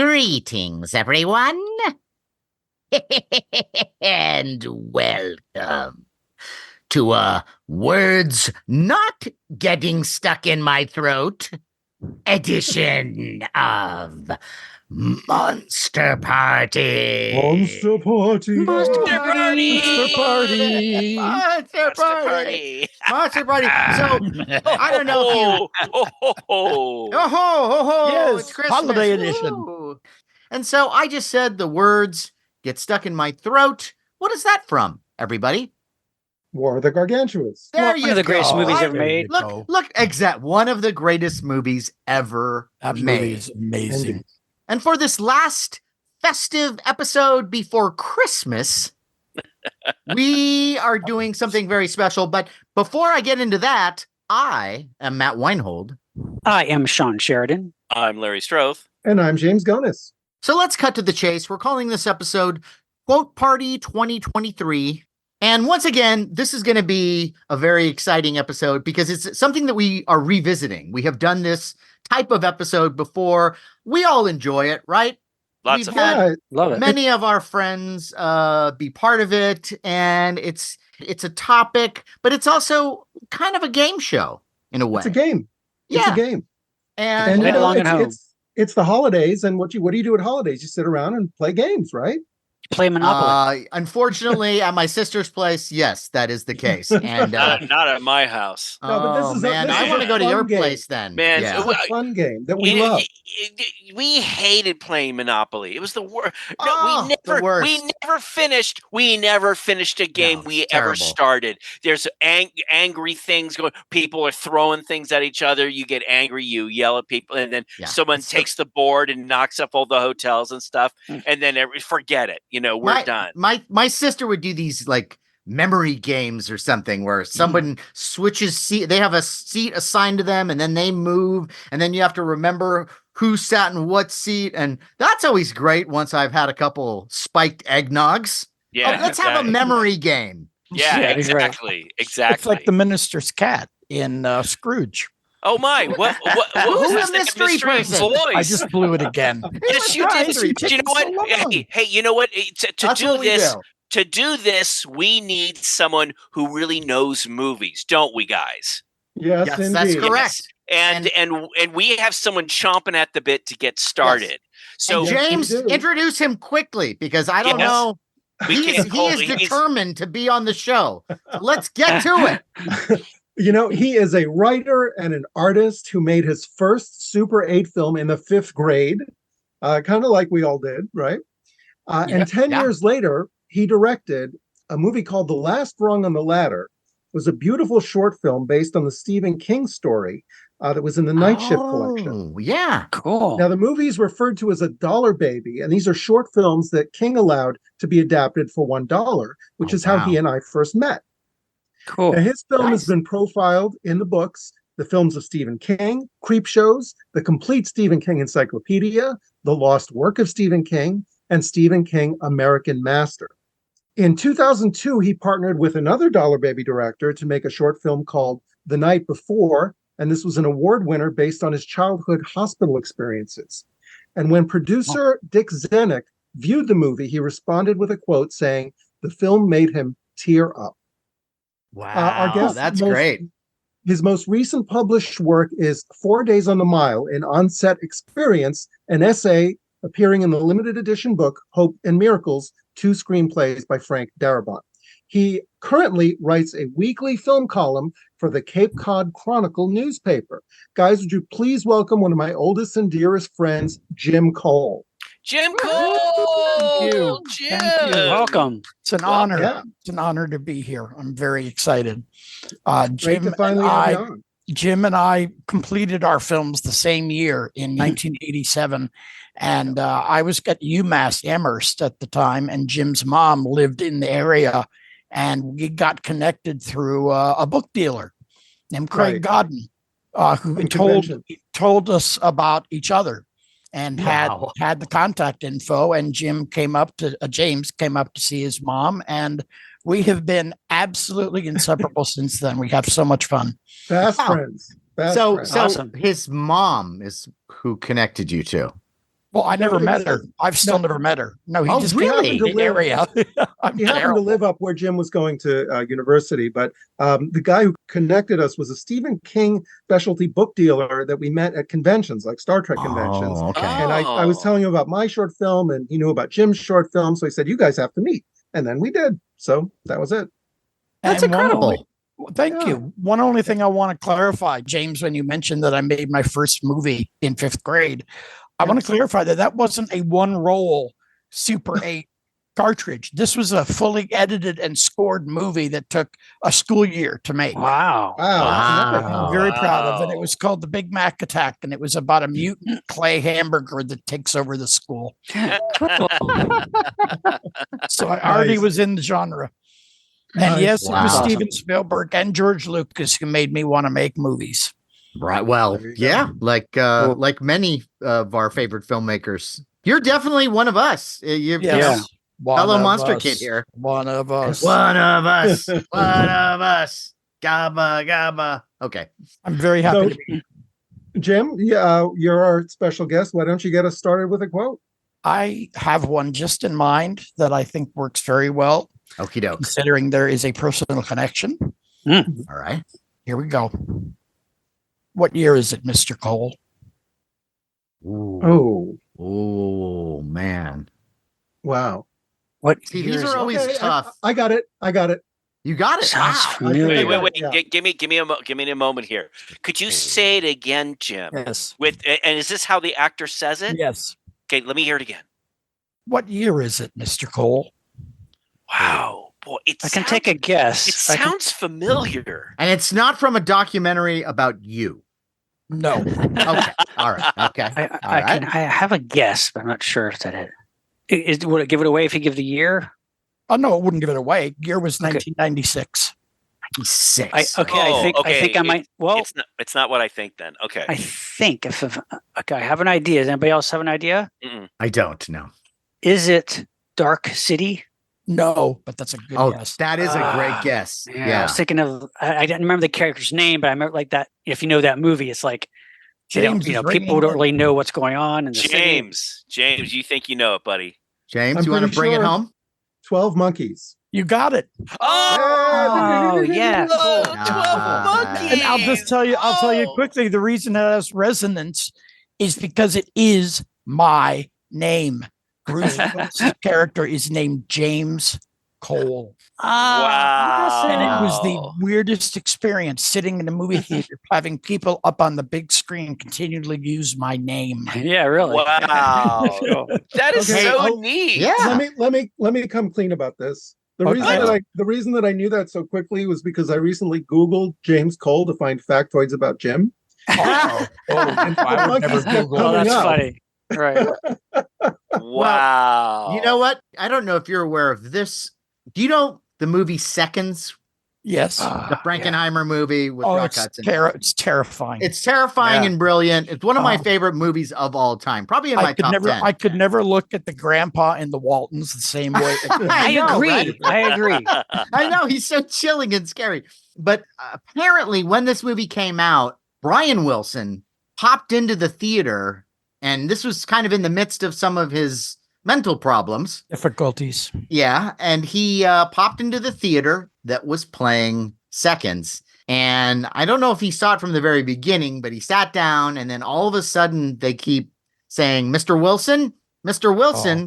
Greetings, everyone, and welcome to Words Not Getting Stuck in My Throat edition of Monster Party. Monster Party. Monster Party. Monster Party. Monster Party. Monster Party. So, I don't know if you... Oh, Yes, It's Christmas. holiday edition. Woo. And so I just said the words get stuck in my throat. What is that from, everybody? War of the Gargantuas. There One you of the greatest go. movies ever There you made. go. Look, exact. One of the greatest movies ever That movie made. is amazing. Indeed. And for this last festive episode before Christmas, we are doing something very special. But before I get into that, I am Matt Weinhold. I am Shawn Sheridan. I'm Larry Stroth. And I'm James Gonis. So let's cut to the chase. We're calling this episode Quote Party 2023. And once again, this is going to be a very exciting episode because it's something that we are revisiting. We have done this type of episode before. We all enjoy it, right? Lots We've of had fun. Yeah, Love it. many of our friends be part of it, and it's a topic, but it's also kind of a game show in a way. it's a game. It's Yeah. a game. And Play along at home. it's the holidays, and what do you do at holidays? You sit around and play games, right? Play Monopoly. Unfortunately, at my sister's place, yes, that is the case. And Not at my house. No, but this is a- man, this I is want to a go to fun your game. place then. Man, yeah. It's a fun game that we You- love. we hated playing Monopoly. It was the worst. Oh, No, the worst. we never finished a game No, we it's ever terrible. started. There's angry things going. People are throwing things at each other. You get angry. You yell at people, and then Yeah, someone it's takes the board and knocks up all the hotels and stuff. And then forget it. We're done. My sister would do these like memory games or something where someone switches seat. They have a seat assigned to them, and then they move, and then you have to remember who sat in what seat. And that's always great. Once I've had a couple spiked eggnogs. Yeah, Oh, let's have a exactly. memory game. Yeah, Yeah, he's right. exactly. It's like the minister's cat in Scrooge. Oh my! What Who's was the that mystery person? voice? I just blew it again. Yes, you Right. did. Do you know what? So long. Hey, you know what? To That's do what we this, do. to do this, we need someone who really knows movies, don't we, guys? Yes, Yes, indeed. that's correct. And we have someone chomping at the bit to get started. So And Yes, James, we do. introduce him quickly because I don't Yes. know. we He can't call is he's- determined to be on the show. Let's get to it. He is a writer and an artist who made his first Super 8 film in the 5th grade, kind of like we all did, right? And 10 Yeah. years later, he directed a movie called The Last Rung on the Ladder. It was a beautiful short film based on the Stephen King story that was in the Night Shift collection. Oh, yeah. Cool. Now, the movie is referred to as a dollar baby, and these are short films that King allowed to be adapted for $1, which Oh, is how wow. he and I first met. Cool. Now, his film Nice. has been profiled in the books, the films of Stephen King, Creep Shows, the complete Stephen King encyclopedia, The Lost Work of Stephen King, and Stephen King American Master. In 2002, he partnered with another dollar baby director to make a short film called The Night Before, and this was an award winner based on his childhood hospital experiences. And when producer Dick Zanuck viewed the movie, he responded with a quote saying, "The film made him tear up." Wow. guest That's most- great. His most recent published work is 4 Days on the Mile, an on-set experience, an essay appearing in the limited edition book, Hope and Miracles, 2 Screenplays by Frank Darabont. He currently writes a weekly film column for the Cape Cod Chronicle newspaper. Guys, would you please welcome one of my oldest and dearest friends, Jim Cole. Jim Cole. Thank you. Jim. Thank you. Welcome. It's an honor. Yeah. It's an honor to be here. I'm very excited. Great Jim to and finally have you I, on. Jim and I completed our films the same year in 1987. And I was at UMass Amherst at the time, and Jim's mom lived in the area. And we got connected through a book dealer named Craig Right. Godden, who From told convention. us about each other and Wow. had the contact info. And James came up to see his mom, and we have been absolutely inseparable since then. We have so much fun. Fast Wow. friends. Fast So friends. Awesome. his mom is who connected you two. Well, I never it met was- her. I've still no. never met her. No, he Oh, just really? came to the area. I'm He happened to terrible. live up where Jim was going to university, but the guy who connected us was a Stephen King specialty book dealer that we met at conventions, like Star Trek conventions. Oh, okay. And I was telling him about my short film, and he knew about Jim's short film. So he said, "You guys have to meet." And then we did. So that was it. That's And one incredible. Thank Yeah. you. One only thing I want to clarify, James, when you mentioned that I made my first movie in 5th grade, I want to clarify that that wasn't a one roll Super 8 cartridge. This was a fully edited and scored movie that took a school year to make. Wow. Wow. I'm very proud of it. It was called The Big Mac Attack, and it was about a mutant clay hamburger that takes over the school. So I already Nice. was in the genre. And Nice. yes, it was Wow. Steven Spielberg and George Lucas who made me want to make movies. Right. Well, There you go. yeah, like many of our favorite filmmakers. You're definitely one of us. You're Yeah. One fellow of Monster us. Kid here. One of us. One of us. One of us. Gabba gabba. Okay. I'm very happy So- to be. Jim, you're our special guest. Why don't you get us started with a quote? I have one just in mind that I think works very well, Okie doke. considering there is a personal connection. All right. Here we go. What year is it, Mr. Cole? Ooh. Oh, Oh man. wow. What See, year these is are it? always Okay, tough. I got it. You got it. Sounds Wow. familiar. Wait. Yeah. Give me a moment here. Could you say it again, Jim? Yes. And is this how the actor says it? Yes. Okay, let me hear it again. What year is it, Mr. Cole? Wow, boy, I can take a It guess. I can- sounds familiar. And it's not from a documentary about you. No. Okay. All right. Okay. I have a guess, but I'm not sure if that it. Would it give it away if you give the year? Oh, no, it wouldn't give it away. Year was Okay. 1996. Six. I think I okay. might. Well, It's not what I think then. Okay. I think okay, I have an idea. Does anybody else have an idea? I don't know. Is it Dark City? No, but that's a good Oh, guess. that is a great Ah, guess. Yeah, I Yeah. was thinking of. I didn't remember the character's name, but I remember like that. If you know that movie, it's like they don't, James is people ringing don't in. really know what's going on in the city. James, you think you know it, buddy? James, I'm you want to pretty bring it sure. home? 12 Monkeys. You got it. Oh yeah, Oh, cool. 12 monkeys. And I'll tell you Oh. quickly, the reason it has resonance is because it is my name. Bruce Willis's character is named James Cole. Wow. And it was the Wow. weirdest experience sitting in a movie theater, having people up on the big screen continually use my name. Yeah, really. Wow. That is Okay, so I'll- neat. Yeah. Let me come clean about this. The Okay. reason that I knew that so quickly was because I recently Googled James Cole to find factoids about Jim. Oh, I would never monkeys kept Google Oh, coming that's up. funny. Right. Wow. You know what? I don't know if you're aware of this. Do you know the movie Seconds? Yes. The Yeah. Frankenheimer movie with Oh, Rock it's, Hudson. it's terrifying. It's terrifying Yeah. and brilliant. It's one of my Oh. favorite movies of all time. Probably in my top 10. I could never look at the grandpa in the Waltons the same way. I know, agree. right? I agree. I know he's so chilling and scary. But apparently, when this movie came out, Brian Wilson popped into the theater, and this was kind of in the midst of some of his mental problems. Difficulties. Yeah, and he popped into the theater that was playing Seconds. And I don't know if he saw it from the very beginning, but he sat down, and then all of a sudden they keep saying, Mr. Wilson,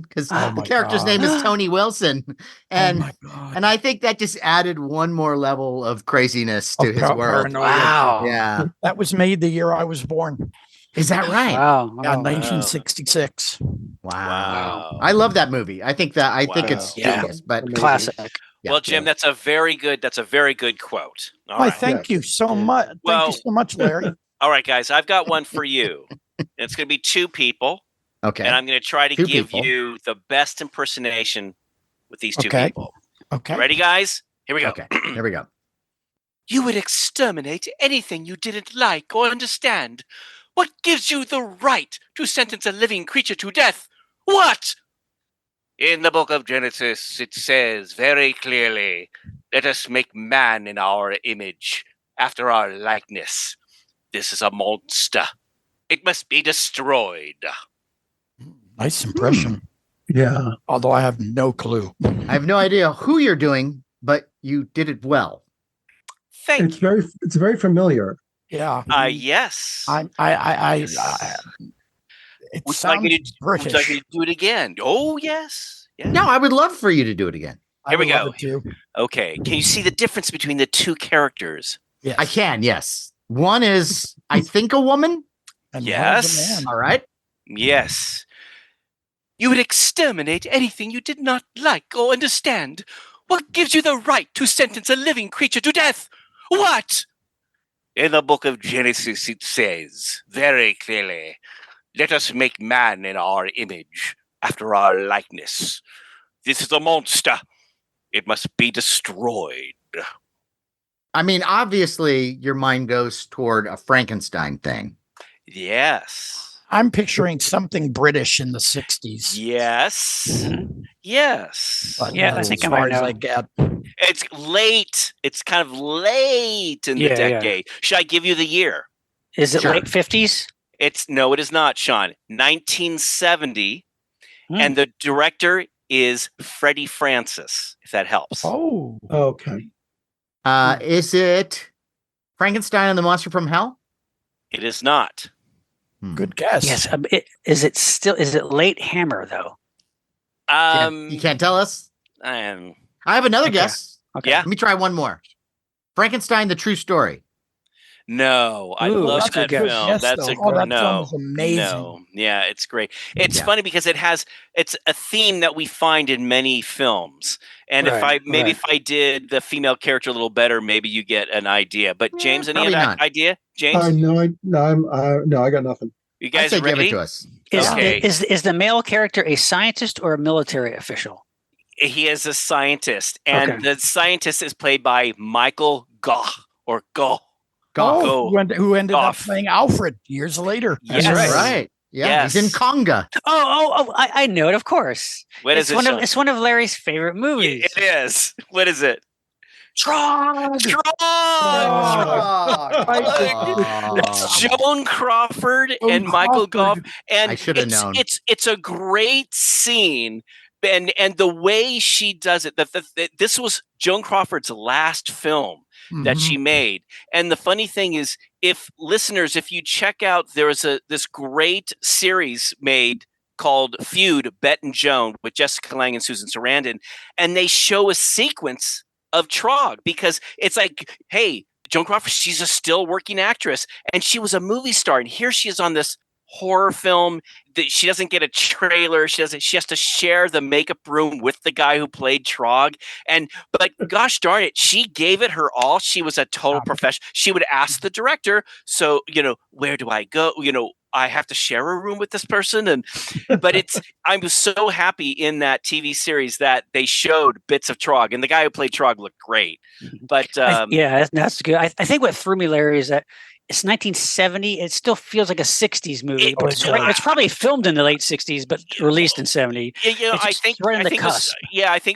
because Oh the my character's God. name is Tony Wilson. And oh my God. and I think that just added one more level of craziness to Of his world. paranoia. Wow. Yeah. That was made the year I was born. Is that right? Wow. Yeah, Oh, 1966. Wow. I love that movie. I think it's Yeah. genius, but Amazing. classic. yeah. Well, Jim, that's a very good quote. All Why, right. thank Yeah. you so much. Thank Well- you so much, Larry. All right, guys, I've got one for you. It's going to be two people, Okay. and I'm going to try to Two give people. you the best impersonation with these two Okay. people. Okay. Ready, guys? Here we go. Okay. Here we go. You would exterminate anything you didn't like or understand. What gives you the right to sentence a living creature to death? What? In the book of Genesis, it says very clearly, let us make man in our image, after our likeness. This is a monster. It must be destroyed. Nice impression. Yeah. Although I have no clue. I have no idea who you're doing, but you did it well. Thank you. It's very familiar. Yeah. Yes. I it Would you like sounds me to British. Would you like me to do it again? Oh, yes. Yes. No, I would love for you to do it again. Here we I would love go. it too. Okay. Can you see the difference between the two characters? Yes. I can, yes. One is, I think, a woman. And Yes. one is a man. All right. Yes. You would exterminate anything you did not like or understand. What gives you the right to sentence a living creature to death? What? In the book of Genesis, it says very clearly, let us make man in our image, after our likeness. This is a monster. It must be destroyed. I mean, obviously, your mind goes toward a Frankenstein thing. Yes. I'm picturing something British in the 60s. Yes. Yes. But Yeah, I that's think as I far might as know. I get. It's late. It's kind of late in the Yeah, yeah. decade. Should I give you the year? Is it Sure. late 50s? No, it is not, Sean. 1970, Hmm. and the director is Freddie Francis, if that helps. Oh. Okay. Is it Frankenstein and the Monster from Hell? It is not. Good guess. Yes. Is it late Hammer though? You can't tell us? Um, I have another Okay. guess. Okay. Yeah. Let me try one more. Frankenstein, the True Story. No, I Ooh, love that's a that good film. guess. Yes, That's though. a Oh, that no, film is amazing. No, yeah, it's great. It's Yeah. funny because it's a theme that we find in many films. And Right, if I did the female character a little better, maybe you get an idea. But James, any probably other not. idea? James, No, I got nothing. you I guys say are ready? give it to us. Okay. Is the male character a scientist or a military official? He is a scientist, and Okay. the scientist is played by Michael Gough or Gough. Gough. Oh, who ended up Gough. playing Alfred years later. Yes. That's Yes. right. Yeah, he's in Yes. Conga. I know it, of course. What is it, Sean? It's one of Larry's favorite movies. It is. What is it? Trog! That's Joan Crawford and Joan Michael Gough, Crawford. and I should have known. It's a great scene, and the way she does it. This was Joan Crawford's last film that she made, and the funny thing is, if you check out, there was this great series made called Feud, Bet and Joan, with Jessica Lange and Susan Sarandon, and they show a sequence of Trog because it's like, hey, Joan Crawford, she's a still working actress, and she was a movie star, and here she is on this horror film that she doesn't get a trailer. She has to share the makeup room with the guy who played Trog. But gosh darn it, she gave it her all. She was a total professional. She would ask the director, so, where do I go? I have to share a room with this person. But I was so happy in that TV series that they showed bits of Trog, and the guy who played Trog looked great. But that's good. I think what threw me, Larry, is that it's 1970. It still feels like a 60s movie. It's probably filmed in the late 60s, but released in 70. I think right on the it cusp.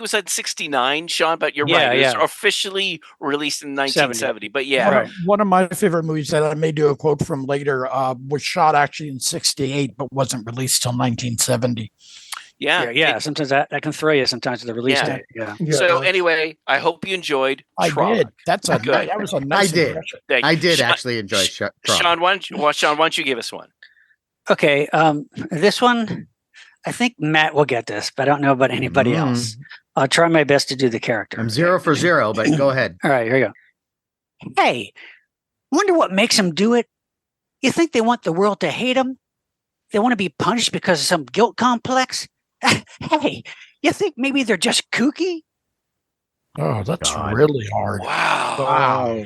was at 69, Sean. But you're right. It was officially released in 1970. But yeah, One of my favorite movies that I may do a quote from later was shot actually in 68, but wasn't released till 1970. yeah. Sometimes that can throw you sometimes with the release Yeah. date. Yeah. So anyway, I hope you enjoyed Trog. I did. Good. That was a nice I did. impression. I did actually enjoy Trog. Sean, why don't you give us one? Okay. This one, I think Matt will get this, but I don't know about anybody else. I'll try my best to do the character. I'm 0 for 0, but go ahead. All right, here you go. Hey, wonder what makes them do it? You think they want the world to hate them? They want to be punished because of some guilt complex? Hey, you think maybe they're just kooky? Oh, that's God. really hard. Wow.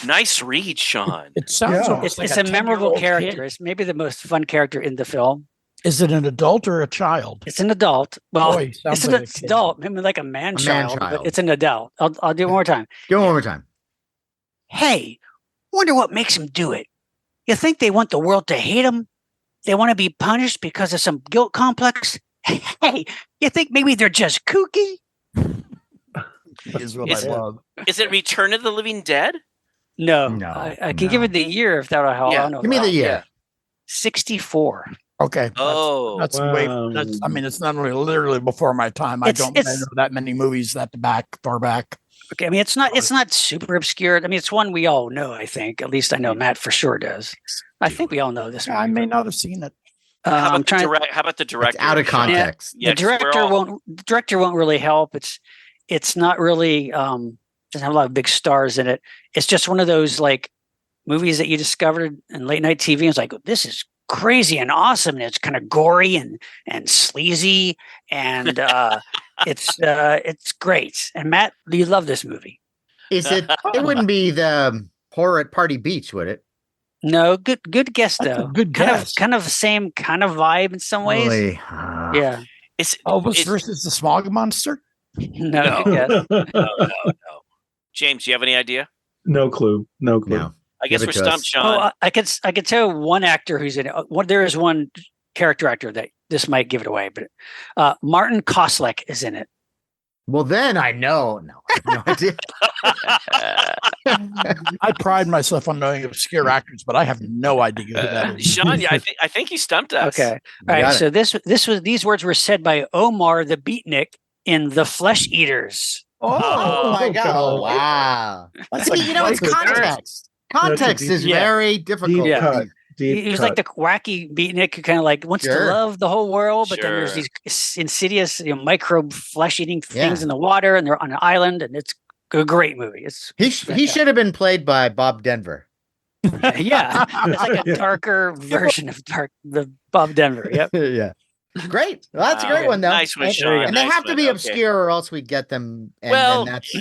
Nice read, Sean. It sounds Yeah. almost like It's a memorable 10-year-old character. kid. It's maybe the most fun character in the film. Is it an adult or a child? It's an adult. Well, Boy, sounds it's an like a kid. adult, maybe like a man-child, man-child. but it's an adult. I'll do it one more time. Go one more time. Hey, wonder what makes them do it? You think they want the world to hate them? They want to be punished because of some guilt complex? Hey, you think maybe they're just kooky? Is what Is I it- love. Is it Return of the Living Dead? No. No, I can give it the year if that'll help. I Yeah. don't know Give me the that. year. 64. Okay. Oh. That's Wow. way. That's. I mean, it's not really literally before my time. I It's- don't know that many movies that far back. Okay, I mean it's not super obscure. I mean it's one we all know. I think at least I know Matt for sure does. I think we all know this I movie. may not have seen it. How I'm about trying. how about the director? It's out of Sean? context. Yeah, The director won't really help. It's not really doesn't have a lot of big stars in it. It's just one of those like movies that you discovered in late night TV. And it's like, this is crazy and awesome, and it's kind of gory and sleazy, and it's great. And Matt, you love this movie. Is it? It wouldn't be the horror at Party Beach, would it? No, good guess That's a though. good guess. Kind of the same kind of vibe in some ways. Really? Yeah. It's Elvis versus the Smog Monster. No, good guess. no. James, do you have any idea? No clue. No clue. No. I guess Give it we're to stumped, us. Sean. I could tell one actor who's in it. There is one character actor that this might give it away, but Martin Kosleck is in it. Well, then I know. No, I have no idea. I pride myself on knowing obscure actors, but I have no idea who that is. Sean, yeah, I think you stumped us. Okay. All right. So these words were said by Omar the Beatnik in The Flesh Eaters. Oh my God! God. Wow. That's See, it's great context. Context is Yeah. very difficult. Deep Yeah. cut. He was like the wacky beatnik who kind of like wants Sure. to love the whole world, but then there's Sure. these insidious microbe flesh eating things Yeah. in the water, and they're on an island, and it's a great movie. It's He should have been played by Bob Denver. yeah, it's like a Yeah. darker version of the Bob Denver. Yep. Yeah. Great. Well, that's a great one, though. Nice one, and, Sean. and they Nice have to one. be Okay. obscure, or else we get them. And, Well, and that's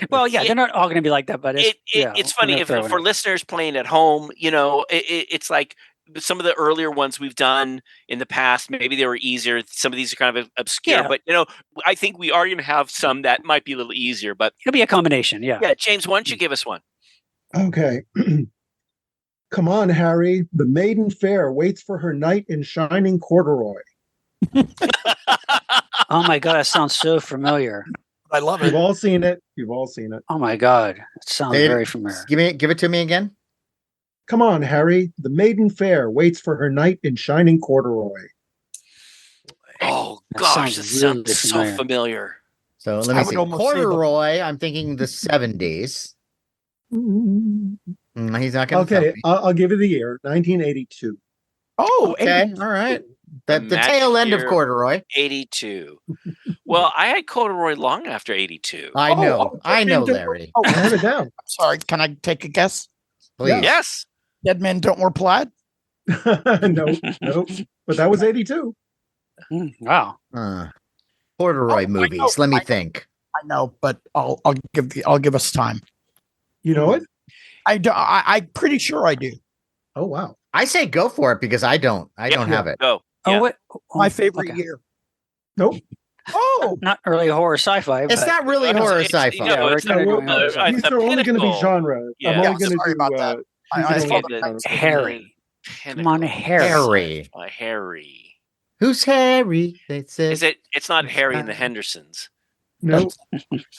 Well, yeah, they're not all going to be like that, but it's it's funny we're if gonna throw it for in. listeners playing at home, it's like some of the earlier ones we've done in the past. Maybe they were easier. Some of these are kind of obscure, Yeah. but I think we are going to have some that might be a little easier. But It'll be a combination. Yeah. yeah, James, why don't you give us one? Okay. Come on, Harry. The maiden fair waits for her knight in shining corduroy. Oh my god, that sounds so familiar. I love You've it. all seen it. You've all seen it. Oh my god, it sounds Say it- very familiar. give it to me again. Come on, Harry. The maiden fair waits for her knight in shining corduroy. Oh That gosh, sounds this really sounds so familiar. familiar. So let I me would see. almost say the- Corduroy. I'm thinking the 70s. He's not going to Okay, I'll give you the year 1982. Oh, Okay. All right. The Match tail end of year. corduroy. 82. Well, I had corduroy long after 82. I know. I know, Dead Men Don't Larry. I have it down. Sorry, can I take a guess? Please. Yes. Dead men don't wear plaid. No. But that was 82. Wow. Corduroy I movies. know, Let me I know. think. I know, but I'll give us time. You know it? I'm pretty sure I do. Oh, wow. I say go for it because I don't. I don't have it. Go. Oh, Yeah. what? My favorite okay. year. Nope. Oh, Not really horror sci-fi. It's but not really It's- horror it's- sci-fi. Yeah, we're it's kinda a- doing horror uh, sci-fi. These the are only going to be pinnacle. genre. Yeah. I'm only Yeah, going to sorry do. about that. These I are thought only that- genres. Harry. Come on, Pinnacle. Harry. Harry. Who's Harry? They said. Is it? It's not Harry and the Hendersons. No.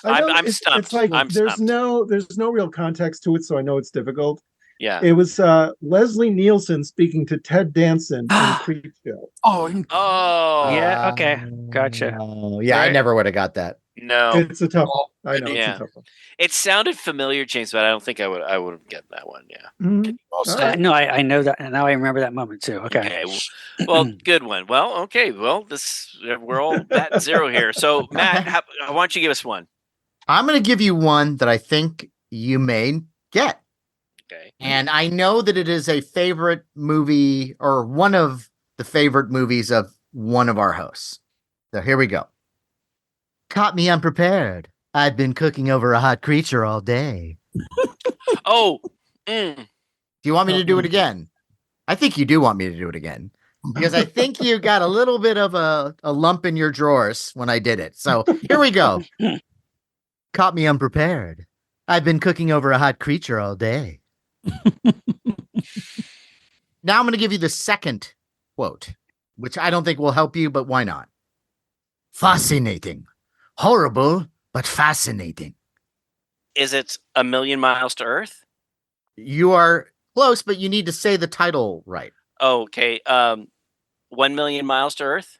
I know I'm it's stumped. like I'm there's stumped. no real context to it, so I know it's difficult. Yeah. It was Leslie Nielsen speaking to Ted Danson in Creepshow. oh, Oh. Yeah, okay. Gotcha. Oh, yeah, I Right. never would have got that. No. It's a tough one. I know Yeah. it's a tough one. It sounded familiar, James, but I don't think I would have gotten that one. Yeah. Mhm. well All said. right. No, I know that, and now I remember that moment too. Okay. Well, good one. Well, okay. Well, we're all at zero here. So, Matt, why don't you give us one? I'm going to give you one that I think you may get. Okay. And I know that it is a favorite movie or one of the favorite movies of one of our hosts. So here we go. Caught me unprepared. I've been cooking over a hot creature all day. Oh. Do you want me to do it again? I think you do want me to do it again. Because I think you got a little bit of a lump in your drawers when I did it. So here we go. Caught me unprepared. I've been cooking over a hot creature all day. Now I'm going to give you the second quote, which I don't think will help you, but why not? Fascinating. Horrible, but fascinating. Is it A Million Miles to Earth? You are close, but you need to say the title right. Oh, okay. 1 million miles to Earth?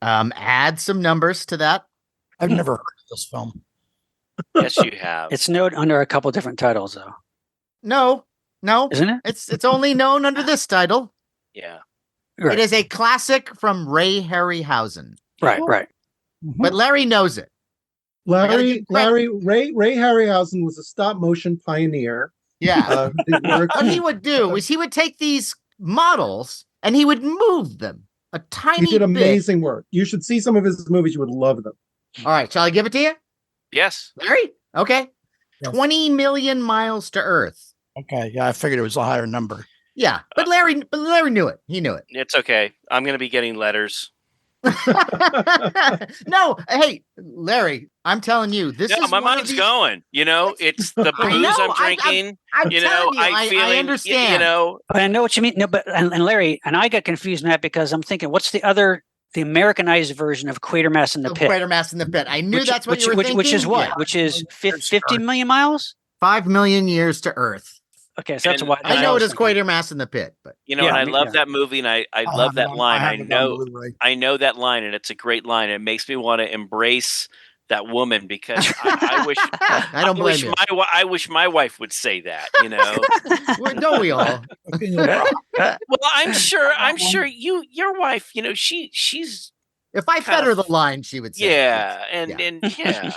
Add some numbers to that. I've never heard of this film. Yes, you have. It's known under a couple different titles, though, No, isn't it? it's only known under this title. Yeah. Right. It is a classic from Ray Harryhausen, Right. but Larry knows it. Larry give credit. Ray Harryhausen was a stop motion pioneer. Yeah. He worked- What he would do is he would take these models and he would move them a tiny he did bit. amazing work. You should see some of his movies. You would love them. All right, shall I give it to you, Yes. Larry? Okay. Yes. 20 million miles to Earth. Okay, yeah, I figured it was a higher number. Yeah, but Larry knew it. He knew it. It's okay. I'm going to be getting letters. No, hey, Larry, I'm telling you, this No, is my one of mind's these- going. You know, it's the I booze know, I'm drinking. I'm You know, telling you, I'm feeling. I understand. You know, But I know what you mean. No, but and Larry and I got confused, Matt, because I'm thinking, what's the Americanized version of Quatermass in the Pit? Quatermass in the Pit. I knew that's what you were thinking. Which is what? Yeah. Which is Years to 50 Earth. million miles? 5 million years to Earth. Okay, so that's And why I I know was it is thinking. Quatermass in the Pit, but you know, Yeah, and I I mean, love yeah. that movie, and I I'll love have that it on- line. I I have it on know, Blu-ray. I know that line, and it's a great line. It makes me want to embrace that woman because I wish. I don't blame you. I wish my wife would say that. You know. Don't we all? Well, I'm sure your wife. You know, she's If I fed Kind her of- the line, she would say. yeah, Yeah. and yeah.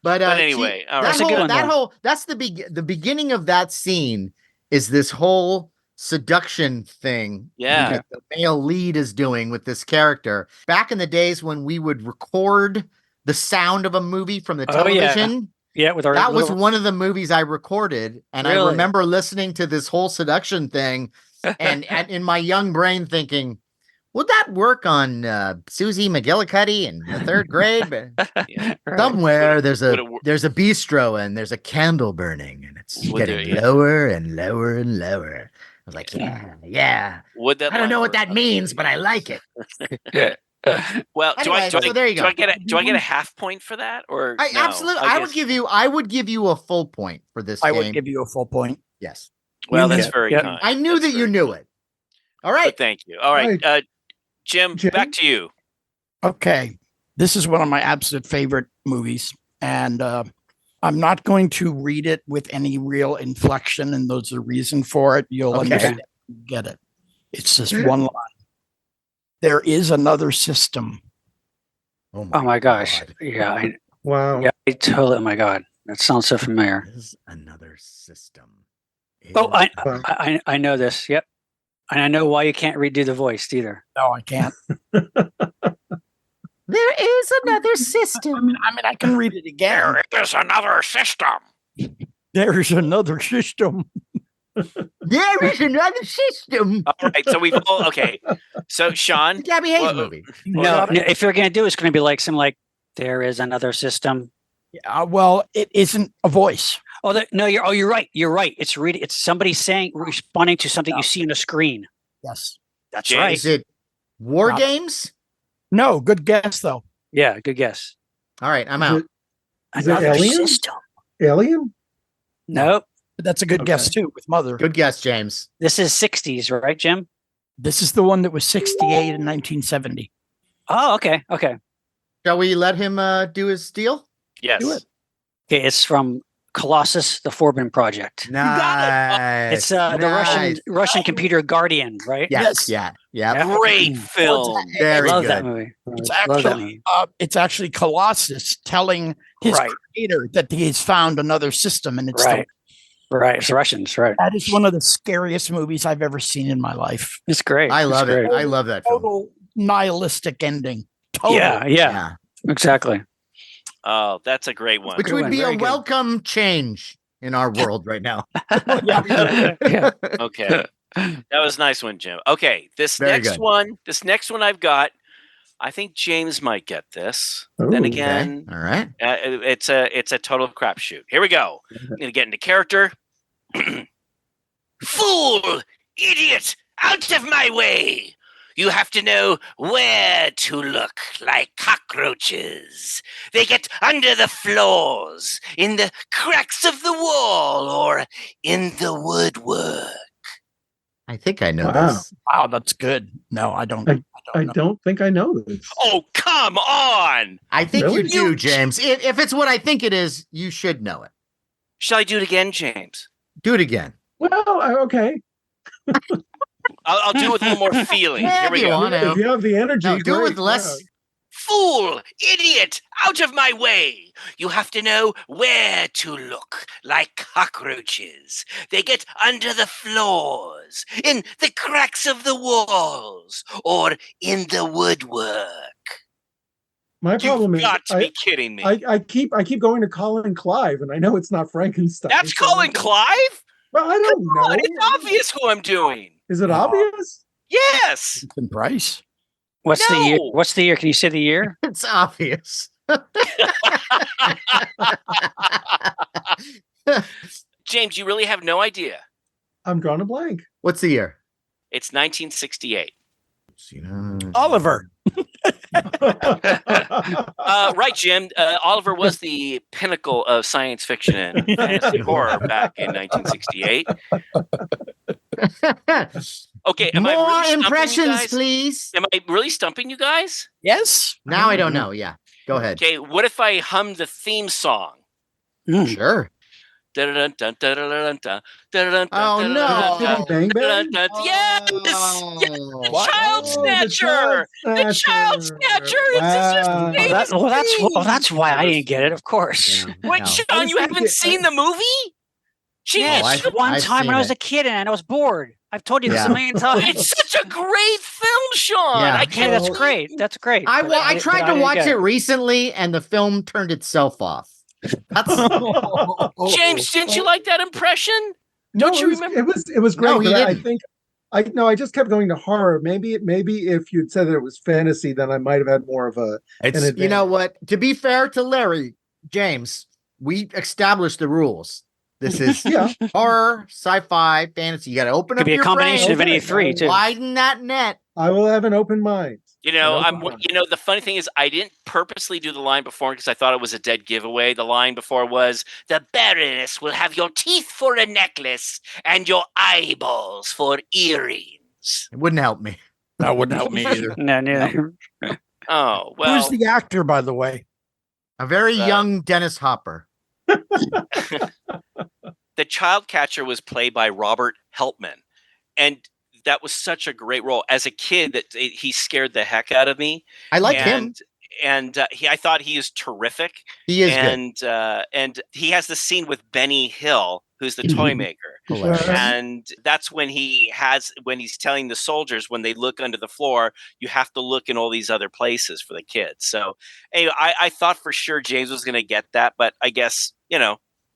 But anyway, all right. That's a good one, then. That's the beginning of that scene is this whole seduction thing Yeah. that the male lead is doing with this character. Back in the days when we would record the sound of a movie from the Oh, yeah. television, Yeah, with our that was little- one of the movies I recorded, and I Really? remember listening to this whole seduction thing, and in my young brain thinking, would that work on Susie McGillicuddy in the third grade? But Yeah. Right. somewhere there's would a it wor- bistro and there's a candle burning, and it's Would getting there- yeah. lower and lower and lower. I was like, yeah. Would that? I don't line know what work that on means, TV? but I like it. Well, Anyway, so there you do I go. get a half point for that or I no? absolutely. I I would give you a full point for this I game. would give you a full point. Yes. Well, that's Yeah, very yeah. kind. I knew That's that you very knew kind. it. All right. But thank you. All right, Jim, Jim? back to you. Okay, this is one of my absolute favorite movies, and I'm not going to read it with any real inflection, and there's a reason for it. You'll Okay. understand, get it. It's just one line. There is another system. Oh my gosh. God. Yeah, Wow. I totally. Oh my God, that sounds so familiar. There is another system. Oh, Is- I know this. Yep, and I know why you can't redo the voice either. No, I can't. There is another system. I mean, I can read it again. is another system. There is another system. There is another system. All right, so we've all okay. So Sean, The Gabby Hayes Well, movie. No, if you're gonna do it, it's gonna be like some like there is another system. Well, it isn't a voice. Oh, no, you're right. You're right. It's reading. It's somebody saying, responding to something you see on the screen. Yes. That's James. right. Is it War No. Games? No, good guess though. Yeah, good guess. All right, I'm Is out. Is it Another Alien? system. Alien? Nope. But that's a good guess Okay. too with Mother. Good guess, James. This is 60s, right, Jim? This is the one that was 68 in 1970. Oh, okay. Okay. Shall we let him do his deal? yes. Do it. Okay. It's from Colossus, the Forbin Project. Nice. It's the Russian computer Guardian, right? Yes. Yes. Yeah. Yeah. Great film. Very Love good. that movie. It's Love that actually movie. it's actually Colossus telling his Right. creator that he's found another system, and it's Right. Right. It's the Russians, right? that is one of the scariest movies I've ever seen in my life. It's great. I It's love it. great. I love that film. Total nihilistic ending. Total. Yeah. Exactly. Oh, that's a great one. Which Good would one, be a very good. welcome change in our world right now. Yeah. Okay. That was a nice one, Jim. Okay, this Very next good. one I've got, I think James might get this. Then Ooh. again, All right. it's a total crapshoot. Here we go. I'm gonna get into character. Fool! Idiot! Out of my way! You have to know where to look, like cockroaches. They get under the floors, in the cracks of the wall, or in the woodwork. I think I know Wow. this. Wow, that's good. No, I don't. I know. don't think I know this. Oh, come on! I think Really? you do, James. If it's what I think it is, you should know it. Shall I do it again, James? Do it again. Well, okay. I'll do it with a little more feeling. Yeah, Here if we you go. want If to. you have the energy, No, do it with great, less. Fool! Idiot! Out of my way! You have to know where to look, like cockroaches. They get under the floors, in the cracks of the walls, or in the woodwork. My problem You've is got to be kidding me. I keep going to Colin Clive, and I know it's not Frankenstein. That's so Colin Clive? Well, I don't know. It's obvious who I'm doing. Is it Oh. obvious? Yes. Ethan Price. What's the year? No. What's the year? Can you say the year? It's obvious. James, you really have no idea. I'm drawing a blank. What's the year? It's 1968. Oliver. Right, Jim. Oliver was the pinnacle of science fiction and fantasy horror back in 1968. Okay, am I More really stumping you impressions, guys? please. Am I really stumping you guys? Yes. Now I don't know. Yeah, go ahead. Okay, what if I hummed the theme song? Sure. Oh Oh, no! Bang Bang? Yes! Oh. The Child Snatcher! The Child Snatcher! Wow. It's his That's why I didn't get it. Of course. Yeah, Wait, no. I Sean, just you think haven't it- seen the movie? Yes, Oh, Genius! one I've time when I seen was it. a kid and I was bored. I've told you this Yeah. a million times. It's such a great film, Sean. Yeah. I Okay, can't. that's great. That's great. I But tried but to didn't watch get it recently, and the film turned itself off. That's James, didn't you like that impression? No, Don't you remember? it was great. No, he but I didn't. think I just kept going to horror. Maybe if you'd said that it was fantasy, then I might have had more of a It's you know advantage. what? To be fair to Larry, James, we established the rules. This is Yeah. horror, sci-fi, fantasy. You got to open Could up be a your combination of brain, any three too. widen that net. I will have an open mind. You know, An open mind. the funny thing is, I didn't purposely do the line before because I thought it was a dead giveaway. The line before was, "The Baroness will have your teeth for a necklace and your eyeballs for earrings." It wouldn't help me. That wouldn't help me either. No, neither. Oh well. Who's the actor, by the way? A very Uh, young Dennis Hopper. The child catcher was played by Robert Helpman, and that was such a great role. As a kid, he scared the heck out of me. I like him. And I thought he is terrific. He is good. And he has the scene with Benny Hill, who's the toy maker. Hilarious. And that's when he's telling the soldiers, when they look under the floor, you have to look in all these other places for the kids. So anyway, I thought for sure James was going to get that, but I guess,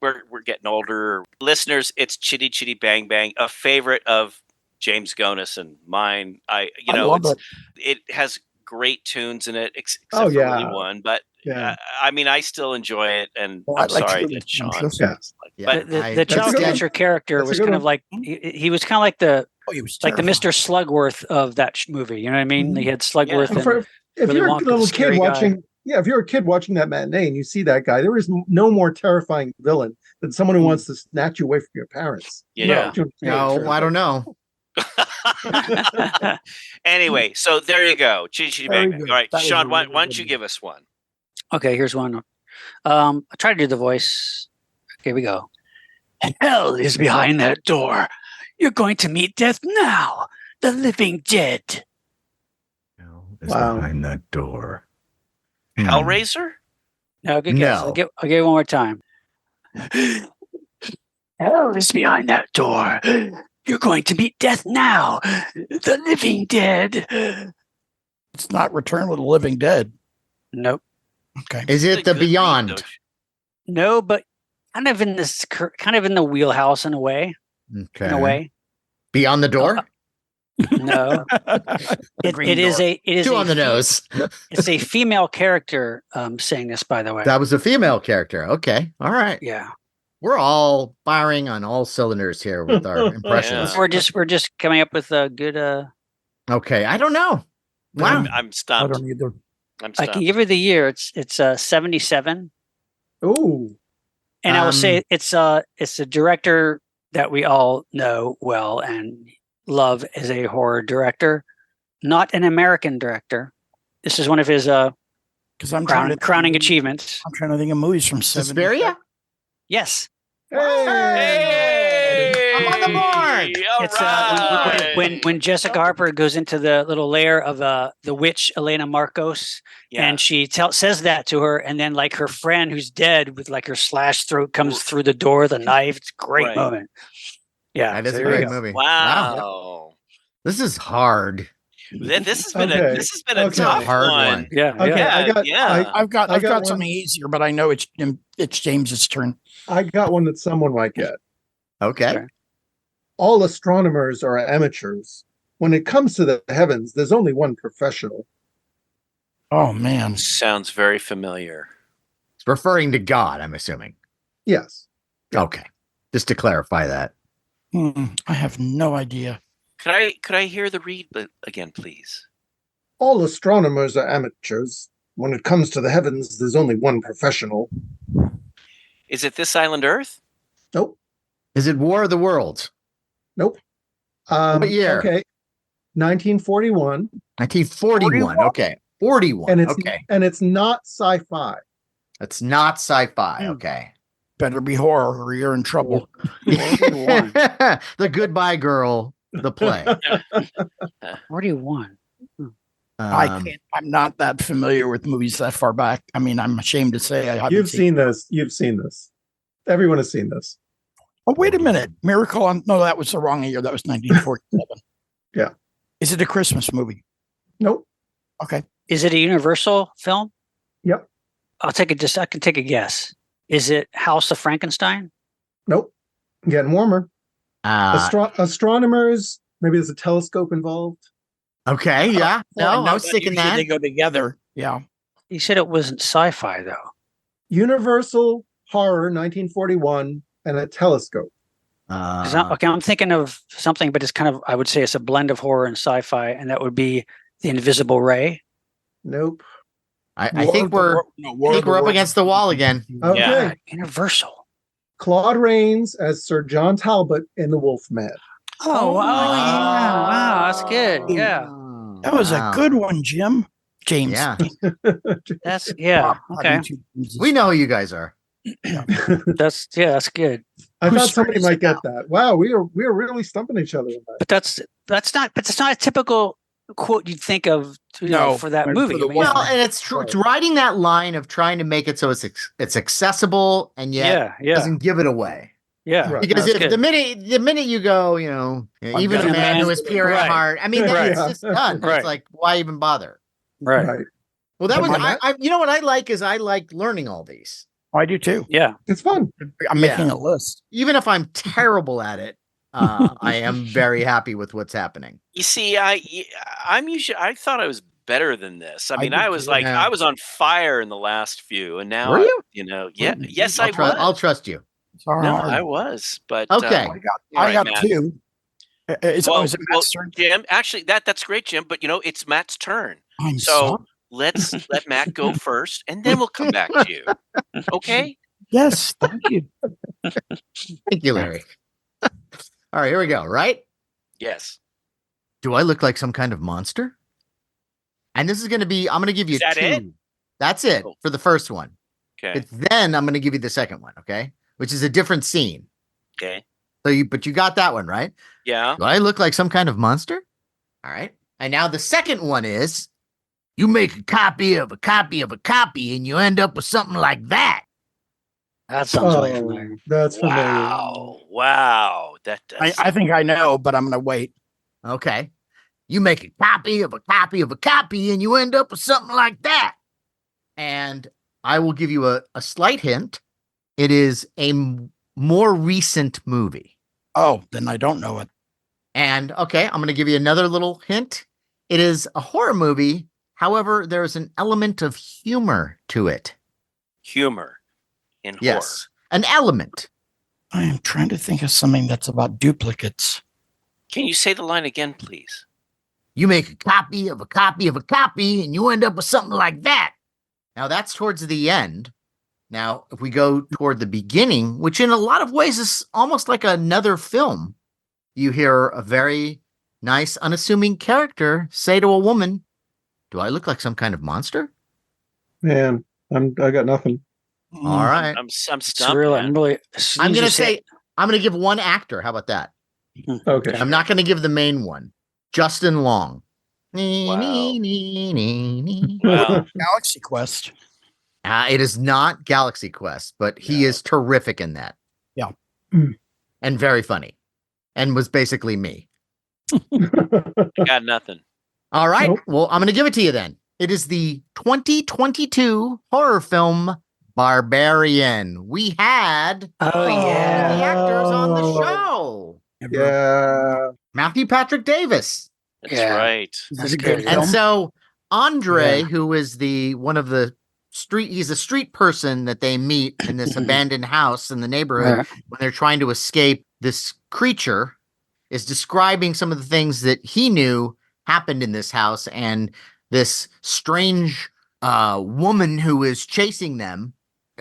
we're getting older. Listeners, it's Chitty Chitty Bang Bang, a favorite of James Gonis and mine. I love it. It has great tunes in it, except Oh, for yeah. really one. But Yeah. I mean, I still enjoy it, and Well, I I'm like sorry it. that Sean. Yeah. Yeah, But The I- the that's child a good one. catcher character That's a was good kind of one. like he was kind of like the Oh, he was like the terrifying. Mr. Slugworth of that movie. You know what I mean? He had Slugworth And and if Willy you're a Wonka, the little scary kid guy. watching, if you're a kid watching that matinee and you see that guy, there is no more terrifying villain than someone who wants to snatch you away from your parents. Yeah. No, I don't know. Anyway, so there you go. Chitty Chitty Very Bang Bang. good. All right, That was Sean, a why really don't good you one. give us one? Okay, here's one. I try to do the voice. Here we go. Hell is behind that door. You're going to meet death now. The living dead. Wow. behind that door. Hellraiser? No, good guess. No. I'll give it one more time. Hell is behind that door. You're going to meet death now. The living dead. It's not Return with the Living Dead. Nope. Okay. Is It's it a the good read, Beyond? though. No, but kind of in the wheelhouse in a way. Okay. In a way. Beyond the door? No. Green It is Door. Two on the nose. It's a female character saying this, by the way. That was a female character. Okay. All right. Yeah. We're all firing on all cylinders here with our impressions. Yeah. We're just coming up with a good Okay. I don't know. Wow. I'm I stumped. don't either. I'm I stumped. can give you the year. It's 77. Oh, And I will say it's a director that we all know well, and love as a horror director, not an American director. This is one of his Because I'm trying to crowning achievements. I'm trying to think of movies from 70s. Suspiria? Yes. Hey! I'm on the board. All It's right. when Jessica Harper goes into the little lair of the witch Elena Marcos, Yeah. and she says that to her, and then like her friend who's dead with like her slashed throat comes through the door, the knife. It's a great Right. moment. Yeah, That is so a there you great go. movie. Wow. This is hard. This has been Okay. this has been a Okay. tough Hard one. one. Yeah, Okay, yeah. I've got I got one. something easier, but I know it's James's turn. I got one that someone might get. Okay. Okay. All astronomers are amateurs. When it comes to the heavens, there's only one professional. Oh man. Sounds very familiar. It's referring to God, I'm assuming. Yes. Okay. Just to clarify that. I have no idea. Could I hear the read again, please? All astronomers are amateurs. When it comes to the heavens, there's only one professional. Is it This Island Earth? Nope. Is it War of the Worlds? Nope. What year? Okay. 1941. 1941. Okay. 41. And it's Okay. and it's not sci-fi. That's not sci-fi. Hmm. Okay. Better be horror or you're in trouble. 41. The Goodbye Girl, the play. 41. Um, I'm not that familiar with movies that far back. I mean, I'm ashamed to say I haven't You've seen this. You've seen this. Everyone has seen this. Oh, wait a minute. Miracle on No, that was the wrong year. That was 1947. Yeah. Is it a Christmas movie? Nope. Okay. Is it a Universal film? Yep. I can take a guess. Is it House of Frankenstein? Nope. Getting warmer. Astronomers. Maybe there's a telescope involved. okay. Yeah. No, I was that thinking usually that. they go together. Yeah. You said it wasn't sci-fi though. Universal horror, 1941, and a telescope. Okay, I'm thinking of something, but it's kind of, I would say it's a blend of horror and sci-fi, and that would be The Invisible Ray. Nope. I think we're up against the wall again. Okay. Yeah. Universal. Claude Rains as Sir John Talbot in The Wolfman. Oh, yeah. Wow, that's good. Yeah. That was Wow. a good one, James. Yeah. That's yeah. Okay. We know who you guys are. That's good. I Whose thought turn somebody is it might get now? that. Wow, we are really stumping each other with that. But that's not a typical quote you'd think of No, for that for movie. the I mean, Well, Wolfman. and it's true. It's riding that line of trying to make it so it's accessible and yet yeah. doesn't give it away. Yeah. Right. Because That's if good. the minute you go, even got a a man man- who is pure right. at heart. I mean, Right. it's just done. Right. It's like, why even bother? Right. Right. Well, that Come was on, Matt. I. You know what I like is I like learning all these. I do too. Yeah. It's fun. I'm making a list. Even if I'm terrible at it, I am very happy with what's happening. You see, I'm usually I thought I was better than this. I mean, did I was too. like Yeah. I was on fire in the last few, and now Were you? yeah, yes, I I'll was. trust you. Sorry. No, I was, but Okay. I got Matt. two. Is Well, it Matt's turn? Jim, actually, that's great, Jim. But it's Matt's turn, I'm so sorry. let's let Matt go first, and then we'll come back to you. Okay? Yes, thank you. Thank you, Larry. All right, here we go. Right? Yes. Do I look like some kind of monster? And this is going to be. I'm going to give you Is that two. it? That's it Cool. for the first one. Okay. But then I'm going to give you the second one. Okay, which is a different scene. Okay. So but you got that one right. Yeah. Do I look like some kind of monster? All right. And now the second one is you make a copy of a copy of a copy and you end up with something like that. That sounds really familiar. That's familiar. Wow. That does. I think I know, but I'm going to wait. Okay. You make a copy of a copy of a copy and you end up with something like that. And I will give you a slight hint. It is a more recent movie. Oh, then I don't know it. And okay, I'm going to give you another little hint. It is a horror movie. However, there's an element of humor to it. Humor in horror. Yes, an element. I am trying to think of something that's about duplicates. Can you say the line again, please? You make a copy of a copy of a copy and you end up with something like that. Now that's towards the end. Now, if we go toward the beginning, which in a lot of ways is almost like another film, you hear a very nice, unassuming character say to a woman, "Do I look like some kind of monster?" Man, I got nothing. All right. I'm It's stumped. real. Man. I'm really. I'm going to say, I'm going to give one actor. How about that? Okay. I'm not going to give the main one. Justin Long. Wow. Wow. Galaxy Quest. It is not Galaxy Quest, but he is terrific in that. Yeah. And very funny. And was basically me. Got nothing. All right. Nope. Well, I'm going to give it to you then. It is the 2022 horror film Barbarian. We had Oh the yeah. actors on the show. Yeah. Matthew Patrick Davis. That's Yeah. right. That's good. And film. so Andre, Yeah. who is one of the he's a street person that they meet in this abandoned house in the neighborhood Right. when they're trying to escape this creature, is describing some of the things that he knew happened in this house, and this strange woman who is chasing them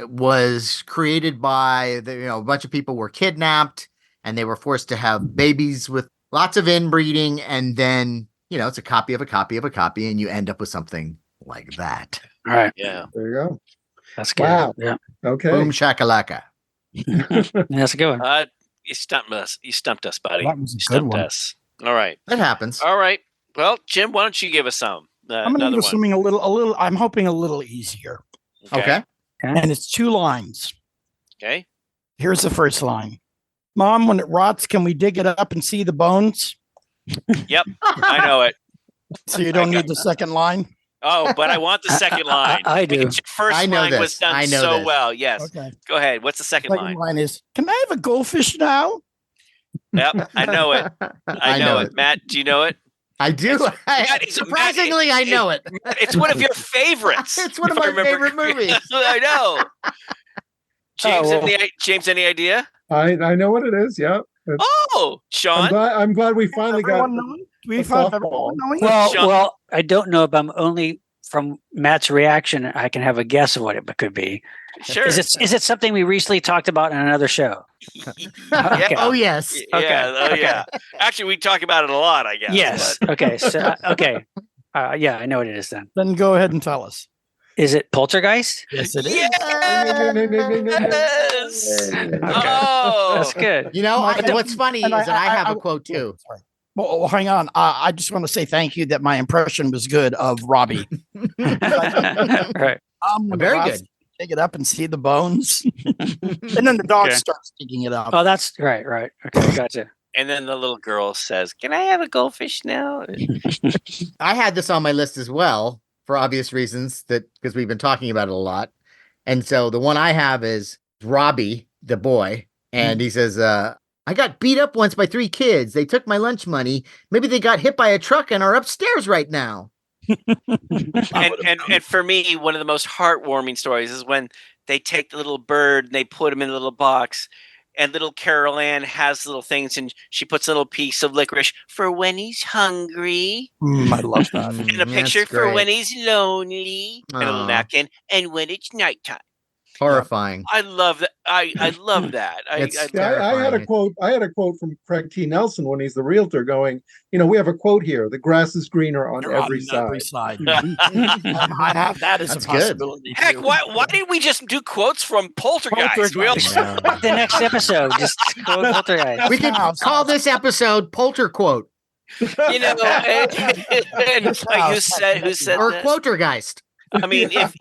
was created by a bunch of people were kidnapped and they were forced to have babies with lots of inbreeding, and then it's a copy of a copy of a copy, and you end up with something like that. All right. Yeah. There you go. That's good. Wow. Yeah. Okay. Boom shakalaka. That's a good one. You stumped us. You stumped us, buddy. That was a You good stumped one. us. All right. That happens. All right. Well, Jim, why don't you give us some? I'm Another one. assuming a little. I'm hoping a little easier. Okay. And it's 2 lines. Okay. Here's the first line. Mom, when it rots, can we dig it up and see the bones? Yep. I know it. So you don't need the second line? Oh, but I want the second line. I do. Because your first I know line was this. done I know so this. well. Yes. Okay. Go ahead. What's the second Second line? line is, can I have a goldfish now? Yep. I know it. I know it. Matt, do you know it? I do. Surprisingly, I know it. It's one of your favorites. It's one of if I my remember favorite movies. I know. James, Oh, well. James, any idea? I know what it is. Yeah. Oh, Sean. I'm glad we finally got Everyone knowing? Do we a find softball. everyone knowing? Sean. Well, I don't know, but I'm only from Matt's reaction. I can have a guess of what it could be. Sure. Is it something we recently talked about in another show? Okay. Oh yes. Yeah. Actually, we talk about it a lot, I guess. Yes. Okay. So okay. Yeah, I know what it is then. Then go ahead and tell us. Is it Poltergeist? Yes, it is. Yes. Oh, That's good. What's funny is that I have a quote too. Sorry. Well, hang on. I just want to say thank you that my impression was good of Robbie. Right. Very good. Dig it up and see the bones. And then the dog Okay. starts digging it up. Oh, that's right. Right. Okay. Gotcha. and then the little girl says, "Can I have a goldfish now?" I had this on my list as well for obvious reasons, because we've been talking about it a lot. And so the one I have is Robbie, the boy, and he says, I got beat up once by 3 kids. They took my lunch money. Maybe they got hit by a truck and are upstairs right now. and for me, one of the most heartwarming stories is when they take the little bird and they put him in a little box, and little Carol Ann has little things, and she puts a little piece of licorice for when he's hungry, I love that. and a picture for when he's lonely, and a little Aw. napkin, and when it's nighttime. Horrifying. I love that. I love that. It's- Yeah, I had a quote. I had a quote from Craig T. Nelson when he's the realtor, going, we have a quote here: "The grass is greener on every side." I have that as That's a good. possibility. Heck, too. why didn't we just do quotes from Poltergeist? We Poltergeist. also, The next episode, just go with Poltergeist. We could call this episode Polter Quote and who said or that? Quotergeist. I mean, if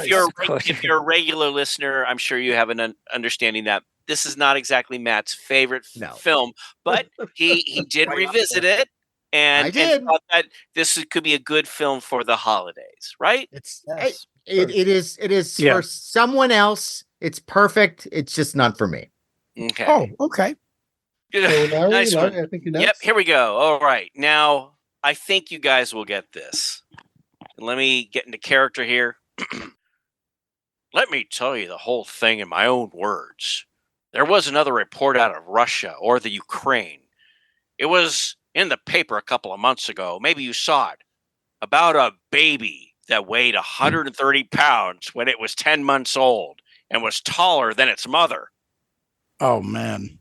you're Poltergeist. a regular listener, I'm sure you have an understanding that this is not exactly Matt's favorite No. film, but he did Right up revisit there. it and I did. thought that this could be a good film for the holidays, right? It's Yes. it is Yeah. for someone else. It's perfect. It's just not for me. Okay. Oh, okay. So, Larry, Nice one. I think you're Yep, next. here we go. All right. Now, I think you guys will get this. Let me get into character here. Let me tell you the whole thing in my own words. There was another report out of Russia or the Ukraine. It was in the paper a couple of months ago. Maybe you saw it. About a baby that weighed 130 pounds when it was 10 months old and was taller than its mother. Oh man.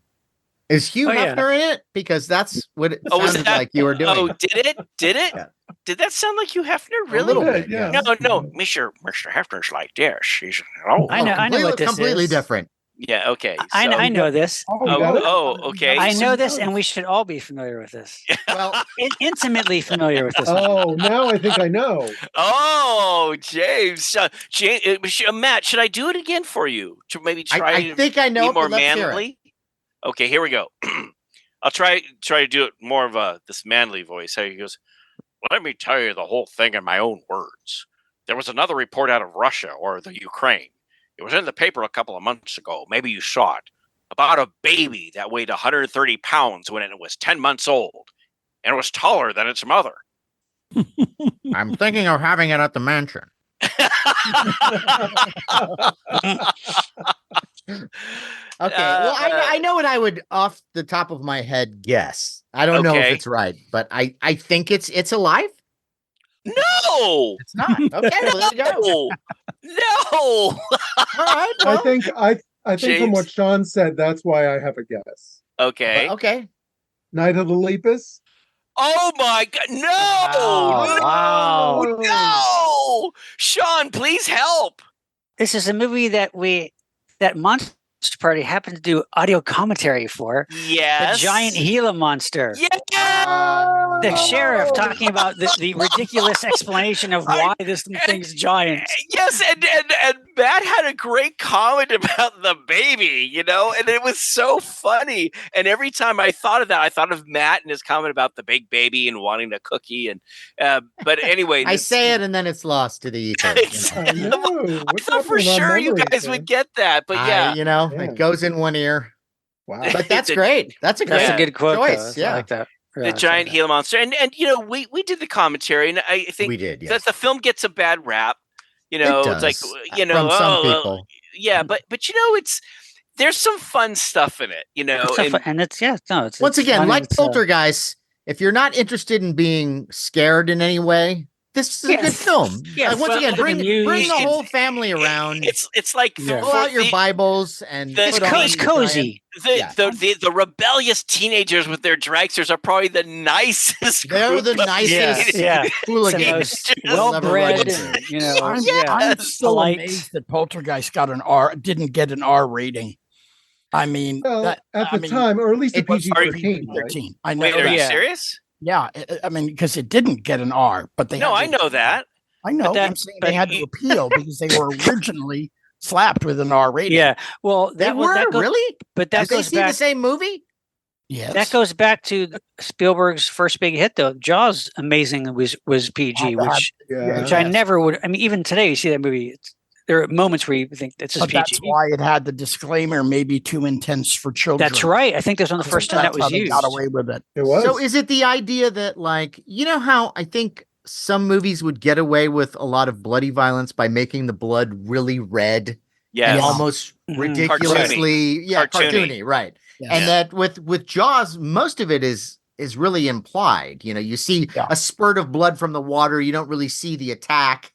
Is Hugh Oh, yeah. Hefner in it? Because that's what it Oh, was sounded that like you were doing. Oh, did it? Did it? Yeah. Did that sound like Hugh Hefner? A Really? little Yeah, bit, yeah. yes. No, Mr. Hefner's like this. He's oh, I know completely, what this completely is. different. yeah. Okay. I know this. You got it? Okay. I know this, and we should all be familiar with this. Well, Intimately familiar with this. Oh, now I think I know. Oh, James. Matt, should I do it again for you to maybe try I to think I know be it, more but let's hear it. manly? Okay, here we go. I'll try to do it more of this manly voice. How he goes, let me tell you the whole thing in my own words. There was another report out of Russia or the Ukraine. It was in the paper a couple of months ago. Maybe you saw it. About a baby that weighed 130 pounds when it was 10 months old. And it was taller than its mother. I'm thinking of having it at the mansion. Okay. Well, I know what I would off the top of my head guess. I don't know if Okay. it's right, but I think it's alive. No! It's not. Okay, well, there you go. No! All right. I Well, think from James? what Sean said, that's why I have a guess. Okay. okay. Night of the Lepus. Oh my God! No! Wow. No! No! Sean, please help. This is a movie that Monster Party happened to do audio commentary for. Yes. The giant Gila monster. Yeah. The sheriff talking about the ridiculous explanation of why this thing's giant. Yes, and Matt had a great comment about the baby, and it was so funny. And every time I thought of that, I thought of Matt and his comment about the big baby and wanting a cookie. And but anyway, I say it and then it's lost to the ether. I know. I thought for sure you guys would get that, but yeah. Yeah. It goes in one ear. Wow. But that's great. That's a great That's a good quote. choice. Though. Yeah. I like that. The giant Gila monster, and we did the commentary, and I think We did, that yes. the film gets a bad rap. It It's like does, from some people. yeah, but there's some fun stuff in it, And it's Once again, fun, like it's, Poltergeist, if you're not interested in being scared in any way, this is a good film. Yeah, Once again, fun bring and the used. whole family around. It's like Yeah. Pull out your Bibles and It's put on it's the cozy. the rebellious teenagers with their dragsters are probably the nicest. They're group the of nicest Yeah. hooligans. It's we'll ever well-bred run and, into. I'm still polite. amazed that Poltergeist didn't get an R rating. I mean, Well, at the time, or at least a it was PG-13. Right? PG-13. I know Wait, are that. you Yeah. serious? Yeah, I mean, because it didn't get an R, but they. No, had I to- know that. I know. that- I'm saying but- they had to appeal because they were originally slapped with an R rating. Yeah. Well, They were really? but that Did they goes see the back. same movie? Yes. That goes back to Spielberg's first big hit, though. Jaws, amazing, was PG, which Yeah. I never would. I mean, even today, you see that movie. There are moments where you think it's just But that's PG. why it had the disclaimer, maybe too intense for children. That's right. I think that's one of the first time that That's how was they used. got away with it. It was. So is it the idea that, like, you know how I think some movies would get away with a lot of bloody violence by making the blood really red Yes. and almost Mhm. ridiculously cartoony, right? Yes. And that with Jaws, most of it is really implied. You see a spurt of blood from the water, you don't really see the attack.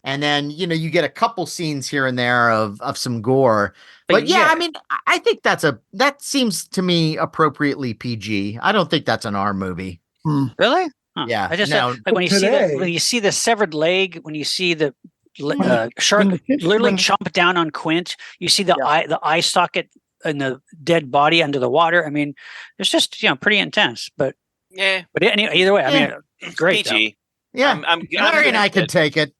And then, you get a couple scenes here and there of some gore. But yeah, I mean, I think that seems to me appropriately PG. I don't think that's an R movie. Really? Huh. Yeah, I just no. like when you Today- when you see the severed leg, when you see the shark when- literally when- chomp down on Quint, you see the eye socket and the dead body under the water. I mean, it's just pretty intense. But Yeah. either way, I mean, great. PG. Yeah, I'm Larry and I could take it.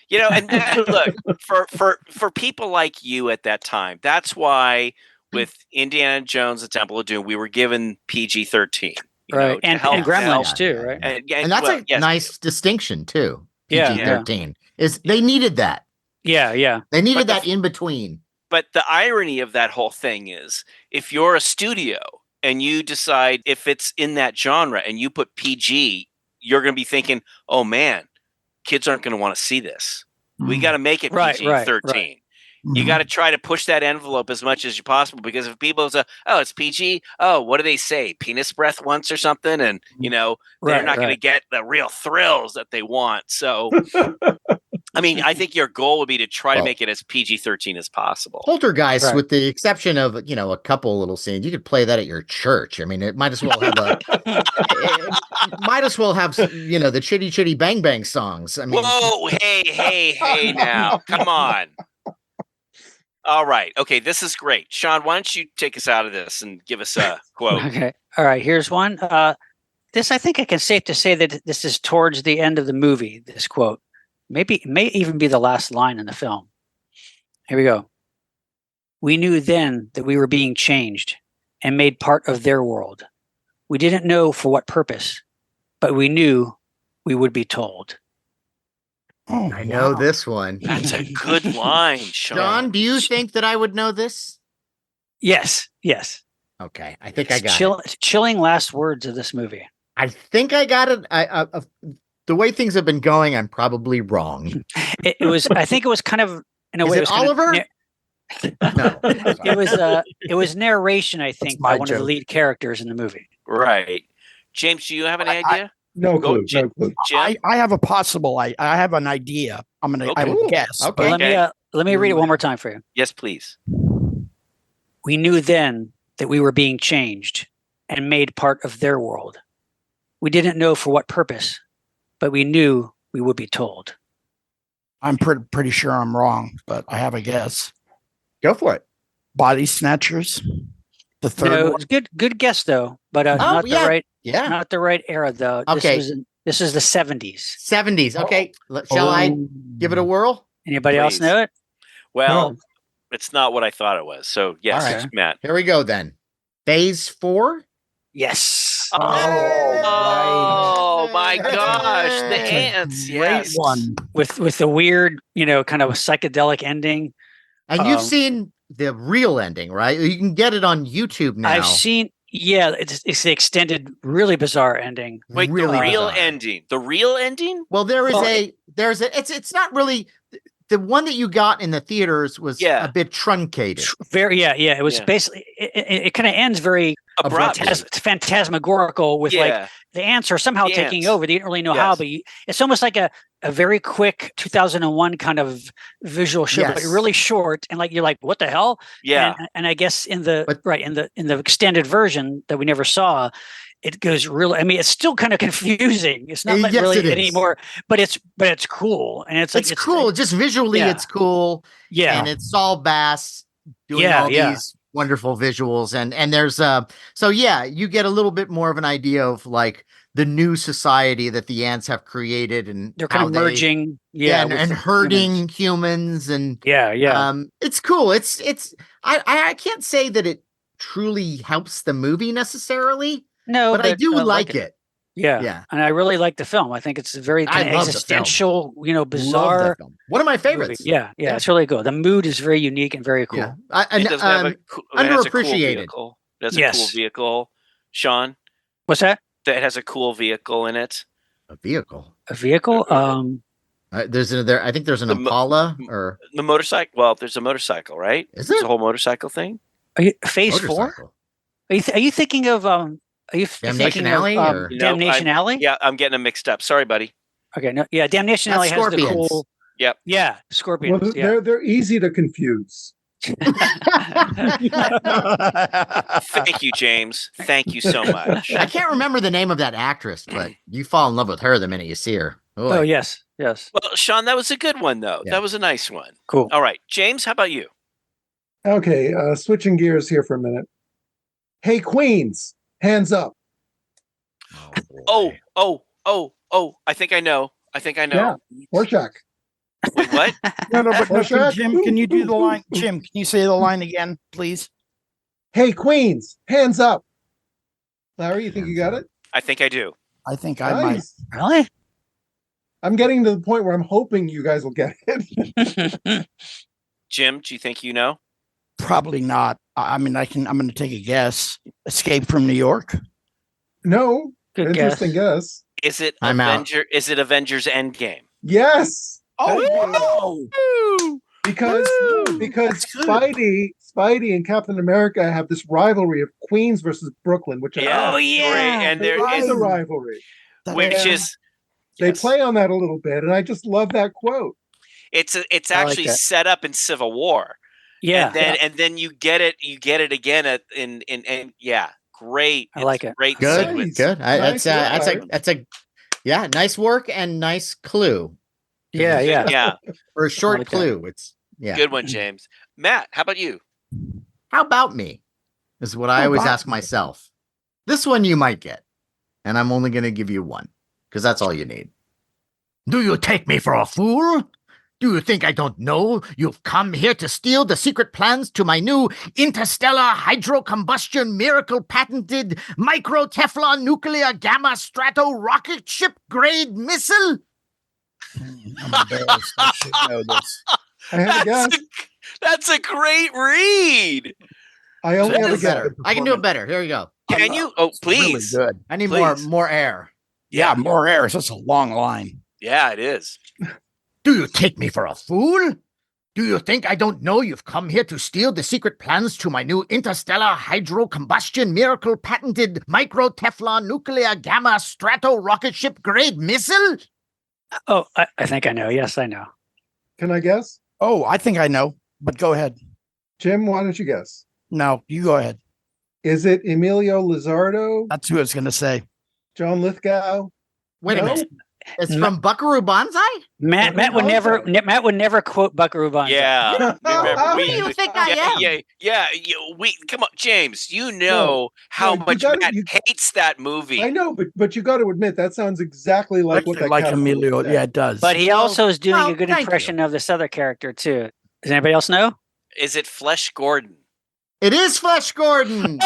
And look, for people like you at that time, that's why with Indiana Jones: The Temple of Doom, we were given PG-13. Right, and Gremlins too, right? And that's a nice distinction too. Yeah, PG-13 is they needed that. Yeah. They needed that in between. But the irony of that whole thing is, if you're a studio and you decide if it's in that genre and you put PG, you're going to be thinking, "Oh man, kids aren't going to want to see this. We got to make it PG-13. Right. You got to try to push that envelope as much as you possible, because if people say, "Oh, it's PG," oh, what do they say? Penis breath once or something, and they're not going to get the real thrills that they want. So, I mean, I think your goal would be to try to Well- make it as PG-13 as possible. Poltergeist, Right. with the exception of a couple little scenes, you could play that at your church. I mean, it might as well have it might as well have the Chitty Chitty Bang Bang songs. I mean, Whoa, hey now. Come on. All right. Okay, this is great. Sean, why don't you take us out of this and give us a quote? Okay. All right. Here's one. This, I think I can safe to say that this is towards the end of the movie, this quote. Maybe it may even be the last line in the film. Here we go. We knew then that we were being changed and made part of their world. We didn't know for what purpose, but we knew we would be told. Oh, I know wow. this one. That's a good line, Sean. John, do you think that I would know this? Yes. Yes. Okay, I think I It's got it. chilling last words of this movie. I think I got it. The way things have been going, I'm probably wrong. It was, I think it was kind of, in a Is way, it was kind of Oliver? No. it was narration, I think, by my one of the joke. lead characters in the movie. Right. James, do you have an I- idea? No Go, clue. No clue. Jim? I have a possible. I have an idea. I Okay. would guess. Okay. But let me read it one more time for you. Yes, please. We knew then that we were being changed and made part of their world. We didn't know for what purpose, but we knew we would be told. I'm pretty sure I'm wrong, but I have a guess. Go for it. Body Snatchers, the third No, one. it's good guess though, but not yeah. the right Yeah. not the right era though. Okay. This is the 70s. 70s. Okay. Shall I give it a whirl? Anybody else Please. know it? Well, No. it's not what I thought it was. So, yes, All right. Matt. Here we go then. Phase 4. Yes. Oh, my gosh. The That's a ants. Great Yes. one. With the weird, kind of psychedelic ending. And you've Um, seen the real ending, right? You can get it on YouTube now. I've seen, it's the extended, really bizarre ending. Wait, Really the real bizarre. ending. The real ending? Well, Well, it's not really the one that you got in the theaters was Yeah. a bit truncated. Very, It was Yeah. basically, it kind of ends very Abrupt. phantasmagorical with like Yeah. the ants are somehow The taking ants. over. They didn't really know how, Yes. but it's almost like a very quick 2001 kind of visual show, but Yes. really short. And like, you're like, what the hell? Yeah. And I guess in the But- in the extended version that we never saw, it goes really. I mean, it's still kind of confusing. It's not like Yes, really it is. anymore, but it's It's cool, and it's like cool. Just visually, yeah. it's cool. Yeah, And it's Saul Bass doing Yeah, all yeah. these wonderful visuals. And there's so yeah, you get a little bit more of an idea of like the new society that the ants have created, and they're kind how of they- merging. and, with and the hurting humans and Yeah. it's cool. It's I can't say that it truly helps the movie necessarily, No, but I do like it. it. Yeah. Yeah. And I really like the film. I think it's a very I kind of love the film. existential, Love bizarre that film. One of my movie. favorites. Yeah, Yeah. it's really cool. The mood is very unique and very cool. Yeah. It does have a it has a cool underappreciated. vehicle. It has a cool Yes. vehicle. Sean, What's that? that has a cool vehicle in it. A vehicle. A vehicle? There's another. I think there's an The mo- Impala or The motorcycle. Well, there's a motorcycle, right? is There's it a whole motorcycle thing. Are you Phase 4? motorcycle? Are you thinking of Are you Damnation thinking Alley, of or- No, Damnation Alley? Yeah, I'm getting them mixed up. Sorry, buddy. Okay, no, yeah, Damnation That's Alley has the Scorpions. cool. Yep. Yeah, Well, Scorpions. Yeah. they're easy to confuse. Thank you, James. Thank you so much. I can't remember the name of that actress, but you fall in love with her the minute you see her. Oh yes. Well, Sean, that was a good one, though. Yeah. That was a nice one. Cool. All right, James, how about you? Okay, switching gears here for a minute. Hey, Queens, hands up. Oh, I think I know. I think I know. Rorschach. Wait, what? No, but Rorschach. Jim, can you do the line? Jim, can you say the line again, please? Hey, Queens, hands up. Larry, you think you got it? I think I do. I think I might. Nice. Really? I'm getting to the point where I'm hoping you guys will get it. Jim, do you think you know? Probably not. I'm going to take a guess. Escape from New York. No, Good interesting guess. Is it I'm out. Is it Avengers Endgame? Yes. Oh, Thank you. because Woo! That's good. Spidey and Captain America have this rivalry of Queens versus Brooklyn, which Yeah. Oh, yeah. Great. And there is is a rivalry. which Yeah. is They yes. play on that a little bit, and I just love that quote. It's I like actually that. set up in Civil War. Yeah, And then you get it again in yeah, great. I like it. Great Good, Nice. sequence. good. Nice work, That's a yeah, nice work and nice clue. Yeah, yeah. Yeah, Or a short like that. clue. It's yeah. good one, James. Matt, how about you? How about me? Is what I How always about ask myself. This one you might get, and I'm only going to give you one because that's all you need. Do you take me for a fool? Do you think I don't know you've come here to steal the secret plans to my new interstellar hydrocombustion miracle patented micro Teflon nuclear gamma strato rocket ship grade missile? I'm embarrassed. I should know this. I have a guess. That's a great read. I only I have can a do guess. better. I can do it better. Here we go. Can you? Oh, It's really please. good. I need Please. more air. Yeah, more air. That's a long line. Yeah, it is. Do you take me for a fool? Do you think I don't know you've come here to steal the secret plans to my new interstellar hydrocombustion miracle patented micro Teflon nuclear gamma strato rocket ship grade missile? Oh, I think I know. Yes, I know. Can I guess? Oh, I think I know, but go ahead. Jim, why don't you guess? No, you go ahead. Is it Emilio Lizardo, That's who I was going to say. John Lithgow? Wait a No? minute. It's from Buckaroo Banzai? Matt would never quote Buckaroo Banzai. Yeah. Remember, Who do you think I am? Yeah. We come on, James. You know how no, you much gotta- Matt you- hates that movie. I know, but you got to admit that sounds exactly like what that Like character Emilio. would say. Yeah, it does. But he also is doing well, a good thank impression of this other character too. Does anybody else know? Is it Flesh Gordon? It is Flesh Gordon.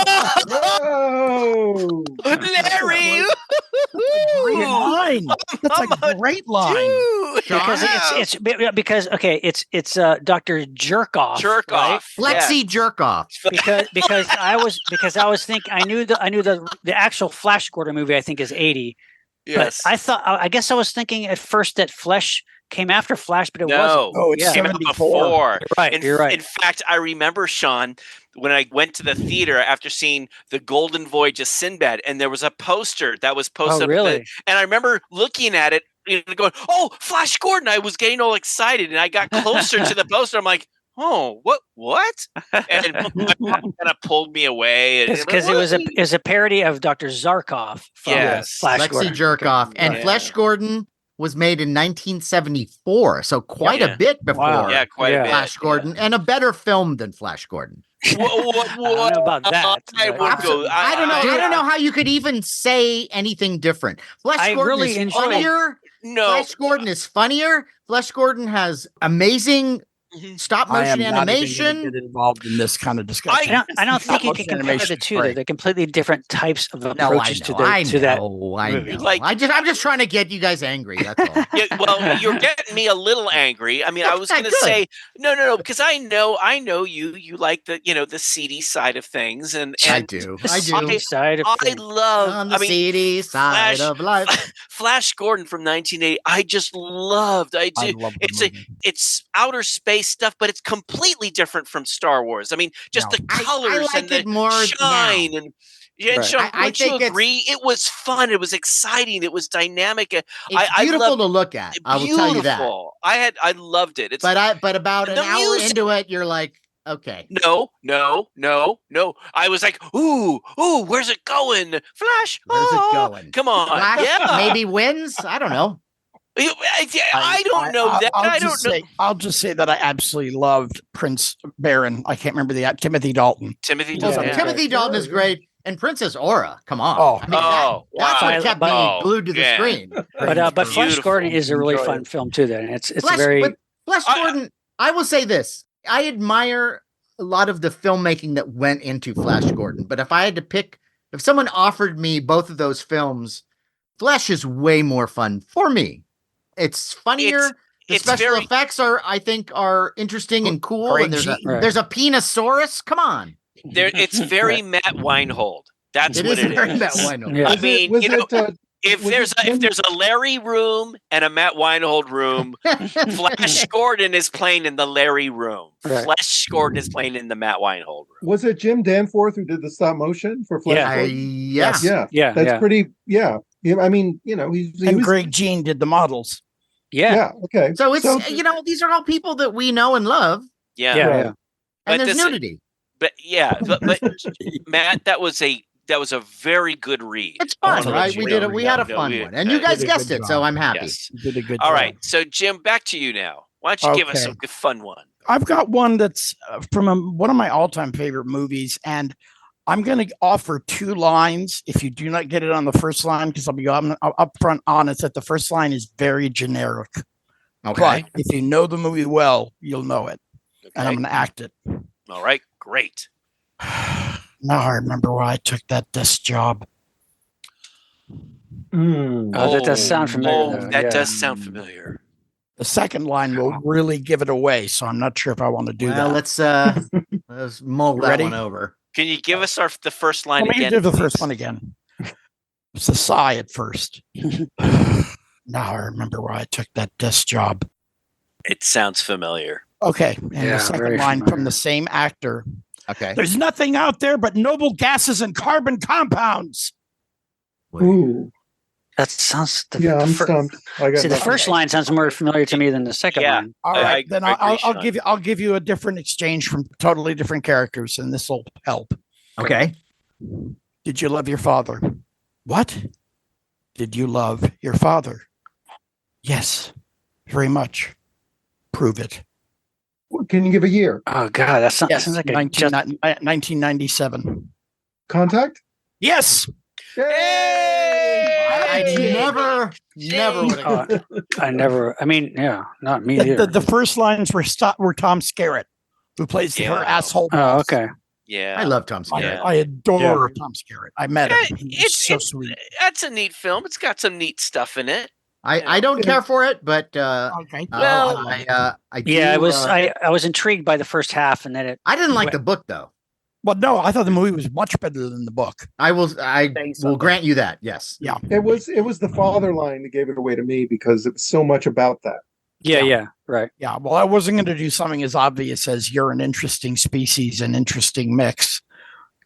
Oh, Larry! Great line. That's a great line. Dude. Because it's Dr. Jerkoff. Jerk right? off. Flexi Jerkoff. Because I was thinking I knew the actual Flash Gordon movie I think is 80. Yes. But I guess I was thinking at first that Flesh came after Flash, but it No. wasn't. Oh, it's Yeah. Came out 74. before. You're right. In fact, I remember, Sean, when I went to the theater after seeing The Golden Voyage of Sinbad, and there was a poster that was posted. Oh, really? And I remember looking at it, going, "Oh, Flash Gordon!" I was getting all excited, and I got closer to the poster. I'm like, "Oh, what?" And my mom kind of pulled me away. Because it was a parody of Dr. Zarkov from Yes. Flash Flexi Gordon. Jerkoff. And Yeah. Flesh Gordon was made in 1974, so quite Yeah. a bit before Wow. Yeah, quite a Yeah. bit. Flash Gordon, and a better film than Flash Gordon. What? I don't know about that. I but- would go. I don't know. I don't know how you could even say anything different. Flesh I Gordon really is enjoy- funnier. No. Flesh Gordon is funnier. Flesh Gordon has amazing stop I am motion not even animation. gonna get involved in this kind of discussion. I don't think you Stop-motion can compare the animation's two. great. They're completely different types of No, I approaches know. to I that. know. I movie. know. Like- I'm just trying to get you guys angry. That's all. Yeah, well, you're getting me a little angry. I mean, I was That's going to not good. say no, because I know you like the seedy side of things, and I do. The I seedy do. side of I things. love. On the I mean, seedy side Flash- of life. Flash Gordon from 1980. I just loved. I I do. love the movie. It's outer space stuff, but it's completely different from Star Wars. I mean, just No. the I colors like and the it more shine now. and. Right. And Sean, I would you think it's- agree? It was fun. It was exciting. It was dynamic. It's I beautiful love- to look at. I will tell you that. Beautiful. I loved it. It's But about an the hour music- into it, you're like, okay. no. I was like, ooh, where's it going? Flash. Where's it oh, going? Come on. Flash Yeah. maybe wins. I don't know. I don't know that. I don't know. I'll just say that I absolutely loved Prince Baron. I can't remember Timothy Dalton. Timothy Well, Dalton. Yeah. Timothy Dalton is great, and Princess Aura. Come on. Oh. I mean, that's wow. what kept me Oh, glued to the yeah. screen. But Flash Beautiful. Gordon is a really Enjoy fun it. film too. Then it's Flash, very but Flash I- Gordon. I will say this: I admire a lot of the filmmaking that went into Flash Gordon. But if I had to pick, if someone offered me both of those films, Flash is way more fun for me. It's funnier. The It's special very- effects I think are interesting and cool. Great And there's Right. there's a Penisaurus. Come on, It's very Matt Weinhold. That's it what is it very is. Matt Weinhold. Yeah. I mean, was you know, it if was there's it if there's a Larry room and a Matt Weinhold room, Flash Gordon is playing in the Larry room. Right. Flash Gordon is playing in the Matt Weinhold room. was it Jim Danforth who did the stop motion for Flash Yeah. Gordon? Yes. Yeah, yeah, that's yeah. pretty. Yeah, I mean, he And was Greg Jean did the models. Yeah. Okay. So it's these are all people that we know and love, Yeah. Yeah. Right. Yeah. But and there's this- nudity. But Matt, that was a very good read. It's I fun, wanna let right? you We know. did we had a No, fun we- one, and you uh, guys did a guessed good it, so job. I'm happy. Yes. You did a good All job. right. So Jim, back to you now. Why don't you give us Okay. a fun one? I've got one that's from one of my all-time favorite movies, and I'm going to offer 2 lines. If you do not get it on the first line, because I'll be upfront honest that the first line is very generic. Okay. But if you know the movie well, you'll know it, and I'm Okay. going to act it. All right. Great. Now I remember why I took that desk job. Oh, that does sound familiar. though. That Yeah. does sound familiar. The second line will really give it away, so I'm not sure if I want to do Well, that. let's mull You that ready? one over. Can you give us the first line Let me again? do the first please? one again. It's a sigh at first. Now I remember why I took that desk job. It sounds familiar. Okay, and Yeah, the second very line from familiar. the same actor. Okay. There's nothing out there but noble gases and carbon compounds. Ooh. That sounds. I'm stumped. I got See, the nothing. first line sounds more familiar to me than the second Yeah. line. All I right, then agree, I'll Sean. I'll give you a different exchange from totally different characters, and this will help. Okay. Did you love your father? What? Did you love your father? Yes, very much. Prove it. Can you give a year? Oh God, that sounds, Yes, sounds like a 1997. Contact? Yes. I Yay! never would have. I never. I mean, yeah, not me The, either. the first lines were Tom Skerritt, who plays her Yeah. asshole. Oh, boss. okay. Yeah. I love Tom I, Skerritt. Yeah. I adore Tom Skerritt. I met him. He was It's so sweet. That's a neat film. It's got some neat stuff in it. I don't care for it, but Okay. Well, I do. Yeah, it was. I was intrigued by the first half, and then it. I didn't like the book though. Well, no, I thought the movie was much better than the book. I will grant you that. Yes. Yeah. It was the father line that gave it away to me because it was so much about that. Yeah, right. Yeah. Well, I wasn't going to do something as obvious as you're an interesting species, an interesting mix,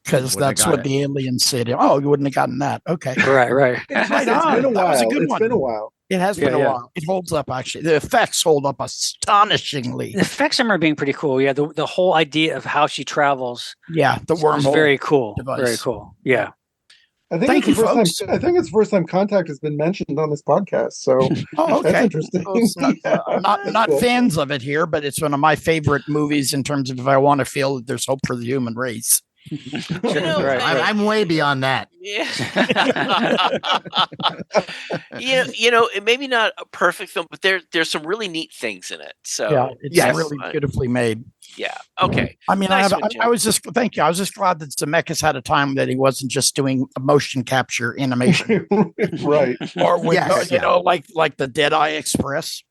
because Wouldn't have that's got what it. the aliens said. Oh, you wouldn't have gotten that. Okay. Right. It's Right been on. a That was while. a good It's one. been a while. It has been Yeah, a yeah. while. It holds up, actually. The effects hold up astonishingly. The effects I remember being pretty cool. Yeah, the whole idea of how she travels Yeah. The was wormhole. very cool. device. Very cool. Yeah. I think Thank it's the you, first folks. time. I think it's the first time Contact has been mentioned on this podcast. So Oh, okay. that's interesting. Well, it's not, Yeah, not that's cool. fans of it here, but it's one of my favorite movies in terms of if I want to feel that there's hope for the human race. know, right. I'm way beyond that. Yeah. you know, it maybe not a perfect film, but there's some really neat things in it. So Yeah, it's yes. really beautifully made. yeah. Okay. I mean, Nice one, Jim. I was just thank you. I was just glad that Zemeckis had a time that he wasn't just doing a motion capture animation Right. or with Yes, you yeah. know like the Deadeye Express.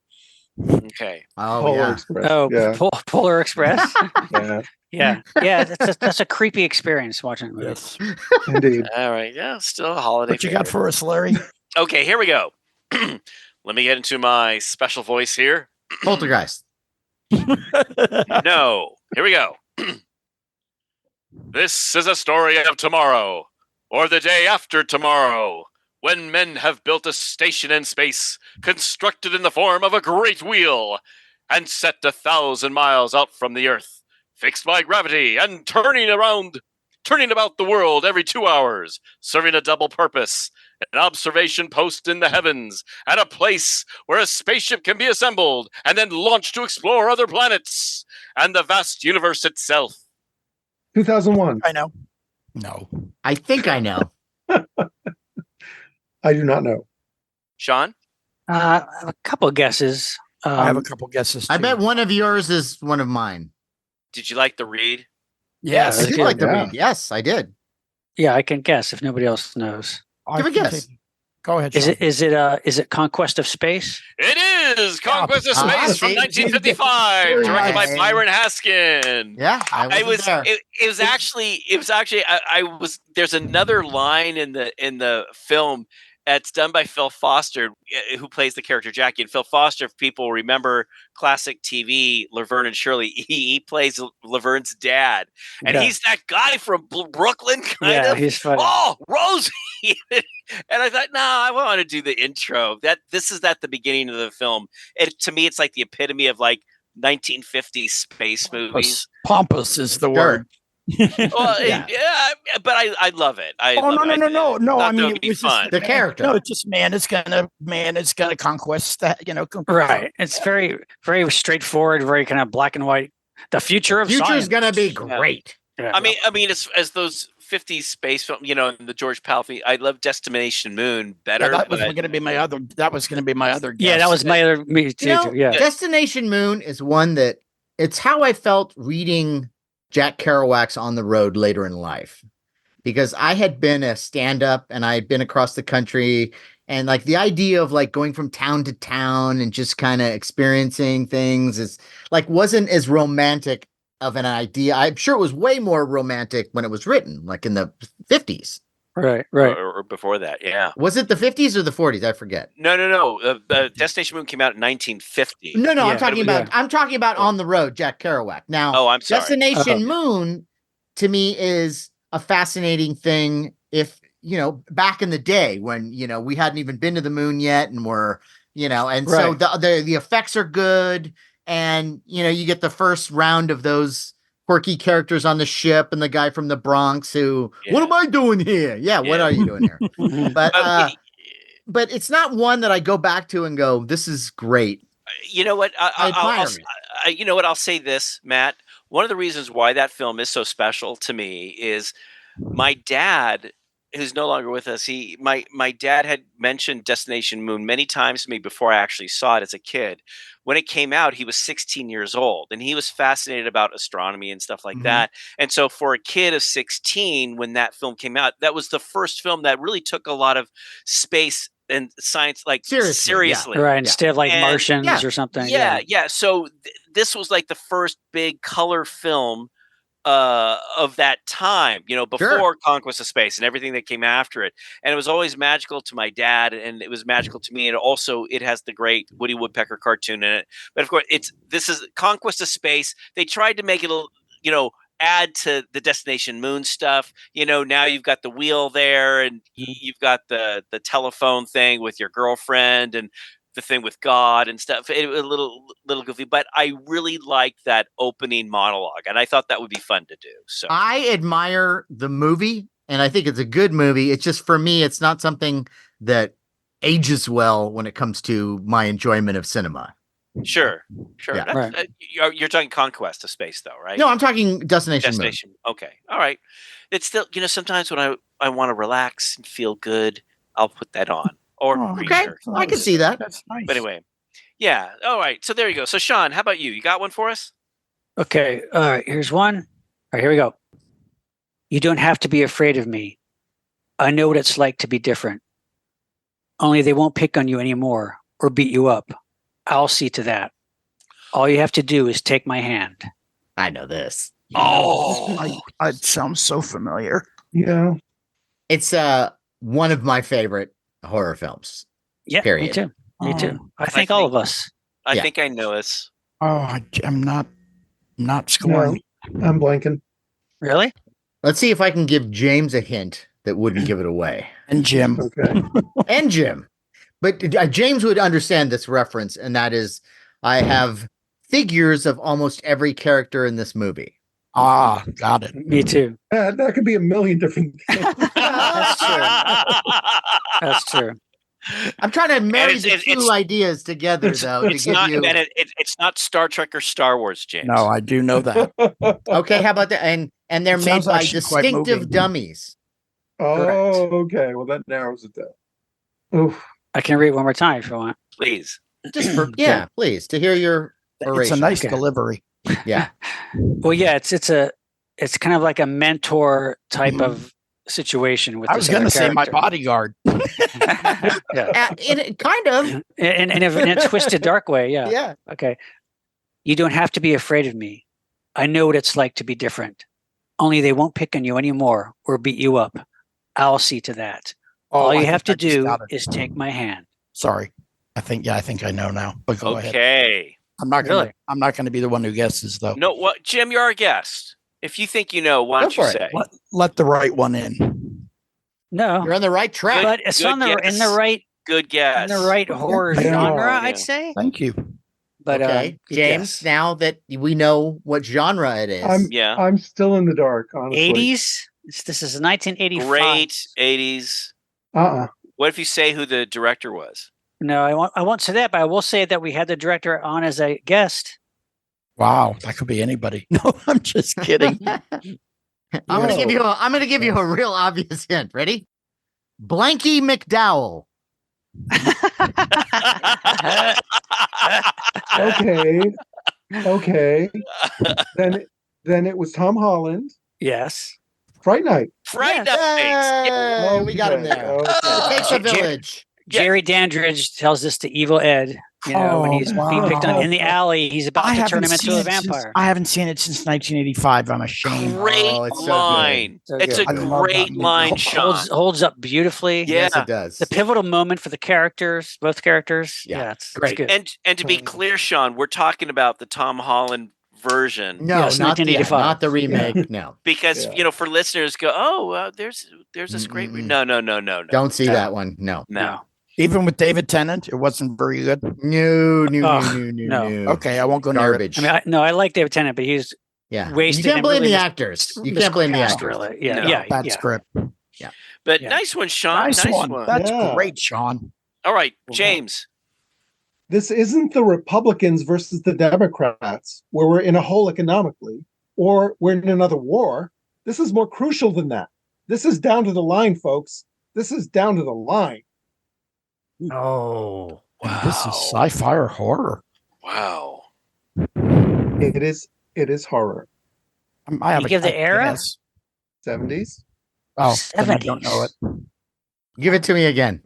Okay. Oh Polar yeah. Express. Oh, Yeah. Polar Express. Yeah. yeah. That's a creepy experience watching that movie. Yes. Indeed. All right. Yeah. Still a holiday. What you got favorite. for us, Larry? Okay. Here we go. Let me get into my special voice here. Poltergeist. No. Here we go. This is a story of tomorrow, or the day after tomorrow, when men have built a station in space, constructed in the form of a great wheel, and set 1,000 miles out from the Earth, fixed by gravity, and turning about the world every 2 hours, serving a double purpose, an observation post in the heavens, and a place where a spaceship can be assembled and then launched to explore other planets and the vast universe itself. 2001. I know. No. I think I know. I do not know. Sean? I have a couple of guesses. I have a couple guesses. I too. bet one of yours is one of mine. Did you like the read? Yes. I that's did good. like the Yeah. read. Yes, I did. Yeah, I can guess if nobody else knows. I Give a can guess. take- Go ahead. Is Sean. it Conquest of Space? It is Conquest of Ah, Space from see? 1955, Very directed by nice. Byron Haskin. Yeah, I was there. It was actually I was there's another line in the film that's done by Phil Foster, who plays the character Jackie. And Phil Foster, if people remember classic TV, Laverne and Shirley, he plays Laverne's dad, and Yeah. he's that guy from Brooklyn, kind Yeah, of. he's funny. Oh, Rosie! And I thought, no, I want to do the intro. This is at the beginning of the film. To me, it's like the epitome of like 1950s space movies. Pompous is the Sure. word. Well, Yeah. yeah, but I love it. I Oh love no, it. no, no, no, no! thought I that mean, would it be was just fun. The character. No, it's just man is gonna conquest that. Right. It's very, very straightforward, very kind of black and white. The future of Future's science. gonna be Yeah. great. Yeah. I mean, as those 50s space film, the George Powell film, I love Destination Moon better. that was but going to be my other. That was going to be my other guess. Yeah, that was my other. Me too. You know, Yeah. Destination Moon is one that it's how I felt reading Jack Kerouac's On the Road later in life, because I had been a stand-up and I had been across the country, and like the idea of like going from town to town and just kind of experiencing things is like wasn't as romantic of an idea. I'm sure it was way more romantic when it was written, like in the 50s. Right. or before that, yeah. Was it the 50s or the 40s? I forget. No. Destination Moon came out in 1950. No, Yeah, I'm talking about yeah. I'm talking about Oh. On the Road, Jack Kerouac. Now, Oh, I'm sorry. Destination Oh. Moon to me is a fascinating thing if, back in the day when, we hadn't even been to the moon yet and we're, and so Right. the effects are good, and you get the first round of those quirky characters on the ship and the guy from the Bronx who, what Yeah. am I doing here? Yeah, what Yeah. are you doing here? Mhm. But it's not one that I go back to and go, this is great. You know what? I admire it. You know what? I'll say this, Matt. One of the reasons why that film is so special to me is my dad, who's no longer with us. My dad had mentioned Destination Moon many times to me before I actually saw it as a kid. When it came out, he was 16 years old, and he was fascinated about astronomy and stuff like Mhm. that. And so, for a kid of 16, when that film came out, that was the first film that really took a lot of space and science like seriously. Right. Instead of like And- Martians yeah. or something. Yeah. So this was like the first big color film of that time, before Conquest of Space and everything that came after it. And it was always magical to my dad, and it was magical to me. And also it has the great Woody Woodpecker cartoon in it. But of course, this is Conquest of Space. They tried to make it add to the Destination Moon stuff. Now you've got the wheel there, and you've got the telephone thing with your girlfriend, and the thing with God and stuff. It was a little goofy, but I really liked that opening monologue, and I thought that would be fun to do. So I admire the movie, and I think it's a good movie. It's just, for me, it's not something that ages well when it comes to my enjoyment of cinema. sure. Yeah. That's- Right. You're talking Conquest of Space, though, right? No, I'm talking Destination Moon. Destination. Okay, all right. It's still, sometimes when I want to relax and feel good, I'll put that on. Or Oh, Okay, Creature. I can see that. That's nice. But anyway, yeah. All right. So there you go. So Sean, how about you? You got one for us? Okay. All right. Here's one. All right. Here we go. You don't have to be afraid of me. I know what it's like to be different. Only they won't pick on you anymore or beat you up. I'll see to that. All you have to do is take my hand. I know this. Oh, It sounds so familiar. Yeah. It's one of my favorite horror films. Yeah. Period. Me too. Me too. Oh. I think all of us. I Yeah. think I know this. I'm not scoring. No, I'm blanking. Really? Let's see if I can give James a hint that wouldn't give it away. And Jim. Okay. And Jim. But James would understand this reference, and that is, I have figures of almost every character in this movie. Got it. Me too. That could be a million different things. That's true. That's true. I'm trying to marry it's- the two ideas together, though, to It's give not, you. and it's not Star Trek or Star Wars, James. No, I do know that. Okay, how about that? And they're It made sounds by actually quite distinctive moving. dummies. Oh, okay. Well, that narrows it down. Oof. I can read one more time if you want. Please. Just for, yeah, please, to hear your It's a oration. nice Okay. delivery. Yeah. Well, yeah, it's kind of like a mentor type of situation with I was this going to other say my character. bodyguard. Yeah. Kind of. In a twisted dark way. Yeah. Yeah. Okay. You don't have to be afraid of me. I know what it's like to be different. Only they won't pick on you anymore or beat you up. I'll see to that. All I you have to think I just do got it. is take my hand. Sorry. I think I know now. But go ahead. Okay. I'm not Really? going to be the one who guesses though. No, what, Jim? You're our guest. If you think you know, why Go don't you for it. say? Let the right one in. No, You're on the right track. but it's Good on the guess. in the right Good guess. horror Yeah. genre, Yeah. I'd say. Thank you. But Okay, good James, guess. now that we know what genre it is. Yeah. I'm still in the dark, honestly. 80s. This is 1985. Great 80s. Uh-uh. What if you say who the director was? No, I won't say that, but I will say that we had the director on as a guest. Wow, that could be anybody. No, I'm just kidding. I'm gonna give you a real obvious hint. Ready? Blanky McDowell. Okay. Then it was Tom Holland. Yes. Fright Night. Fright Yes. Night. Hey, we got him there. Okay. It takes a Jer- village. Jerry Dandridge tells this to Evil Ed. You know, when he's being picked on in the alley, he's about to turn him into a vampire. I haven't seen it since 1985. I'm ashamed. Great Oh, it's so good. line. So It's good. a I love that great movie. line, Sean. Holds up beautifully. Yeah. Yes, it does. The pivotal moment for the characters, both characters. Yeah. Yeah, it's Great. good. And to be clear, Sean, we're talking about the Tom Holland version No, Yes, not the 1985. not the remake. No, because Yeah. for listeners go, there's this great. No. don't see No. that one. No, No. Even with David Tennant, it wasn't very good. no. no. Okay, I won't go near it. Garbage. I mean, I like David Tennant, but he's Yeah, wasted you can't and blame really the mis- actors. You can't blame the miscast, actors. really. Yeah, No, yeah, Bad yeah. script. But Yeah. nice one, Sean. Nice one. That's Yeah. great, Sean. All right, James. This isn't the Republicans versus the Democrats, where we're in a hole economically, or we're in another war. This is more crucial than that. This is down to the line, folks. This is down to the line. Oh, And this is sci-fi or horror. Wow. It is horror. I have You a give the I era? guess. 70s. Oh, then I don't know it. give it to me again.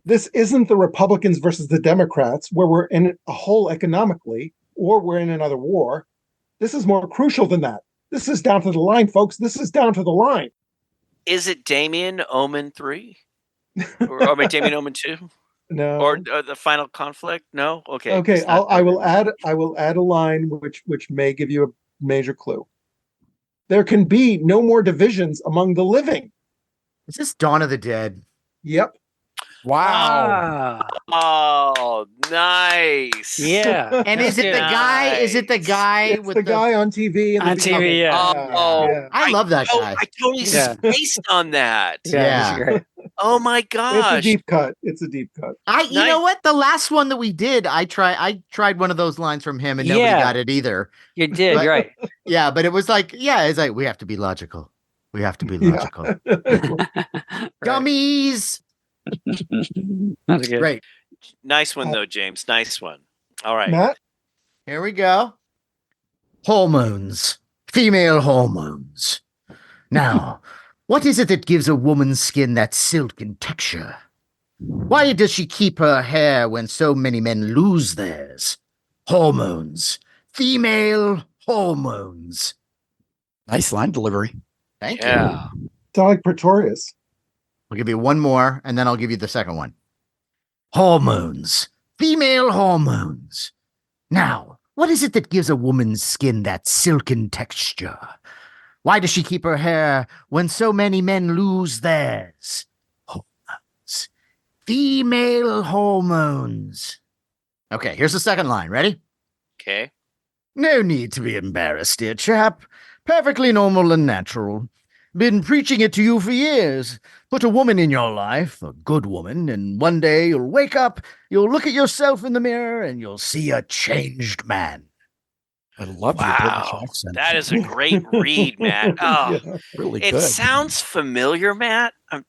This isn't the Republicans versus the Democrats, where we're in a hole economically, or we're in another war. This is more crucial than that. This is down to the line, folks. This is down to the line. Is it Damien Omen 3? or Damien Omen 2? No. Or the final conflict? No? Okay. Okay, it's not I will add a line which may give you a major clue. There can be no more divisions among the living. Is this Dawn of the Dead? Yep. Wow. Oh, nice. Yeah. And is it the guy? Is it the guy It's with the guy on TV. In the On TV, beginning. yeah. Oh, Yeah. I love that guy. I totally Yeah. spaced on that. Yeah. That's great. Oh my It's a gosh. deep cut. It's a deep cut. You know what? The last one that we did, I tried one of those lines from him, and nobody Yeah. got it either. You did, But- right. Yeah, but it was like, it's like we have to be logical. We have to be Yeah. logical. Right. Gummies. That's good. Great. Nice one though, James. Nice one. All right. Matt? Here we go. Hormones. Female hormones. Now, what is it that gives a woman's skin that silken texture? Why does she keep her hair when so many men lose theirs? Hormones. Female hormones. Nice line delivery. Thank you. Yeah. Sound like Pretorius. I'll give you one more, and then I'll give you the second one. Hormones. Female hormones. Now, what is it that gives a woman's skin that silken texture? Why does she keep her hair when so many men lose theirs? Hormones. Female hormones. Okay, here's the second line. Ready? Okay. No need to be embarrassed, dear chap. Perfectly normal and natural. Been preaching it to you for years. Put a woman in your life, a good woman, and one day you'll wake up, you'll look at yourself in the mirror, and you'll see a changed man. I love your British Wow. accent. That is a great read, Matt. Oh, Yeah. really it good. sounds familiar, Matt. I'm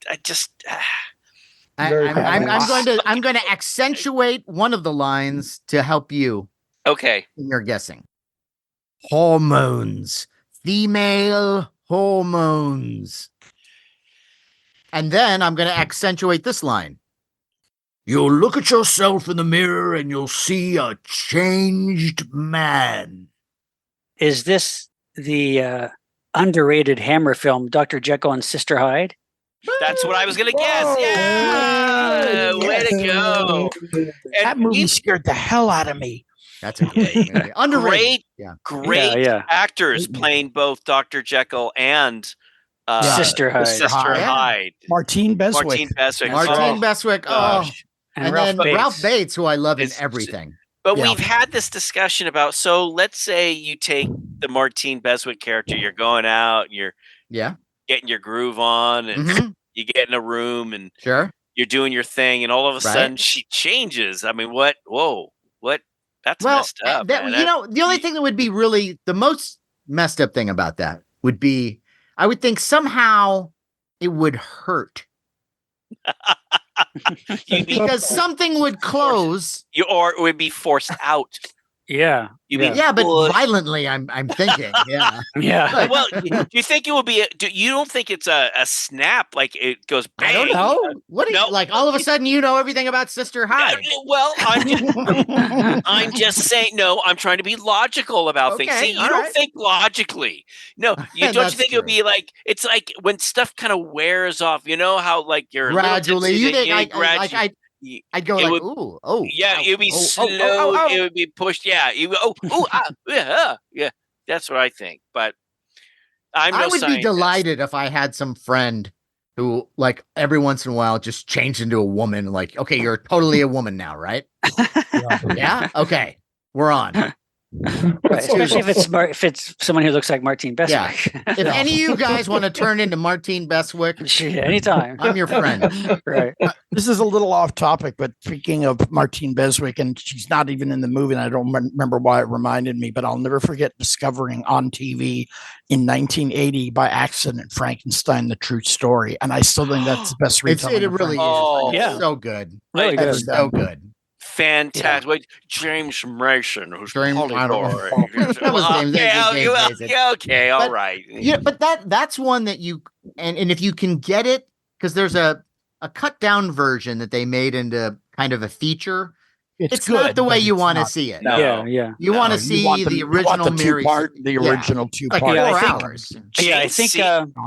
Very going to accentuate one of the lines to help you okay. in your guessing. Hormones. Female hormones. And then I'm going to accentuate this line. You'll look at yourself in the mirror and you'll see a changed man. Is this the underrated Hammer film, Dr. Jekyll and Sister Hyde? That's what I was gonna guess. Whoa. Yeah. Way to go. That And movie scared the hell out of me. That's a great movie. Underrated. great, Yeah. great Yeah. actors playing both Dr. Jekyll and Sister Hyde. Sister Hyde. Hyde. Martine Beswick. Martine Beswick. Martine Oh, Beswick. Oh, gosh. and Ralph then Bates. Ralph Bates, who I love in It's- everything. But Yeah. we've had this discussion about, so let's say you take the Martine Beswick character, you're going out and you're Yeah. getting your groove on and Mhm. you get in a room and Sure. you're doing your thing and all of a Right. sudden she changes. I mean, what? Whoa, what? That's Well, messed up. that, man. you know, the only thing that would be really the most messed up thing about that would be, I would think somehow it would hurt You'd be because something would close. or it would be forced out. Yeah. You'd be Yeah, but pushed. violently. I'm thinking. Yeah. Yeah. Well, do you think it will be? You don't think it's a snap like it goes bang? I don't know. What do you No. like? All of a sudden, you know everything about Sister Hyde. Well, I'm just saying. No, I'm trying to be logical about things. Okay, See, you all don't right. think logically. No, you don't. You That's think it'll true. be like it's like when stuff kind of wears off. You know how like you're a little Gradually, tipsy, you then think I'd go it like, would- ooh, oh, yeah, ow, it would be oh, slow. oh, oh, oh. It would be pushed. Yeah, you yeah. That's what I think. But I'm no I would be scientist. delighted if I had some friend who, like, every once in a while just changed into a woman. Like, okay, you're totally a woman now, right? Yeah. Okay, we're on. Right, especially if it's someone who looks like Martine Beswick. If any of you guys want to turn into Martine Beswick, Anytime. I'm your friend. Right. This is a little off topic, but speaking of Martine Beswick, and she's not even in the movie, and I don't remember why it reminded me, but I'll never forget discovering on TV in 1980 by accident Frankenstein: The True Story, and I still think that's the best retelling. It of really is. Oh, yeah. So good. Really good. It's so good. Fantastic. Wait, James Mason, who's James- I don't know. Polydor. That was James- James Mason. Yeah, okay, all But- right. Yeah, but that's one that you and if you can get it, because there's a cut down version that they made into kind of a feature. It's good, not the way but you it's want to not- see it. No. Yeah. You want No, to you see the original Mary. the Yeah. original two Like part. 4 I think- hours. Yeah, I Jane think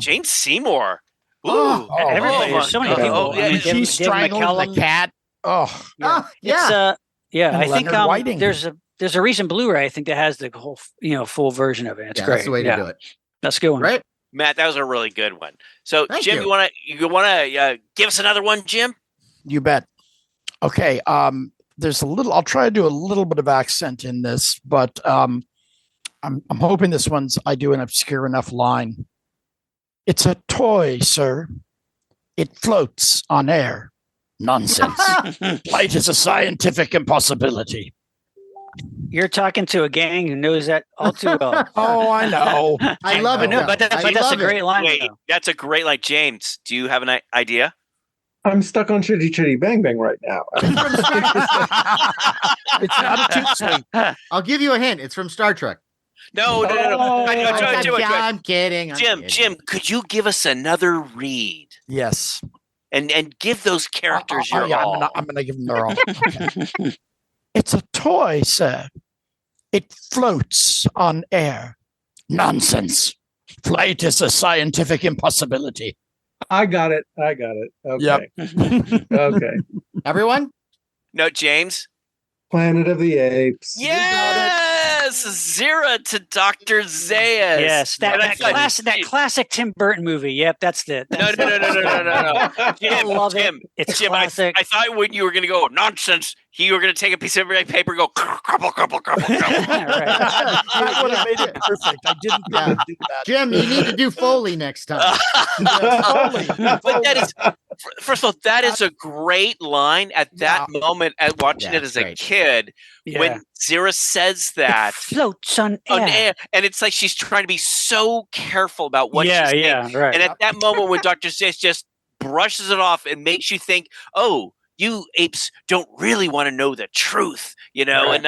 Jane Seymour. Ooh. Oh, everybody, my there's so many God. people. Oh, yeah, I mean, she's She's strangling the cat. Oh, Oh, yeah. It's And I think Leonard Whiting. there's a recent Blu-ray I think that has the whole full version of it. It's Yeah, great. that's the way to do it. That's a good one. Right? Matt, that was a really good one. So, Thank Jim, you. you wanna give us another one, Jim? you bet. Okay. There's a little. I'll try to do a little bit of accent in this, but I'm hoping this one's. I do an obscure enough line. It's a toy, sir. It floats on air. Nonsense. Flight is a scientific impossibility. You're talking to a gang who knows that all too well. Oh, I know. I love it. No, though. but that's I a love it. great line. Wait, though. that's a great like James. Do you have an idea? I'm stuck on Chitty Chitty Bang Bang right now. It's not a toot sweet. I'll give you a hint. It's from Star Trek. No. I'm kidding. I'm Jim, kidding. could you give us another read Yes. and give those characters your yeah, all? I'm gonna give them their all. Okay. It's a toy, sir. It floats on air. Nonsense. Flight is a scientific impossibility. I got it. Okay. Yep. Okay. Everyone? No, James. Planet of the Apes. Yes, Zira to Dr. Zayas. Yes, that And I thought- classic Tim Burton movie. Yep, that's it. No. Jim, love it. Jim, It's Jim, classic. I thought when you were going to go nonsense, you were going to take a piece of paper and go crumple. That would have made it perfect. I didn't Yeah. want to do that. Jim, you need to do Foley next time. But that is, first of all, that is a great line at that moment. At watching Yeah, it as a great. kid, Yeah. when Zira says that floats on on air. air, and it's like she's trying to be so careful about what she's saying. Right. And at that moment, when Dr. Zayas just brushes it off and makes you think, oh, you apes don't really want to know the truth, Right. and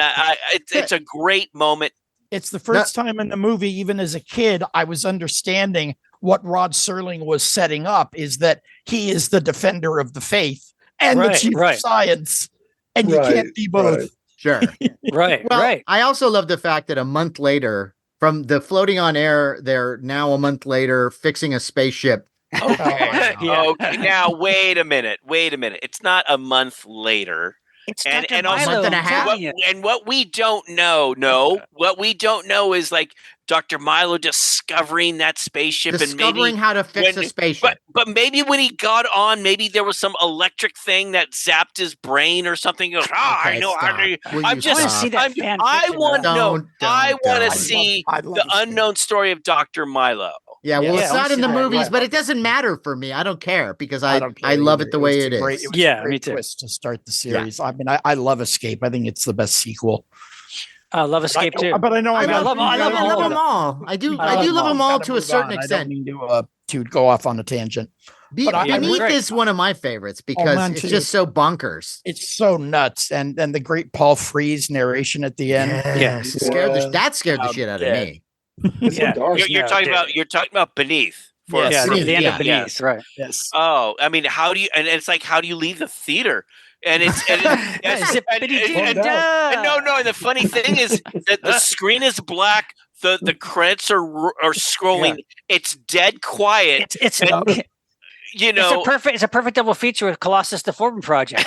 it's a great moment. It's the first time in the movie, even as a kid, I was understanding what Rod Serling was setting up is that he is the defender of the faith and the chief of science. And you can't be both. Sure. Right. Well, I also love the fact that a month later, from the floating on air, they're now a month later fixing a spaceship. Okay. Yeah. Okay. Now, wait a minute. It's not a month later. It's And- Dr. and also- Milo, Month and a I'm half? telling you. And what we don't know, what we don't know is like Dr. Milo discovering that spaceship and Discovering maybe how to fix when- a spaceship. but maybe when he got on, maybe there was some electric thing that zapped his brain or something. He goes, I Okay, know how stop. to. Will I'm you just. I want to see stop? that fan I fiction. want Don't- I want to don't. see I'd love the to see it. unknown story of Dr. Milo. Yeah, well, Yeah, it's I not wanna in the see that, movies, yeah. but it doesn't matter for me. I don't care because I I don't care I love either. it the way was it a great- is. was Yeah, a great me too. twist to start the series. I mean, I love Escape. I think it's the best sequel. I love Escape too. But I know I mean, I love love all of them all. I do I love love them all Gotta to a move certain on. I extent. don't mean to go off on a tangent. But I- Yeah, Beneath great. is one of my favorites because mine it's too. just so bonkers. It's so nuts, and the great Paul Frees narration at the end. Yes, Yeah. that scared the I'm shit out of dead. me. It's Yeah. so dark. You're No, talking dude. about Beneath. Yes. Yeah, Beneath, the end yeah. of Beneath, right? Yes. Oh, I mean, how do you? And it's like, how do you leave the theater? And it's and, no. And the funny thing is that the screen is black. The credits are scrolling. It's dead quiet. It's And, you know, it's a perfect double feature with Colossus the Forbin Project.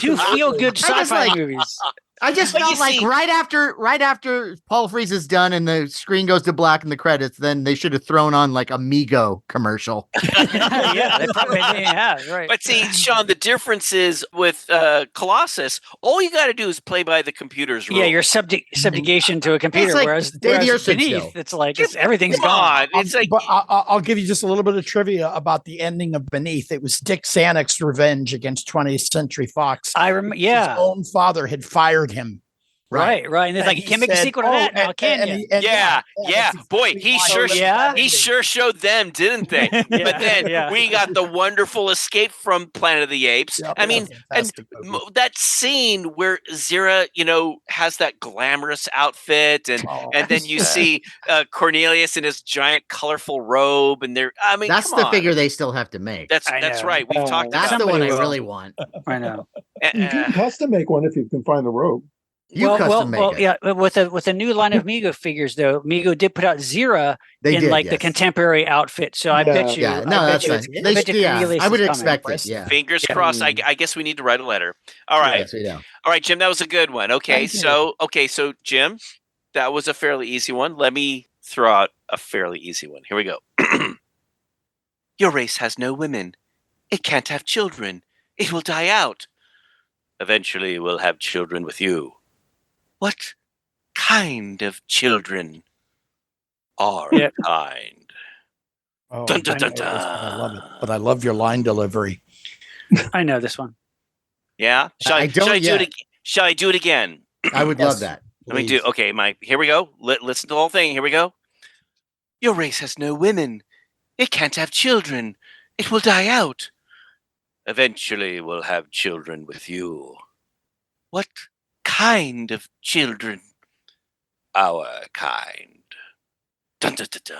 Two feel good I was sci-fi like- movies. I just But you felt like see- right after Paul Frees is done and the screen goes to black in the credits, then they should have thrown on like a Migo commercial. Yeah, they probably have, right. but see, Sean, the difference is with Colossus, all you got to do is play by the computer's rules. Yeah, you're subjugation to a computer, like whereas, Day the Earth Stood Beneath, Still. it's like everything's Come gone. on, it's like But I'll give you just a little bit of trivia about the ending of Beneath. It was Dick Zanuck's revenge against 20th Century Fox. I remember, His yeah, own father had fired him. right. And it's like, And you can't he make a said, sequel to that now, can you? Yeah. that's Boy, exactly he why sure, I love Yeah. that he ending. sure showed them, didn't they? But then yeah. we got the wonderful escape from Planet of the Apes. Yeah, I mean, fantastic movie. that scene where Zira, has that glamorous outfit, and Oh. then you see Cornelius in his giant colorful robe, and I mean, That's come the on. figure they still have to make. That's I know. right. We've talked That's about the one Somebody I will. really want. I know. You can custom make one if you can find the robe. You custom make it. yeah. But with a new line of Migo figures, though, Migo did put out Zira They in did, like the yes. contemporary outfit. So I bet you, Yeah, no, I bet that's you, fine. I bet you Cornelius I would is expect coming. it. Yeah. Fingers Yeah. crossed. I guess we need to write a letter. All right. Yes, we do. All right, Jim, that was a good one. Okay, Thank you. so Jim, that was a fairly easy one. Let me throw out a fairly easy one. Here we go. Your race has no women. It can't have children. It will die out. Eventually, we'll have children with you. What kind of children? Our Yep. kind. Oh, Dun, dun, I dun, know this, but I love it. dun. But I love your line delivery. I know this one. Yeah? Shall I don't yet. Shall I do it again? I would Yes. love that. Let me do. Okay, here we go. Listen to the whole thing. Here we go. Your race has no women. It can't have children. It will die out. Eventually, we'll have children with you. What kind of children? Our kind. Dun, dun, dun, dun.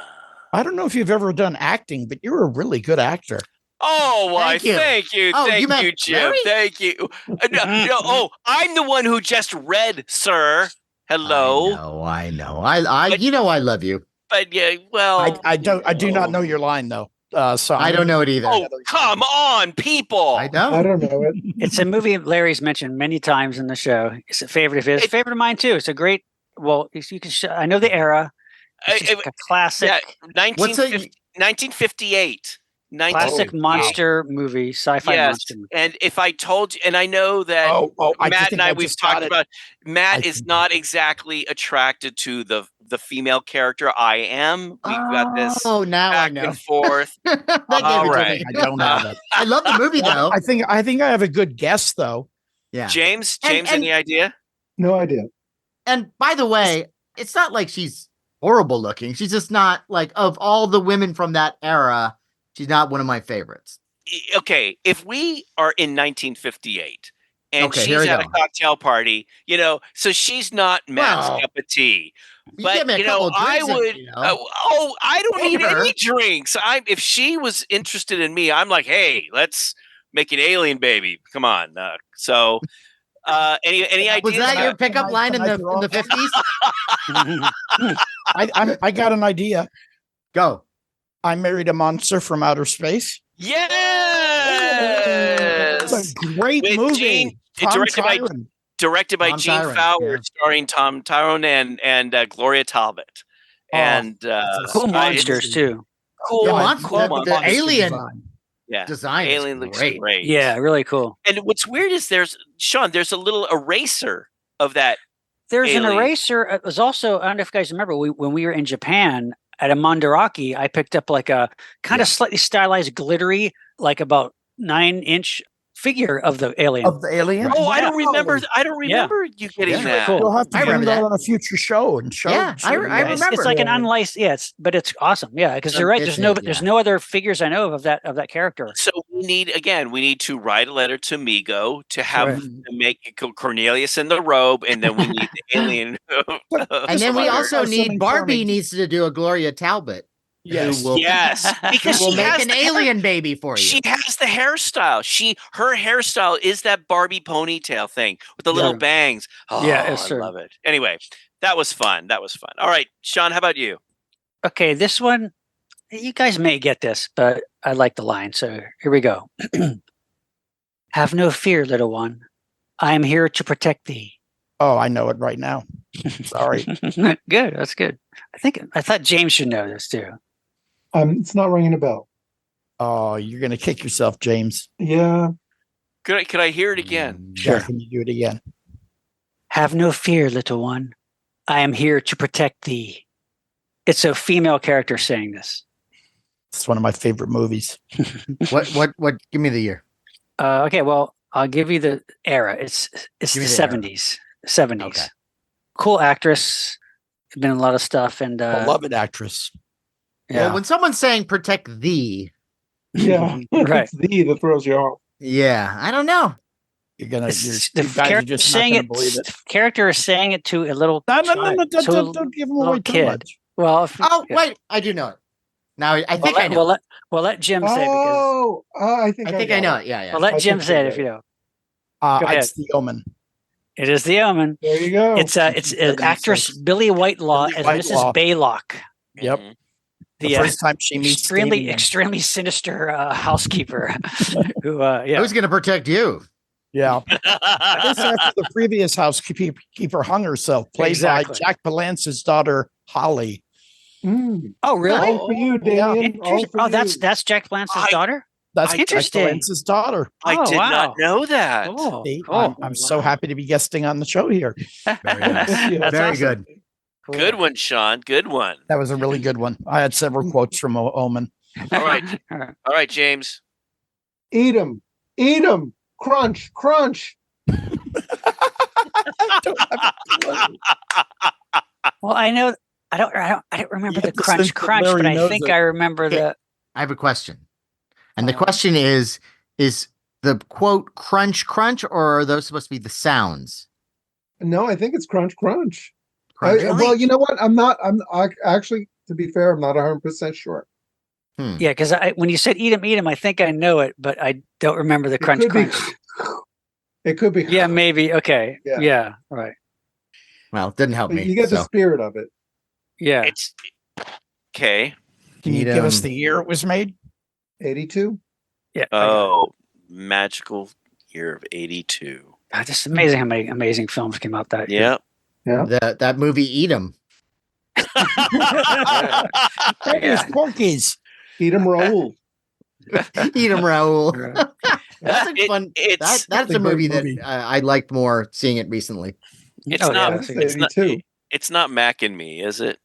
I don't know if you've ever done acting, but you're a really good actor. Oh, why? Thank you. Thank you. Oh, Thank you meant you, Jim. Larry? Thank you. Oh, I'm the one who just read, sir. Hello. I know. I But- you know I love you. But yeah, well. I do not know your line though. So I don't know it either. Oh, come on, people. I know. I don't know it. It's a movie Larry's mentioned many times in the show. It's a favorite of his. It- Favorite of mine too. It's a great. Well, you can. I know the era. It's just a classic, Yeah, What's 1958. classic 1958. monster movie, sci-fi Yes. monster movie. And if I told you, and I know that Matt and I, we've talked about, Matt is not exactly attracted to the female character. I am. We've got this Oh, now I back know. and forth. That gave All it to right. me. I don't have it. I love the movie though. I think I have a good guess though. Yeah. James, And- any idea? No idea. And by the way, it's not like she's horrible looking. She's just not like of all the women from that era, she's not one of my favorites. Okay, if we are in 1958 and Okay, here she's we at go. a cocktail party, so she's not Matt's Well, cup of tea. You But give me a couple of I drinks and, would. I don't need Her. any drinks. If she was interested in me, I'm like, hey, let's make an alien baby. Come on. Any ideas? was that your about- pickup line in the 50s? I got an idea. Go. I married a monster from outer space. Yes. It's a great With movie. Gene Tom directed by Tyrone. Gene Tyrone, Fowler, yeah. starring Tom Tyrone and Gloria Talbot. Oh, And it's a Cool spy monsters movie. too. cool, The I monster- love cool the monster alien- design. Yeah, Design is Alien looks great. great. Yeah, really cool. And what's weird is there's a little eraser of that. There's an Alien. eraser. It was also, I don't know if you guys remember, when we were in Japan at a Mandarake, I picked up like a kind of slightly stylized, glittery, like about 9-inch figure of the alien. Of the alien? Oh, I don't remember. Wow. I don't remember you getting Yeah. that. Cool. You'll have to I bring remember that that. on a future show and show. Yeah, I show remember. It's like an Yeah. unlicensed. Yeah, but it's awesome. Yeah, because you're right. It's There's no other figures I know of that character. So we need to write a letter to Migo to have Right. to make Cornelius in the robe, and then we need the alien. And then we Just also something need Barbie charming. needs to do a Gloria Talbot. Yes. Who will, Yes, because who will she make has an the alien baby for you. She has the hairstyle. Her hairstyle is that Barbie ponytail thing with the little Yeah. bangs. Oh, Yeah, it's I true. love it. Anyway, that was fun. All right, Sean, how about you? Okay, this one, you guys may get this, but I like the line. So here we go. Have no fear, little one. I am here to protect thee. Oh, I know it right now. Sorry. Good. That's good. I thought James should know this too. It's not ringing a bell. Oh, you're going to kick yourself, James. Yeah. Could I hear it again? Sure. Yeah, can you do it again? Have no fear, little one. I am here to protect thee. It's a female character saying this. It's one of my favorite movies. What? Give me the year. Okay, well, I'll give you the era. It's Give the me the era. 70s. 70s. Okay. Cool actress. Been in a lot of stuff, and Beloved actress. yeah. Well, when someone's saying protect thee, Yeah. Right. It's the that throws you off. yeah, I don't know. You're gonna. It's- You the guys are character just not saying gonna it. believe it. The character is saying it to a little. No, child, to a don't give them little away too kid. much. Well, if, Oh, yeah. wait, I do know it. Now I think I know. We'll let Jim say because I think I know got it. Yeah. we'll let I Jim think say so, it if you know. Go It's The Omen. It is The Omen. There you go. It's actress 76. Billy Whitelaw Billy as Whitelaw. Mrs. Baylock. Yep. Mhm. The first time she meets extremely Stevie. extremely sinister housekeeper who Who's going to protect you? Yeah. This after the previous housekeeper hung herself, played Exactly. by Jack Palance's daughter, Holly. Mm. Oh really? All for you, Damien. All Interesting. for Oh, you. that's Jack Blance's I- daughter. That's I- Jack Interesting. Palance's daughter. I Oh, did wow. not know that. Cool. See, Cool. I'm so happy to be guesting on the show here. Very nice. Yeah. That's Very awesome. good. Cool. Good one, Sean. Good one. That was a really good one. I had several quotes from Omen. All right. All right. All right, James. Eat 'em. Eat 'em. Crunch. Crunch. Well, I know I don't remember You the have to crunch sense that crunch, Larry but I knows think it. I remember the I have a question. And the question is the quote crunch crunch, or are those supposed to be the sounds? No, I think it's crunch. Crunch. Crunch. Well, you know what? Actually, to be fair, I'm not 100% sure. yeah, because when you said eat 'em, I think I know it, but I don't remember the crunch It could crunch. It could be. Yeah, maybe. Okay. Yeah. Yeah. Right. Well, it didn't help But me. you get the so. spirit of it. Yeah. It's okay. Can you Eat give us 'em. the year it was made? 82. Yeah. I got it. Oh, magical year of 82. God, it's amazing how many amazing films came out that year. Yeah. Yeah. That movie Eat 'em. Porky's, Porky's. Eat 'em, Raoul. Eat 'em, Raoul. Right. That's a It- fun. it's- That's a a movie great that movie. I liked more seeing it recently. It's Oh, not. yeah, That's that's a good- It's not. 82. It's not Mac and Me, is it?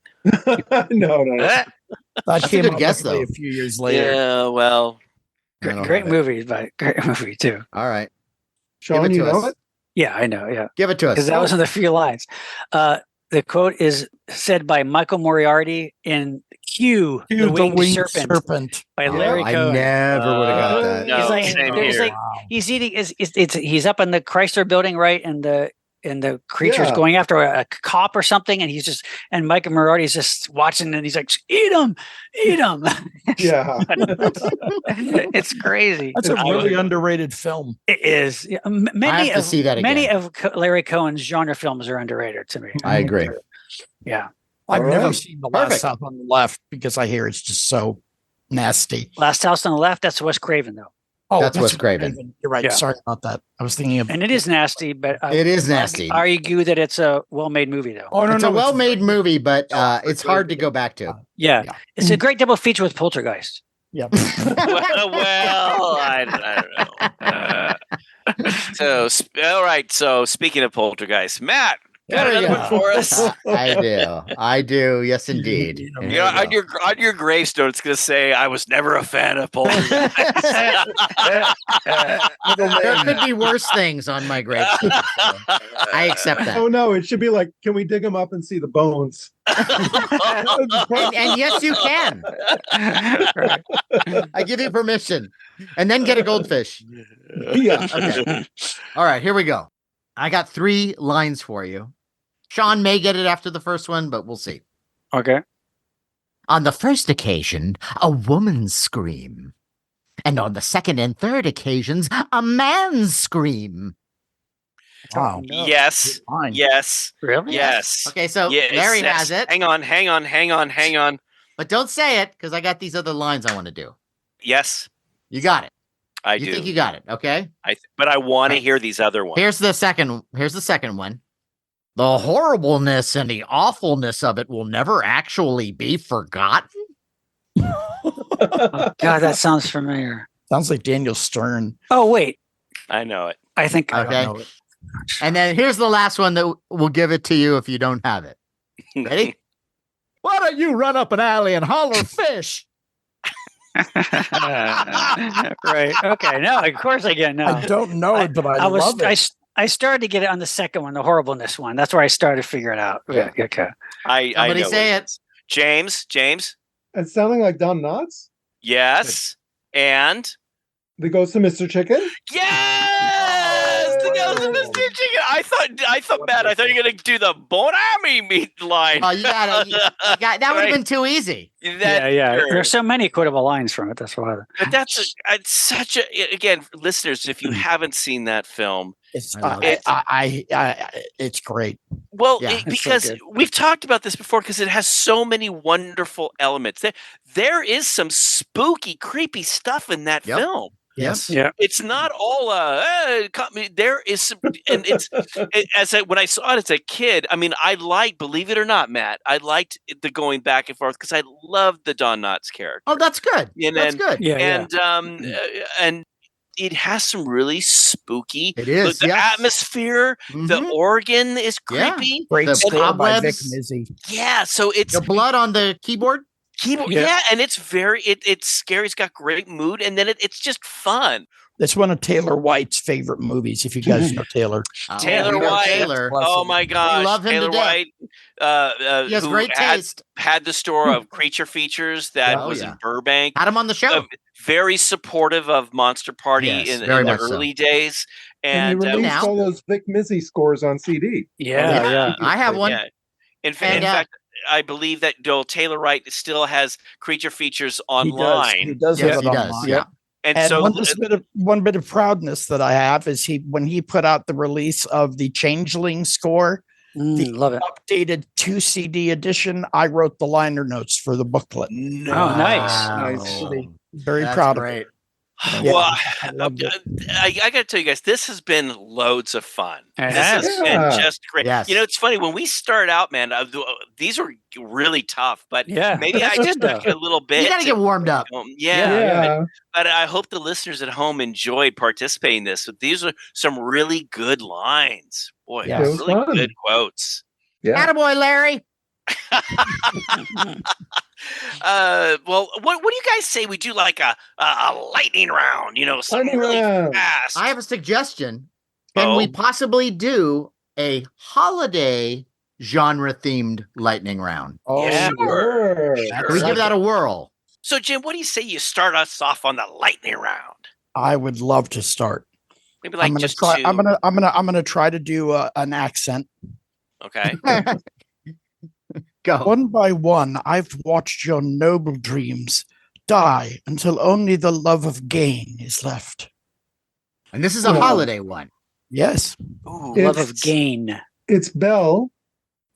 No. That That's a came good out guess, literally though. a few years later. Yeah. Well. I don't Great have it. movie, but great movie too. All right. Sean, Give it you to know us. it? Yeah, I know. Yeah. Give it to us. Because that was in the few lines. The quote is said by Michael Moriarty in Q, the Winged Serpent by Oh, Larry I Cohen. never would have got that. No, He's like- same there's here. like- He's eating. He's up in the Chrysler Building, right? And the creature's Yeah. going after a cop or something, and Michael Moriarty's just watching, and he's like, "Eat him, eat him." Yeah. It's crazy. That's a really underrated film. It is. Yeah, I many have to see that many again. of Larry Cohen's genre films are underrated to me. I agree. Yeah. I've All never right. seen The Perfect. Last House on the Left because I hear it's just so nasty. Last House on the Left. That's Wes Craven, though. Oh, That's Wes Craven. You're right. Yeah. Sorry about that. I was thinking of. And it is nasty, but It is nasty. argue that it's a well-made movie, though. Oh no, It's no, a well-made very- movie, but No, it's hard to go back to. Yeah, Yeah. it's a great double feature with Poltergeist. Yeah. Well, I don't know. All right. So, speaking of poltergeist, Matt, got There you another one go. for us. I do. Yes, indeed. You know, Here You know, we go. on your gravestone, it's going to say, "I was never a fan of poltergeist." There could be worse things on my gravestone. So I accept that. Oh no, it should be like, can we dig them up and see the bones? And yes, you can. I give you permission. And then get a goldfish. Yeah. Okay. All right, here we go. I got 3 lines for you. Sean may get it after the first one, but we'll see. Okay. On the first occasion, a woman's scream. And on the second and third occasions, a man's scream. Wow. No. Yes. Fine. Yes. Really? Yes. Okay, so Yes, Larry yes. has it. Hang on. But don't say it, because I got these other lines I want to do. Yes, You got it. I You do. think you got it, okay? But I want to Right. hear these other ones. Here's the second one. The horribleness and the awfulness of it will never actually be forgotten. Oh, God, that sounds familiar. Sounds like Daniel Stern. Oh, wait. I know it. I think I Okay. don't know it. And then here's the last one that will give it to you if you don't have it. Ready? Why don't you run up an alley and holler fish? right. Okay. No, of course I get it now. I don't know it, but I love it. I started to get it on the second one, the horribleness one. That's where I started to figure it out. Yeah. Okay. I Somebody know say what it. is. James. It's sounding like Don Knotts. Yes. And The Ghost of Mr. Chicken. yes, the Ghost of Mr. Chicken. I thought, Matt, I thought you were gonna do the Bonami meat line. Oh, you got it. That would have Right. been too easy. That- Yeah. sure. There's so many quotable lines from it. That's why. But it's such a again, listeners. If you haven't seen that film, It's I love it's great. well, Yeah, it's so because good. we've talked about this before, because it has so many wonderful elements. There is some spooky, creepy stuff in that Yep. film. Yes. Yeah. It's not all there is some, and when I saw it as a kid, I mean, believe it or not, Matt, I liked the going back and forth because I loved the Don Knotts character. Oh, that's good. And That's then- good. Yeah. and it has some really spooky. It is, the yes. atmosphere. The Mhm. organ is Yeah. creepy. Great The score by Vic cobwebs. Mizzy. Yeah, so it's The blood on the keyboard. keyboard. Yeah. Yeah, and it's it's scary. It's got great mood, and then it's just fun. That's one of Taylor White's favorite movies. If you guys know Taylor, Oh, Taylor we know White. Taylor. Plus- Oh my gosh, love him to Taylor death. White. He has who great taste. had the store of Creature Features that Yeah, oh, was yeah. in Burbank. Had him on the show. Very supportive of Monster Party Yes, in very the much so. early days, And and you released now- all those Vic Mizzy scores on CD. Yeah. I have one. yeah. In And, fact, I believe that Taylor Wright still has Creature Features he online, does Yes, have he it does. online. Yeah. and And so one bit of proudness that I have is when he put out the release of the Changeling score, the Love it. updated 2 CD edition. I wrote the liner notes for the booklet. Oh, nice. Nice. Really very That's proud great. of it. well, I loved it. I got to tell you guys, this has been loads of fun. It This has has. been Yeah. just great. Yes. You know, it's funny when we start out, man. These are really tough, but Yeah. maybe I That's just good, took though. a little bit. You got to to- get warmed up. Yeah, Yeah. but I hope the listeners at home enjoyed participating in this. These are some really good lines. Boy, Yeah. It was really fun. good quotes. Yeah. Attaboy, Larry. Well, what do you guys say we do like a lightning round? You know, something Lightning really round. fast. I have a suggestion. Can we Oh. possibly do a holiday genre themed lightning round? Oh, Yeah. Sure. Can we give that a whirl? So, Jim, what do you say you start us off on the lightning round? I would love to start. Maybe like I'm gonna just try. 2. I'm gonna try to do an accent. Okay. Go. One by one, I've watched your noble dreams die until only the love of gain is left. And this is a Yeah. holiday one. Yes, Ooh, Love of It's- gain. It's Belle,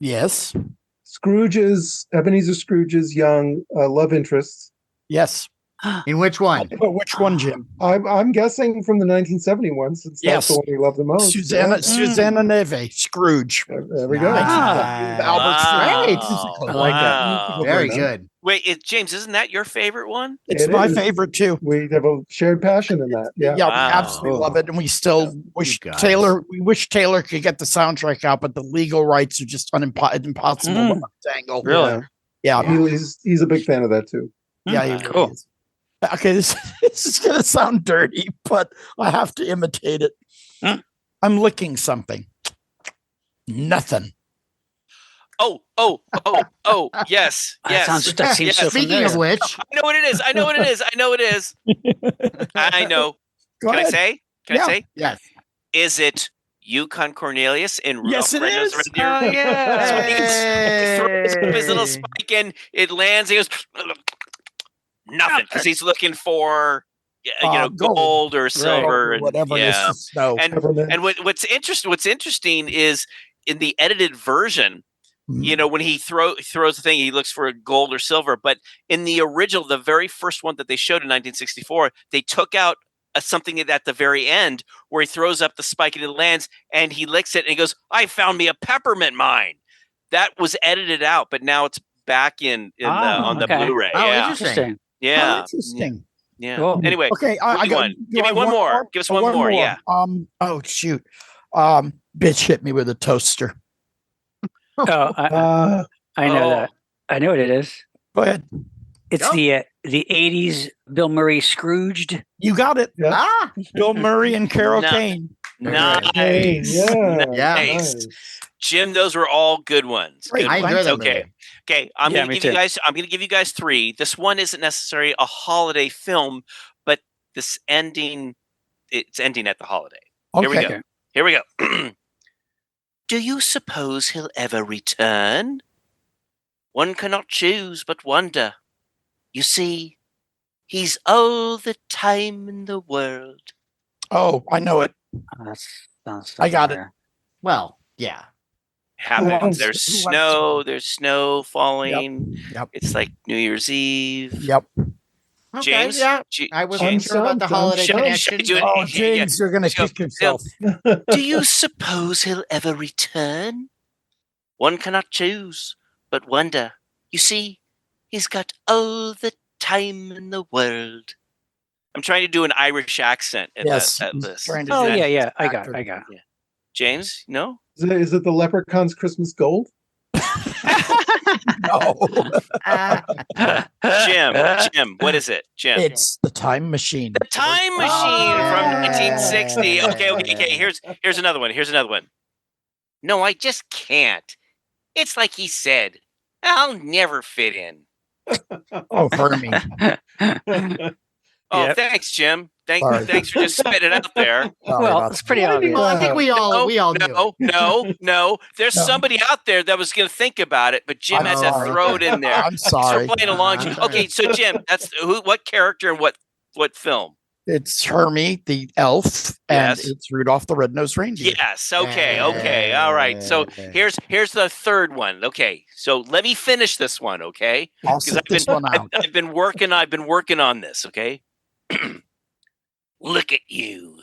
yes, Ebenezer Scrooge's young love interest. yes. In which one? But which one, Jim? I'm guessing from the 1971, since Yes. that's the one you love the most. Susanna Yeah. Susanna Neve, Scrooge. There we go. Albert Great. Musical. I like that. Musical Very version. good. Wait, James, isn't that your favorite one? It's It my is. favorite too. We have a shared passion in that. Yeah. Yeah, Wow. we absolutely love it, and we still wish You guys. Taylor. We wish Taylor could get the soundtrack out, but the legal rights are just impossible to untangle. Really? Yeah, He's a big fan of that too. yeah, he really Cool. is. Okay, this is gonna sound dirty, but I have to imitate it. I'm licking something. Nothing. Yes, That yes. seems so Speaking familiar. of which, I know what it is. I know what it is. I know what it is. I know. Go Can I ahead. say? Can I say? yes. Is it Yukon Cornelius in Yes, it is. Oh, yeah. So he throws his little Hey. spike in, it lands, he goes, nothing, because he's looking for, gold or silver. Or and- whatever it is. yeah. The snow. And Peppermint. what's interesting is in the edited version, when he throws the thing, he looks for gold or silver. But in the original, the very first one that they showed in 1964, they took out something at the very end where he throws up the spike and it lands, and he licks it and he goes, "I found me a peppermint mine." That was edited out, but now it's back on the okay. Blu-ray. Oh, yeah, interesting. yeah, Interesting. yeah. Cool. Anyway, Okay, what do you want? Give me one more. Give us one more. Yeah. Oh shoot. Bitch hit me with a toaster. Oh, I know that. I know what it is. Go ahead. It's the 80s Bill Murray Scrooged. You got it. Yeah. Ah, Bill Murray and Carol No. Kane. Nice. Yeah. Yeah. Nice. Jim, those were all good ones. Great. Good I enjoy ones. that Okay. movie. Okay. I'm Yeah, gonna me give you too. guys. I'm gonna give you guys three. This one isn't necessarily a holiday film, but this ending. It's ending at the holiday. Here we Okay. go. Here we go. Do you suppose he'll ever return? One cannot choose but wonder. You see, he's all the time in the world. Oh, I know it. That sounds I got it. familiar. well, yeah. Happens. Who There's wants snow. to- There's snow falling. Yep. It's like New Year's Eve. Yep. Okay, James, yeah. J- I wasn't James, sure about the I'm holiday sure. connection. Do it. but- Oh, James, you're gonna Go. kick yourself. do you suppose he'll ever return? One cannot choose but wonder. You see, he's got all the time in the world. I'm trying to do an Irish accent in Yes. that he's list. trying to Oh, do that. yeah. I got Actor. it. James, no? Is it the Leprechaun's Christmas Gold? No. Jim, what is it? Jim. It's the time machine. The Time Machine from yeah. 1960. Okay. Here's another one. No, I just can't. It's like he said, I'll never fit in. Oh, Hermie. Oh, Yep. thanks, Jim. Sorry. Thanks for just spitting it out there. Sorry Well, about it's that. pretty obvious. Well, I think we all knew. No. There's No. somebody out there that was going to think about it, but Jim I'm had sorry. to throw it in there. I'm sorry. So playing along. Okay, so Jim, that's what character and what film? It's Hermie, the elf, and Yes. it's Rudolph the Red-Nosed Reindeer. Yes. Okay. All right. So here's the third one. Okay. So let me finish this one. Okay. I'll Because sit this one out. I've been working on this. Okay. Look at you.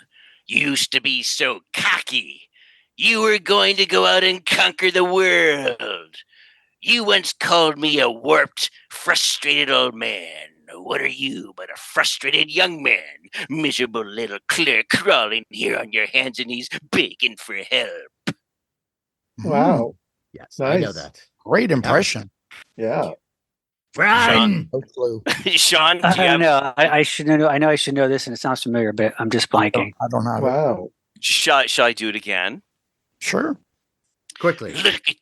You used to be so cocky. You were going to go out and conquer the world. You once called me a warped, frustrated old man. What are you but a frustrated young man? Miserable little clerk crawling here on your hands and knees begging for help. Wow. Yes, I know Nice. that. Great impression. Yeah. Run! No clue. Sean, do you I have don't know. I should know. I know I should know this, and it sounds familiar, but I'm just blanking. I don't have it. Wow. shall I do it again? Sure. Quickly. Look at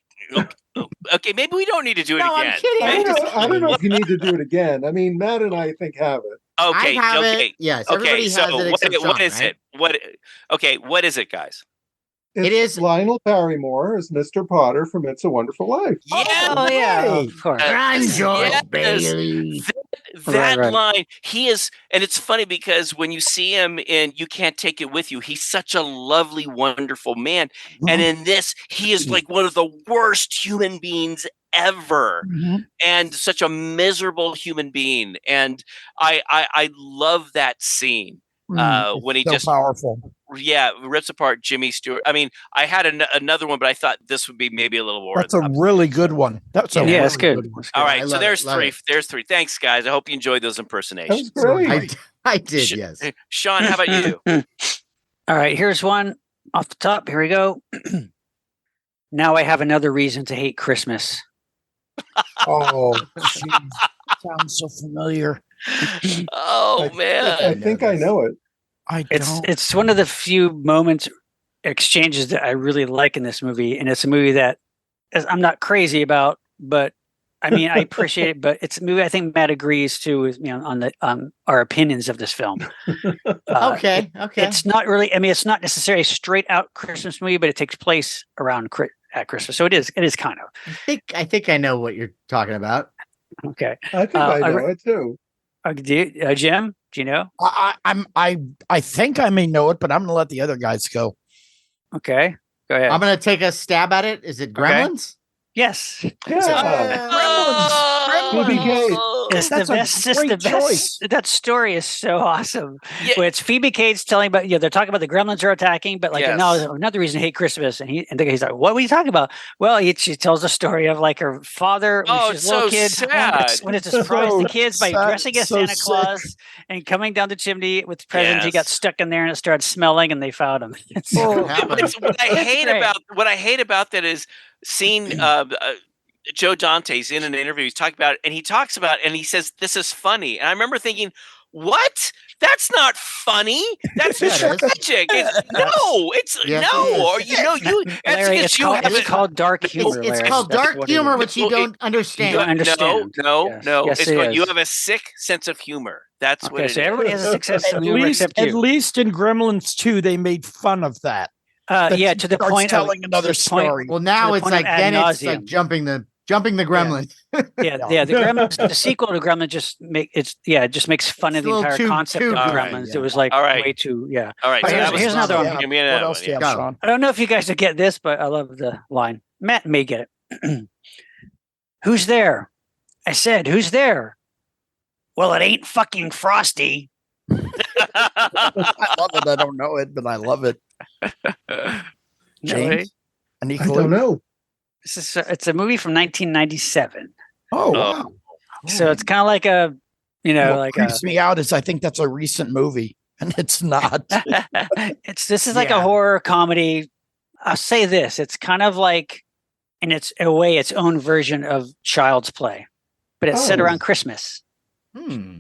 okay, maybe we don't need to do it No, I'm again. kidding. I don't know if you need to do it again. I mean, Matt and I think have it. Okay, I have okay. it. Yes, Okay, everybody so has it except what Sean, is right? it? What is it, guys? It's It is- Lionel Barrymore as Mr. Potter from It's a Wonderful Life. Yeah, Oh yeah, Right. of course. Run, George Yes. Bailey. that Right. line, he is, and it's funny because when you see him in You Can't Take It With You, he's such a lovely, wonderful man. And in this, he is like one of the worst human beings ever, Mhm. and such a miserable human being. And I love that scene It's when he so just powerful. rips apart Jimmy Stewart. I mean, I had another one, but I thought this would be maybe a little more. That's a really good one. That's a Yeah, that's really good. one. That's good. All I right, so love there's it, love three. it. There's three. Thanks, guys. I hope you enjoyed those That was impersonations. great. I did, yes. Sean, how about you? All right, here's one off the top. Here we go. Now I have another reason to hate Christmas. Oh, geez. Sounds so familiar. Oh I man. think I know it. I It's don't. it's one of the few moments exchanges that I really like in this movie, and it's a movie that I'm not crazy about, but I mean I appreciate it. But it's a movie I think Matt agrees to, with, on the our opinions of this film. Okay, okay. It's not really. I mean, it's not necessarily a straight out Christmas movie, but it takes place around at Christmas, so it is. It is kind of I think I know what you're talking about. okay. I think I know it too. Jim, do you know? I think I may know it, but I'm gonna let the other guys go. Okay, go ahead. I'm gonna take a stab at it. Is it Gremlins? Yes, Yeah. Oh, it's the That's a best. It's great the choice. best. That story is so awesome. Yeah. Where it's Phoebe Cates telling about, they're talking about the gremlins are attacking, but like, Yes. no, another reason to hate Christmas. And he's like, what were you talking about? Well, she tells the story of like her father when Oh, she was it's a little so kid, sad. wanted to surprise So the kids by sad, dressing as so Santa sick. Claus and coming down the chimney with the presents. He got Yes. stuck in there and it started smelling, and they found him. What What happened? I It's hate great. about that is seeing Joe Dante's in an interview. He's talking about it, and he talks about it, and he says this is funny. And I remember thinking, what? That's not funny. That's Yeah, it is. tragic. It's Yes, no. it is. Or that's Larry, because it's called dark humor. It's Larry. called That's dark what it humor, is. which you don't understand. You don't understand. No. Yes, It's it called, you is. have a sick sense of humor. That's what Okay, it so is. everybody has a success At humor except at you. least in Gremlins 2, they made fun of that. That Yeah, she to the starts point telling of another to the point- story. Well, now the it's point of like ad it's like nauseum. jumping the Gremlin. Yeah. The Gremlins, the sequel to Gremlins, it just makes fun It's of a the little entire too concept of goofy, Gremlins. yeah. It was like All right. way too All right, All so right, that was here's another one. Give me another What one, else do you yeah. have, Go. Sean? I don't know if you guys will get this, but I love the line. Matt may get it. Who's there? I said, who's there? Well, it ain't fucking Frosty. I love it. I don't know it, but I love it. Nobody? James? An I equal? don't know. It's a movie from 1997. Oh, Oh. wow. So it's kind of like a, What like creeps me out is I think that's a recent movie, and it's not. this is like a horror comedy. I'll say this: it's kind of like, in a way, its own version of Child's Play, but it's set Oh. around Christmas. Hmm.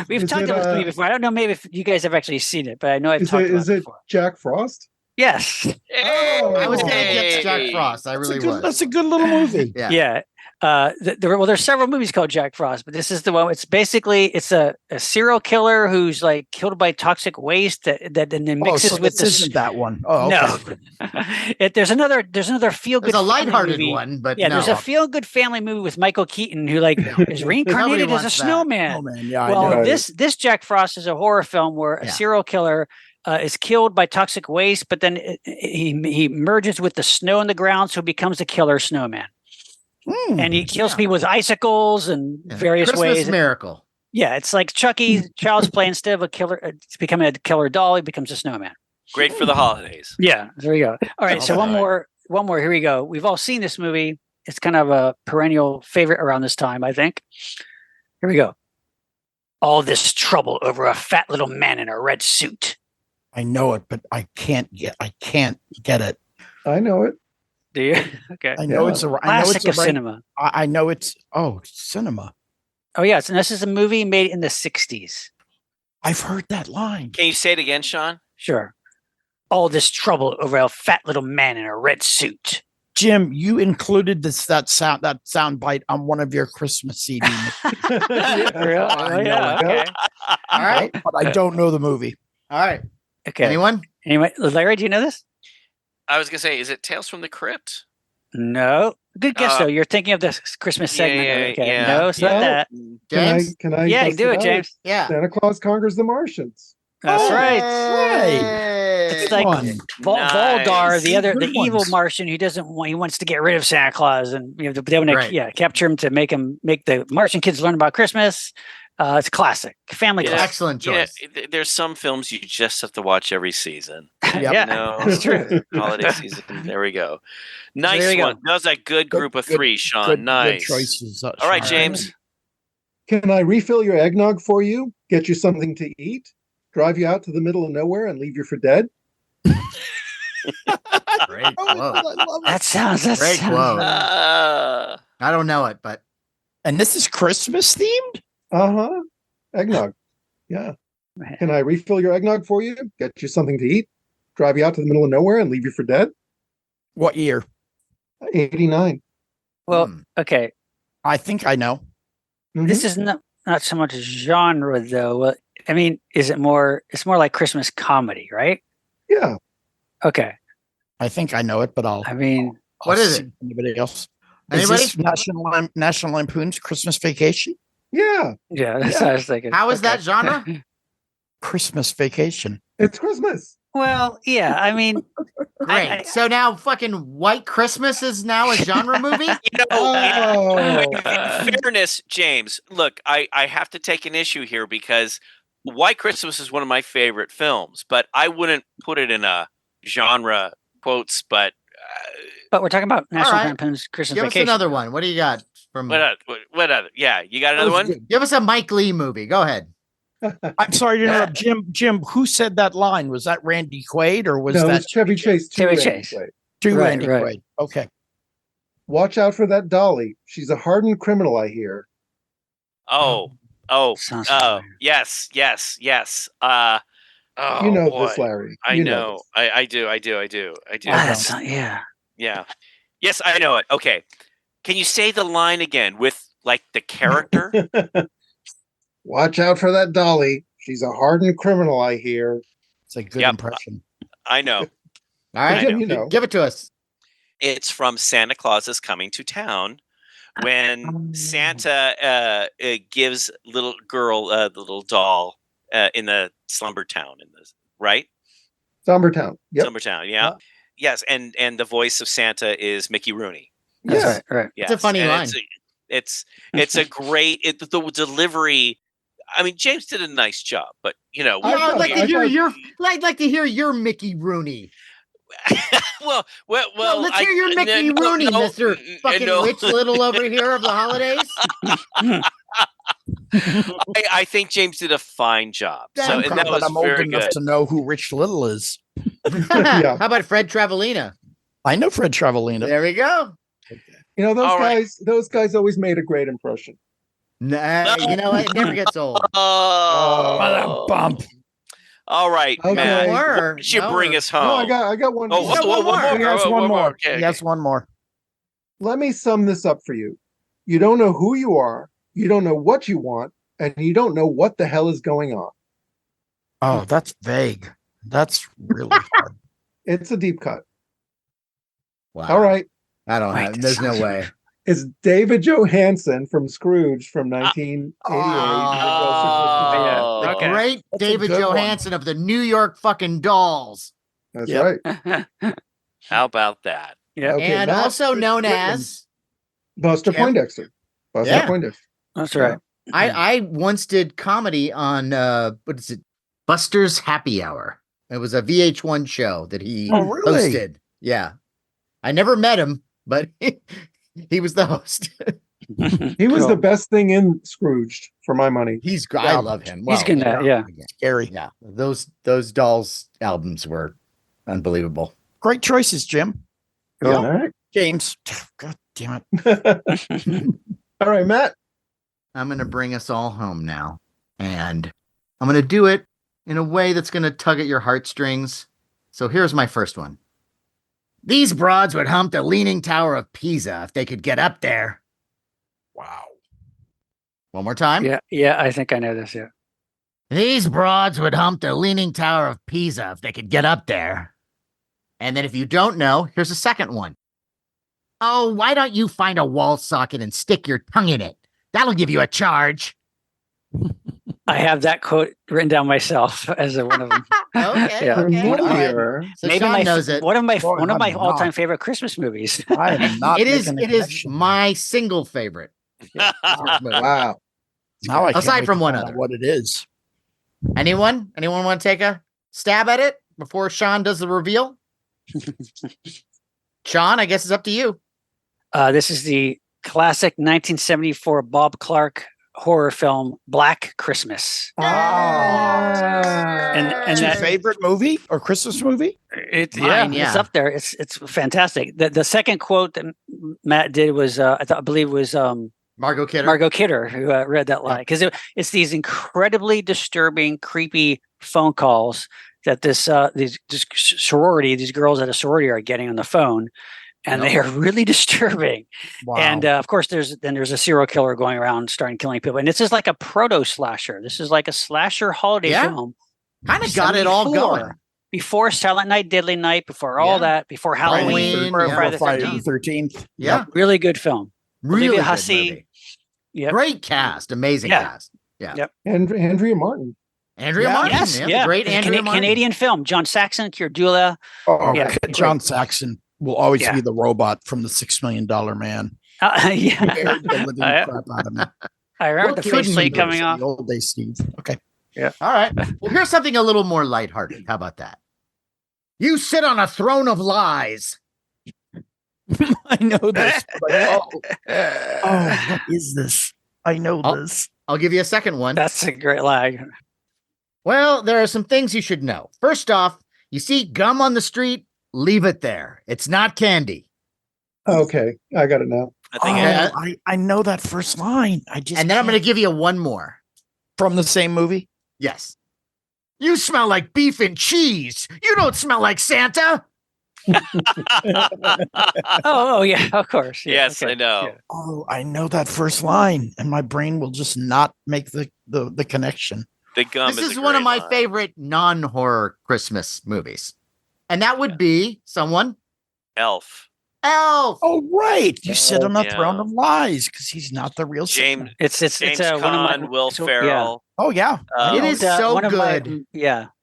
We've Is talked it, about this movie before. I don't know maybe if you guys have actually seen it, but I know I've talked about Is it it before. Jack Frost? Yes. I was gonna get Jack Hey. Frost. I really was. That's a good little movie. Yeah. Yeah. There's several movies called Jack Frost, but this is the one. It's basically a serial killer who's like killed by toxic waste that then mixes so with this isn't that one. Oh, okay. No. There's another feel good. There's a lighthearted one, but yeah, no. there's a feel good family movie with Michael Keaton who like is reincarnated as a wants that. snowman. Oh man, yeah. I Well, know. Right. this Jack Frost is a horror film where a Yeah. serial killer is killed by toxic waste, but then he merges with the snow in the ground, so he becomes a killer snowman. And he kills people with icicles and various Christmas ways. Miracle. Yeah, it's like Chucky, Child's Play. Instead of a killer, it's becoming a killer doll. He becomes a snowman. Great for the holidays. Yeah, there we go. All right, so Okay. one more. Here we go. We've all seen this movie. It's kind of a perennial favorite around this time, I think. Here we go. All this trouble over a fat little man in a red suit. I know it, but I can't get it. I know it. Do you? Okay. I know Yeah. it's a. I know Classic it's a of right- cinema. I know it's. Oh, cinema. Oh yeah, so this is a movie made in the 60s. I've heard that line. Can you say it again, Sean? Sure. All this trouble over a fat little man in a red suit. Jim, you included that sound bite on one of your Christmas CDs. Really? Oh, yeah. Okay. All right. But I don't know the movie. All right. Okay. Anyone? Anyway, Larry, do you know this? I was gonna say, is it Tales from the Crypt? No. Good guess though. You're thinking of the Christmas segment. yeah, Okay. yeah. No, it's not Yeah. that. James? Can I Yeah, bust do it, out? James. Yeah. Santa Claus Conquers the Martians. That's right. Hey. It's like One. Voldar, the Nice. the Good evil ones. Martian who doesn't want, he wants to get rid of Santa Claus, and they want to Right. capture him to make the Martian kids learn about Christmas. It's a classic, family Yeah. classic. Excellent You know, choice. there's some films you just have to watch every season. Yep. Yeah, You know, that's true. holiday season. There we go. there Nice you go. one. That was a good group of Good- three, Sean. Good Nice. choices. All right, Sean. James. Can I refill your eggnog for you? Get you something to eat? Drive you out to the middle of nowhere and leave you for dead? Great Oh, quote. I love it. That sounds Great quote. Uh, I don't know it, but And this is Christmas themed? Uh-huh. Eggnog. Yeah. Can I refill your eggnog for you? Get you something to eat? Drive you out to the middle of nowhere and leave you for dead? What year? 89. Well, Hmm. okay. I think I know. Mhm. This is not so much genre though. I mean, is it more? It's more like Christmas comedy, right? Yeah. Okay. I think I know it, but I'll. I mean, What I'll is see it? if Anybody else? Anybody? Is this National Lampoon's Christmas Vacation? Yeah. yeah, that's what I was thinking. How is Okay. that genre? Christmas Vacation. It's Christmas. Well, yeah. I mean, Great. So now fucking White Christmas is now a genre movie? Oh. in fairness, James, look, I have to take an issue here because White Christmas is one of my favorite films, but I wouldn't put it in a genre quotes, but but we're talking about National right. Lampoon's Christmas Give us Vacation. another one. What do you got from? what other? Yeah, you got another That was one? good. Give us a Mike Lee movie. Go ahead. I'm sorry to interrupt, Jim. Jim, who said that line? Was that Randy Quaid or was No, it that was Chevy Chase. to Chevy Randy Chase. Quaid. to Right, Randy right. Quaid? Okay. Watch out for that dolly. She's a hardened criminal, I hear. Oh, Sounds familiar. yes. Oh, You know boy. this, Larry. I You know. this. I do. I That's not, yeah. Yeah. Yes, I know it. Okay. Can you say the line again with like the character? Watch out for that dolly. She's a hardened criminal, I hear. It's a good Yep. impression. I know. All right. Jim, you know. Give it to us. It's from Santa Claus is Coming to Town when Santa gives little girl the little doll in the slumber town right? Sombertown. Yep. Slumber town, yeah. Yes, and the voice of Santa is Mickey Rooney. That's Yes. right. Yes. It's a funny and line. It's a great the delivery. I mean, James did a nice job, but you know, I Yeah, I'd thought- like I to hear thought- your. I'd like to hear your Mickey Rooney. well, Well, let's hear your Mickey no, Rooney, no, Mister fucking no. Rich Little over here of the holidays. I think James did a fine job. So, Damn, and that But was I'm old very enough good. to know who Rich Little is. Yeah. How about Fred Travalina? I know Fred Travalina. There we go. You know, All right. those guys always made a great impression. Nah, you know what? It never gets old. Oh, Bump. all right, Okay. Matt. More? Why don't you bring No. us home? No, I got one. Oh, more. got one more. He has one more. Okay, He has one more. Let me sum this up for you. You don't know who you are, you don't know what you want, and you don't know what the hell is going on. Oh, that's vague. That's really hard. It's a deep cut. Wow. All right. I don't Wait, have. There's no sounds- way. It's David Johansen from Scrooge from 1988. Oh, The Okay. great That's a David good one. Johansen of the New York fucking Dolls, That's Yep. right. how about that? Yeah, Okay, and Matt, also known Jim, as. Buster Jim? Poindexter. Buster Yeah. Poindexter. that's right. I once did comedy on what is it? Buster's Happy Hour. It was a VH1 show that he Oh, really? hosted. Yeah, I never met him, but he was the host. He was Cool. the best thing in Scrooged, for my money. He's I Yeah. love him. He's good at that, yeah. Scary. Yeah, those Dolls albums were unbelievable. Great choices, Jim. All Yeah. right. James. God damn it. All right, Matt. I'm going to bring us all home now, and I'm going to do it in a way that's going to tug at your heartstrings. So here's my first one. These broads would hump the Leaning Tower of Pisa if they could get up there. Wow. One more time. Yeah, I think I know this. Yeah. These broads would hump the Leaning Tower of Pisa if they could get up there. And then if you don't know, here's a second one. Oh, why don't you find a wall socket and stick your tongue in it? That'll give you a charge. I have that quote written down myself as one of them. Okay, Yeah. okay. all right. Familiar. So Maybe Sean knows it. one of my Lord, one of my I'm all-time not. favorite Christmas movies. I am not. It is. making a It is connection. my single favorite. Yeah. Christmas movie. Wow. Now I can't Aside wait from to one find out other. what it is. Anyone? Anyone want to take a stab at it before Sean does the reveal? Sean, I guess it's up to you. This is the classic 1974 Bob Clark horror film Black Christmas. And It's your that- favorite movie or Christmas movie? It's Mine, it's yeah. up there. It's fantastic. The second quote that Matt did was I believe was Margot Kidder. Margot Kidder who read that line, because it's these incredibly disturbing, creepy phone calls that these girls at a sorority are getting on the phone, and Yep. they are really disturbing. Wow. And of course, there's a serial killer going around starting killing people, and this is like a proto slasher. This is like a slasher holiday Yeah. film. Kind of got it all 74, going. before Silent Night, Deadly Night, before all Yeah. that, before Halloween, Halloween, before yeah. Friday the Friday the 13th. 13th. Yeah. Really good film. Really Olivia good Hussey. movie. Yep. Great cast. Amazing Yeah. cast. And Andrea Martin. Andrea Yeah. Martin. Yes, yeah. yeah. The great It's a Andrea Martin. Canadian film. John Saxon, Kirdula. Oh, Yeah. John Saxon will always Yeah. be the robot from the $6 Million Man. Yeah. Scared the living crap out of me. I remember What the couldn't faceplate he do? coming off. The old days, Steve. Okay. All right. Well, here's something a little more lighthearted. How about that? You sit on a throne of lies. I know this. But what is this? I know Oh. this. I'll give you a second one. That's a great line. Well, there are some things you should know. First off, you see gum on the street, leave it there. It's not candy. Okay, I got it now. I think I know that first line. I just And then I'm can't- going to give you one more. from the same movie. Yes. You smell like beef and cheese. You don't smell like Santa. Oh, yeah, of course. Yeah, yes, okay. I know. Yeah. Oh, I know that first line, and my brain will just not make the connection. The gum This is is a one of great my line. favorite non-horror Christmas movies. And that would be someone. Elf. Elf. Oh, right. You sit on a Yeah. throne of lies because he's not the real James Santa. It's James one of my Caan, Will so- Ferrell. Oh, yeah. It is so one of my- good.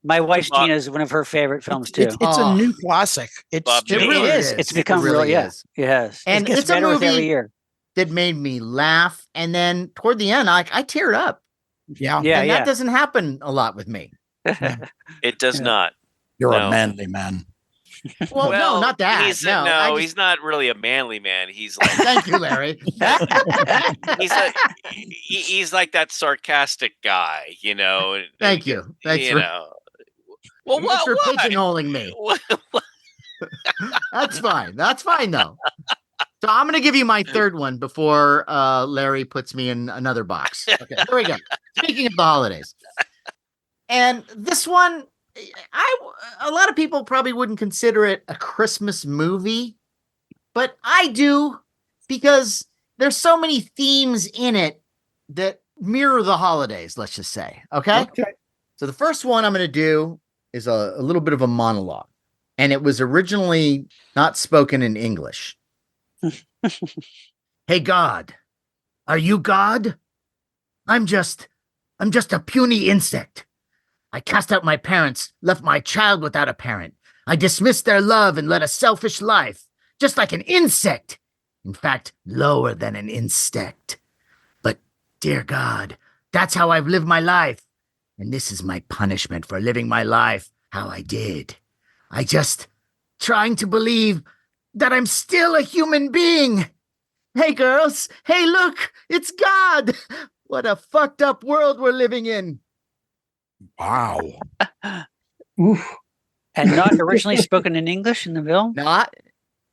my wife's Bob- Gina is one of her favorite films too. It's Oh. a new classic. It's Bob It Dylan. really is. is. It's It become really real. Yeah. is. Yes. And it gets it's a better with every movie- year. That made me laugh. And then toward the end, I teared up. yeah. Yeah, and yeah. that doesn't happen a lot with me. It does Yeah. not. You're No. a manly man. Well, no, not that. He's no, I just- he's not really a manly man. He's like Thank you, Larry. he's like that sarcastic guy, you know. and- Thank you. Thanks you for, know. Well, thanks for what? pigeonholing me. What? That's fine. That's fine, though. So I'm going to give you my third one before Larry puts me in another box. Okay, here we go. Speaking of the holidays. And this one, a lot of people probably wouldn't consider it a Christmas movie, but I do, because there's so many themes in it that mirror the holidays, let's just say. Okay. So the first one I'm going to do is a little bit of a monologue, and it was originally not spoken in English. Hey, God, are you God? I'm just a puny insect. I cast out my parents, left my child without a parent. I dismissed their love and led a selfish life, just like an insect. In fact, lower than an insect. But, dear God, that's how I've lived my life. And this is my punishment for living my life how I did. I just trying to believe that I'm still a human being. Hey, girls. Hey, look, it's God. What a fucked up world we're living in. Wow. Oof. And not originally spoken in English in the film. Not.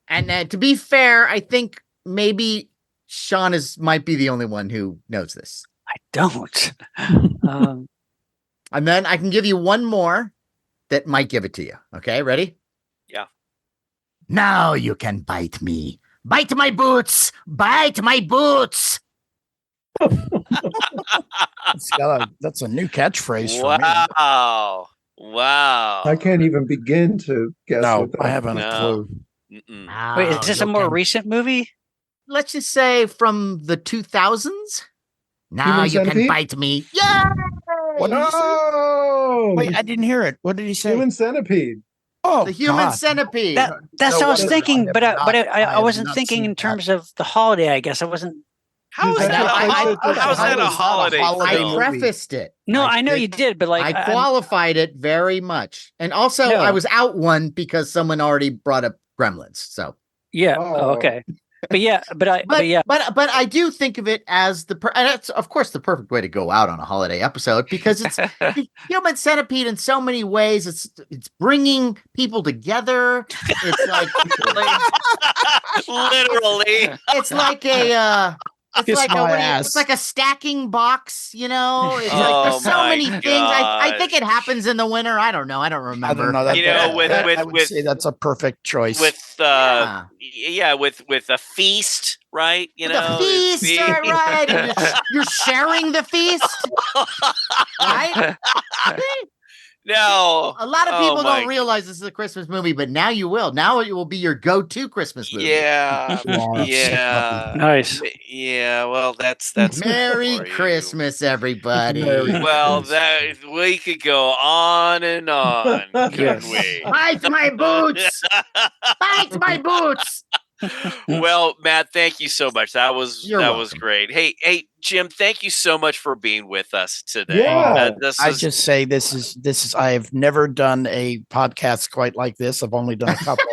And to be fair, I think maybe Sean might be the only one who knows this. I don't. And then I can give you one more that might give it to you. Okay, ready? Yeah. Now you can bite me. Bite my boots. Bite my boots. That's a new catchphrase for me. Wow. Wow. I can't even begin to guess. No, what that- I haven't a No. clue. Mm-mm. Wait, is Now this a you more can- recent movie? Let's just say from the 2000s. Now Human you can Centipede? bite me. Yay! What did he say? Oh, Wait, I didn't hear it. What did he say? human centipede. Oh, The human God. centipede. That's what I was wonder. thinking, I but have I have wasn't not thinking seen in that. terms of the holiday. I guess I wasn't. How is Does that, that how's that a holiday? holiday I film? movie. prefaced it. No, I know did- you did, but like I qualified it very much. And also No. I was out one because someone already brought up Gremlins. So yeah. Oh. Oh, okay. But yeah, but yeah. but I do think of it as and that's of course the perfect way to go out on a holiday episode because it's the human centipede in so many ways. It's bringing people together. It's like Literally. it's like a Kiss my ass. it's like a stacking box, you know. It's like Oh there's so my many things. I think it gosh. happens in the winter. I don't know. I don't I remember. don't know. That, You know, I would say that's a perfect choice. with Yeah. with a feast, right? You With a know, feast, right? And you're sharing the feast, right? No, A lot of Oh people my- don't realize this is a Christmas movie, but now you will. Now it will be your go-to Christmas movie. Yeah, You are yeah, Nice. yeah. Well, that's good Merry for you. Christmas, everybody. Merry Well, Christmas. that we could go on and on, couldn't Yes. we? Bite my boots! Bite my boots! Well, Matt, thank you so much. That was You're was welcome. great. Hey, Jim, thank you so much for being with us today. Yeah. This I is just say this is I have never done a podcast quite like this. I've only done a couple.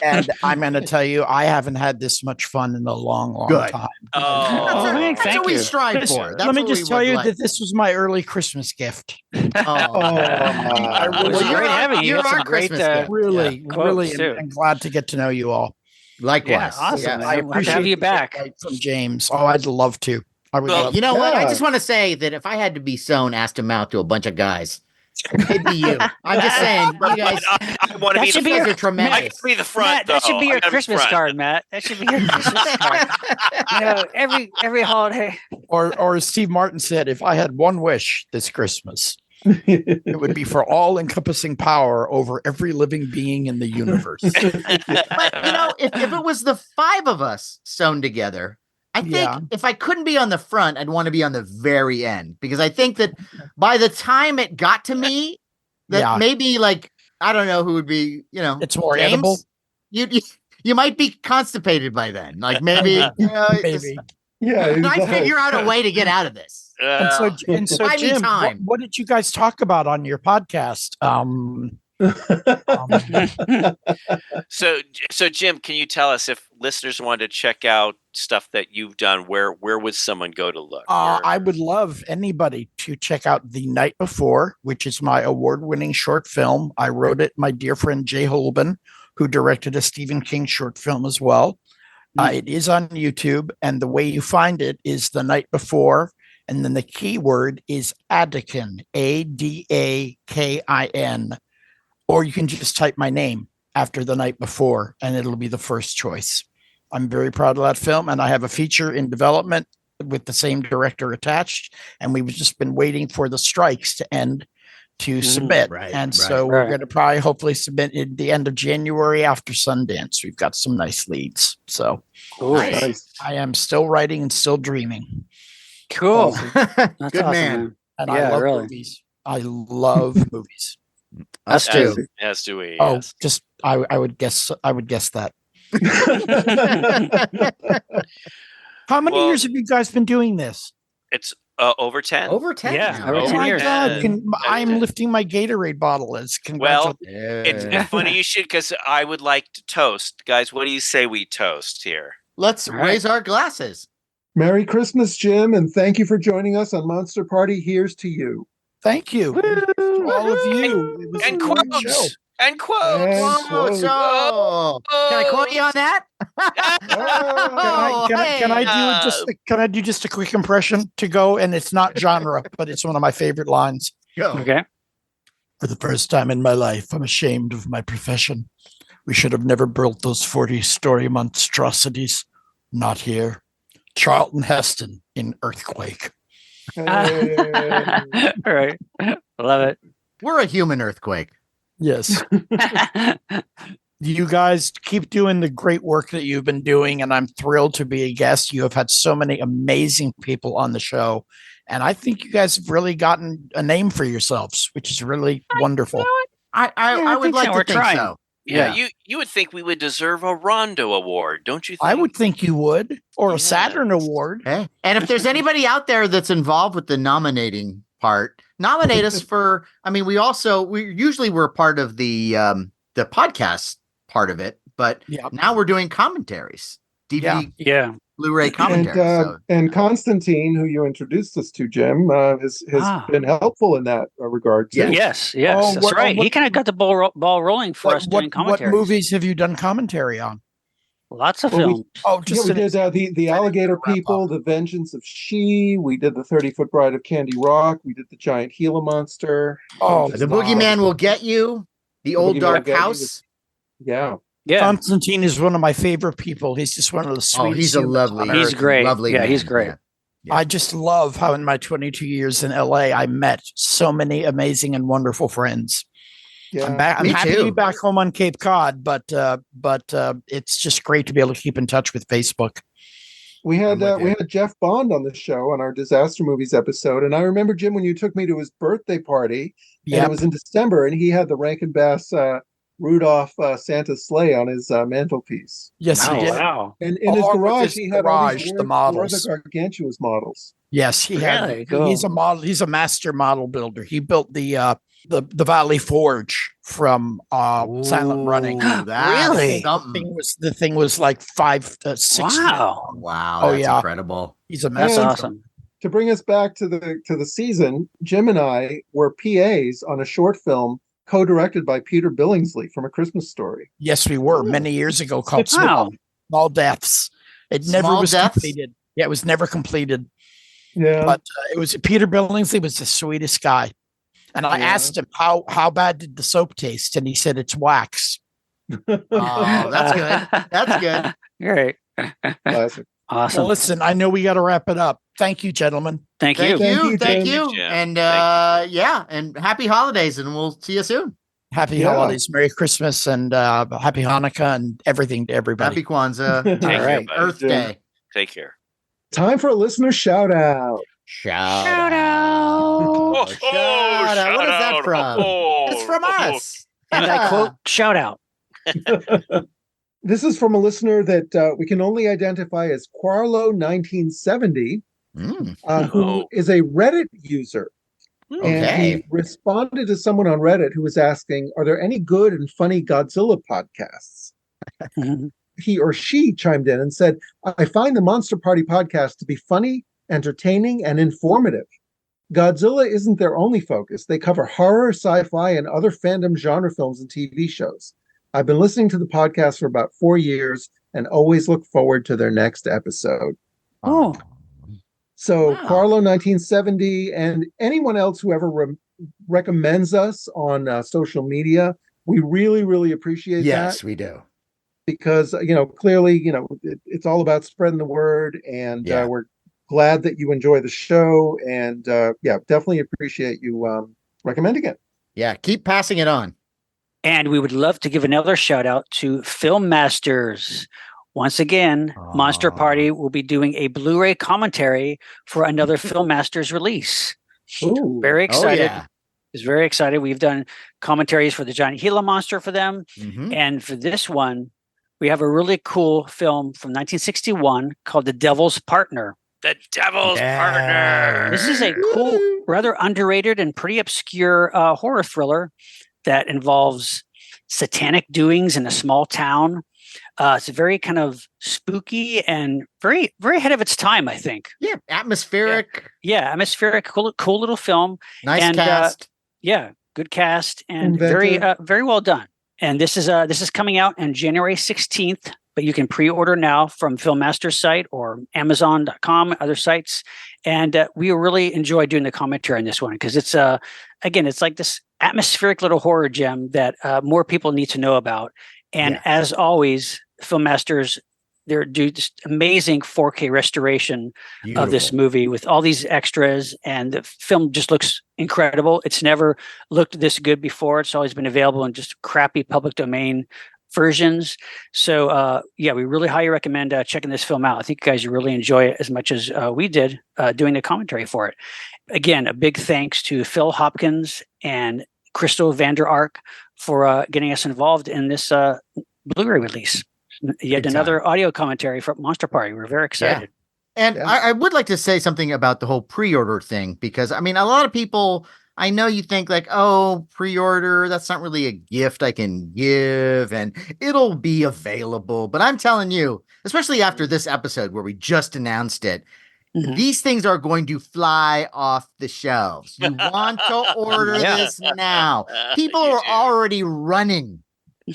And I'm going to tell you, I haven't had this much fun in a long Good. time. oh, man, That's thank what we you. strive This- for. That's Let me what just we tell would you like. that this was my early Christmas gift. Oh. I It was Well, you're great our- having you. you're Had some our great, Christmas gift. Really, Yeah, really, quotes, too. and glad to get to know you all. Likewise. Yeah, awesome, Yes. man. I We'll have to appreciate have you the back. invite from James. Oh, I'd love to. I would Well, love You know what? I Yeah. just want to say that if I had to be sewn ass to mouth to a bunch of guys, it'd be you. I'm just saying, you guys, I want to That be should the be you guys your are tremendous. I gotta be the front. Matt, that should though. be I your gotta be Christmas front. card, Matt. That should be your Christmas card. You know, every holiday. or as Steve Martin said, if I had one wish this Christmas, it would be for all-encompassing power over every living being in the universe. But you know, if it was the five of us sewn together, I think Yeah. if I couldn't be on the front, I'd want to be on the very end because I think that by the time it got to me, that Yeah. maybe like I don't know who would be, you know, It's more James? edible. You might be constipated by then. Like maybe, you know, Maybe. Yeah, I he's figure out a way to get out of this. And so Buy me Jim, time. what did you guys talk about on your podcast? So Jim, can you tell us if listeners wanted to check out stuff that you've done, where would someone go to look? Where- I would love anybody to check out The Night Before, which is my award-winning short film. I wrote it. My dear friend Jay Holben, who directed a Stephen King short film as well. It is on YouTube, and the way you find it is The Night Before, and then the keyword is Adakin, Adakin, or you can just type my name after The Night Before, and it'll be the first choice. I'm very proud of that film, and I have a feature in development with the same director attached, and we've just been waiting for the strikes to end to submit. right, And right, so we're right. going to probably hopefully submit at the end of January after Sundance. We've got some nice leads. So Nice. Nice. I am still writing and still dreaming. Cool. Awesome. That's Good awesome, man. And Yeah, I love really. movies. I love movies. Us That's too. As do we. Oh, yes. just I would guess that. How many Well- years have you guys been doing this? It's over 10. Over 10 Yeah, now. over Oh 10 my years. God! I'm 10. lifting my Gatorade bottle as Well, congratulations. It's funny you should, because I would like to toast, guys. What do you say we toast here? Let's All right. raise our glasses. Merry Christmas, Jim, and thank you for joining us on Monster Party. Here's to you. Thank you to all of you. It was a And great show. quotes. And quotes. And quotes. Oh, can I quote you on that? Oh, Can I hey. do just a quick impression to go? And it's not genre, but it's one of my favorite lines. Go. Okay. For the first time in my life, I'm ashamed of my profession. We should have never built those 40-story monstrosities. Not here. Charlton Heston in Earthquake. hey. All right. Love it. We're a human earthquake. Yes. You guys keep doing the great work that you've been doing, and I'm thrilled to be a guest. You have had so many amazing people on the show, And I think you guys have really gotten a name for yourselves, which is really wonderful. I would think like so. to We're think trying. so. Yeah, Yeah. you would think we would deserve a Rondo Award, don't you think? I would think you would, or Yeah. a Saturn Award. Okay. And if there's anybody out there that's involved with the nominating part, nominate us for. I mean, we usually we're part of the podcast part of it, but Yeah. now we're doing commentaries, DVD, Yeah. Blu-ray And commentaries. and Constantine, who you introduced us to, Jim, has Ah. been helpful in that regard too. Yes. Yes. Oh, That's what- right. what- He kind of got the ball rolling for us doing What commentaries. movies have you done commentary on? Lots of Well, we- films. Oh, Yeah, just we an did the Alligator wrap People, up. The Vengeance of She. We did the 30-Foot Bride of Candy Rock. We did the Giant Gila Monster. Oh, The Boogeyman Will Get You, The Old Boogeyman Will Dark Get You House. Yeah. Yeah. Constantine is one of my favorite people. He's just one of the sweetest. Oh, he's a humans lovely, on He's earth. great. lovely Yeah, man. he's great. Yeah. I just love how in my 22 years in LA, I met so many amazing and wonderful friends. Yeah. I'm Me happy to too. be back home on Cape Cod, but it's just great to be able to keep in touch with Facebook. We had I'm with we you. had Jeff Bond on the show on our disaster movies episode, and I remember, Jim, when you took me to his birthday party, and Yeah, it was in December, and he had the Rankin Bass Rudolph Santa's sleigh on his mantelpiece. yes, he Oh, did. wow. And in his Along with garage, his he had all garage, these the War models. the Gargantua's models. Yes, he had. Really? Cool. He's a model. He's a master model builder. He built the Valley Forge from Silent Running. Ooh, that's Really? something. The thing was like 6 Wow. Wow, Oh, that's yeah. incredible. He's a That's master. And- awesome. To bring us back to the season, Jim and I were PAs on a short film co-directed by Peter Billingsley from A Christmas Story. Yes, we were Ooh. many years ago called Wow. Small Deaths. It never Small was Deaths? completed. Yeah, it was never completed. Yeah. But it was Peter Billingsley was the sweetest guy. And I Yeah. asked him how bad did the soap taste, and he said it's wax. Oh, that's good. That's good. Great. Classic. Awesome. Well, listen, I know we got to wrap it up. Thank you, gentlemen. Thank Thank you. Thank you. you, Thank Jim. you. Thank you, Jim. And Thank yeah, and happy holidays, and we'll see you soon. Happy Yeah. holidays, Merry Christmas, and Happy Hanukkah, and everything to everybody. Happy Kwanzaa. Take care, Happy buddy. Earth Jim. Day. Take care. Time for a listener shout out. Shout out. Oh, Shout out. What is that shout from? out. Oh, It's from oh. us. And I quote, shout out. This is from a listener that we can only identify as Quarlo1970, Mm, who Oh. is a Reddit user. And Okay. he responded to someone on Reddit who was asking, are there any good and funny Godzilla podcasts? He or she chimed in and said, I find the Monster Party podcast to be funny, entertaining, and informative. Godzilla isn't their only focus. They cover horror, sci-fi, and other fandom genre films and TV shows. I've been listening to the podcast for about 4 years and always look forward to their next episode. Oh, So Wow. Carlo1970 and anyone else who ever recommends us on social media, we really, really appreciate Yes, that we do. because, clearly, it's all about spreading the word, and Yeah. we're glad that you enjoy the show, and definitely appreciate you recommending it. Yeah, keep passing it on. and we would love to give another shout out to Film Masters. Once again, Monster Aw. Party will be doing a Blu-ray commentary for another Film Masters release. Ooh. Very Oh, excited. yeah. Is very excited. We've done commentaries for the Giant Gila Monster for them. Mhm. And for this one, we have a really cool film from 1961 called The Devil's Partner. The Devil's Yeah. Partner. This is a cool, rather underrated and pretty obscure horror thriller that involves satanic doings in a small town. It's very kind of spooky and very, very ahead of its time, I think. Yeah, atmospheric. Yeah, atmospheric, cool little film. Nice And, cast. Yeah, good cast and very, Inventive. very well done. And this is coming out on January 16th, but you can pre-order now from Filmmaster's site or Amazon.com, other sites. And we really enjoy doing the commentary on this one because it's again, it's like this atmospheric little horror gem that more people need to know about. And Yeah. as always, Filmmasters, they do this amazing 4K restoration of this Beautiful. movie with all these extras, and the film just looks incredible. It's never looked this good before. It's always been available in just crappy public domain versions. So yeah, we really highly recommend checking this film out. I think you guys really enjoy it as much as we did doing the commentary for it. Again, a big thanks to Phil Hopkins and Crystal Vander Ark for getting us involved in this Blu-ray release. Yet Big another time. audio commentary from Monster Party. We're very excited. And Yeah. I would like to say something about the whole pre-order thing, because I mean, a lot of people, I know you think like, oh, pre-order, that's not really a gift I can give and it'll be available. But I'm telling you, especially after this episode where we just announced it, Mhm. these things are going to fly off the shelves. You want to order Yeah. this now. People You are do. already running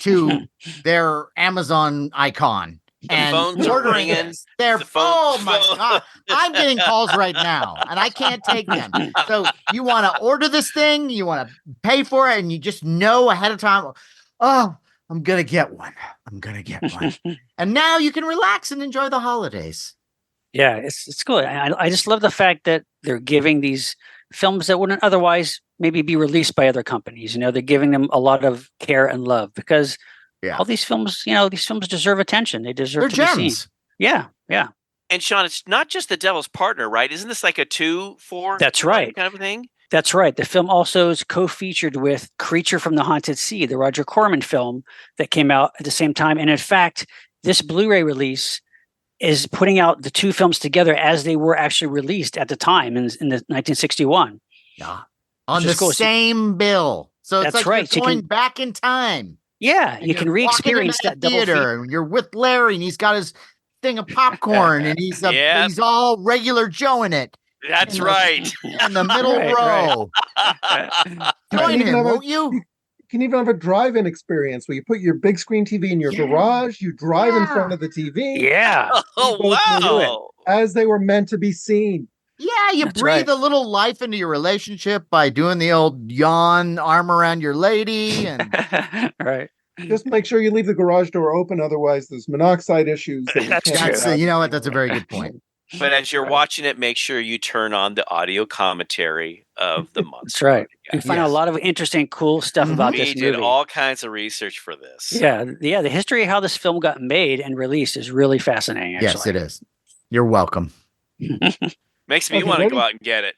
to their Amazon icon and phones are ordering ringing. this. They're, The phone- oh my God. I'm getting calls right now and I can't take them. So you want to order this thing, you want to pay for it, and you just know ahead of time, oh, I'm going to get one. I'm going to get one. And now you can relax and enjoy the holidays. Yeah, it's cool. I just love the fact that they're giving these films that wouldn't otherwise maybe be released by other companies. You know, they're giving them a lot of care and love because Yeah. all these films, you know, these films deserve attention. They deserve They're to be seen. gems. Yeah, yeah. And Sean, it's not just The Devil's Partner, right? Isn't this like a 2-4? That's right. Kind of a thing? That's right. The film also is co-featured with Creature from the Haunted Sea, the Roger Corman film that came out at the same time. And in fact, this Blu-ray release is putting out the two films together as they were actually released at the time in the 1961. Yeah. On the Which is cool. same bill. So it's That's like right. you're So you going can- back in time. Yeah, And you can you're walking re-experience into that double feature. theater and you're with Larry and he's got his thing of popcorn and he's Yep. he's all regular Joe in it That's In the- right. in the middle Right, row. Join even him, have a- won't you? You can even have a drive-in experience where you put your big screen TV in your Yeah. garage, you drive in Yeah. front of the TV Yeah. Oh, both may do it. wow. as they were meant to be seen. Yeah, you That's breathe right. a little life into your relationship by doing the old yawn arm around your lady and Right. Just make sure you leave the garage door open, otherwise there's monoxide issues. That you That's can't true. get that's out. you know what, that's a very good point. But as you're Right. watching it, make sure you turn on the audio commentary of the monster. That's right. Party. You find out a Yes. lot of interesting, cool stuff Mhm. about We this did movie. all kinds of research for this. Yeah, the history of how this film got made and released is really fascinating. Actually. Yes, it is. You're welcome. Makes me Okay, want to ready? go out and get it.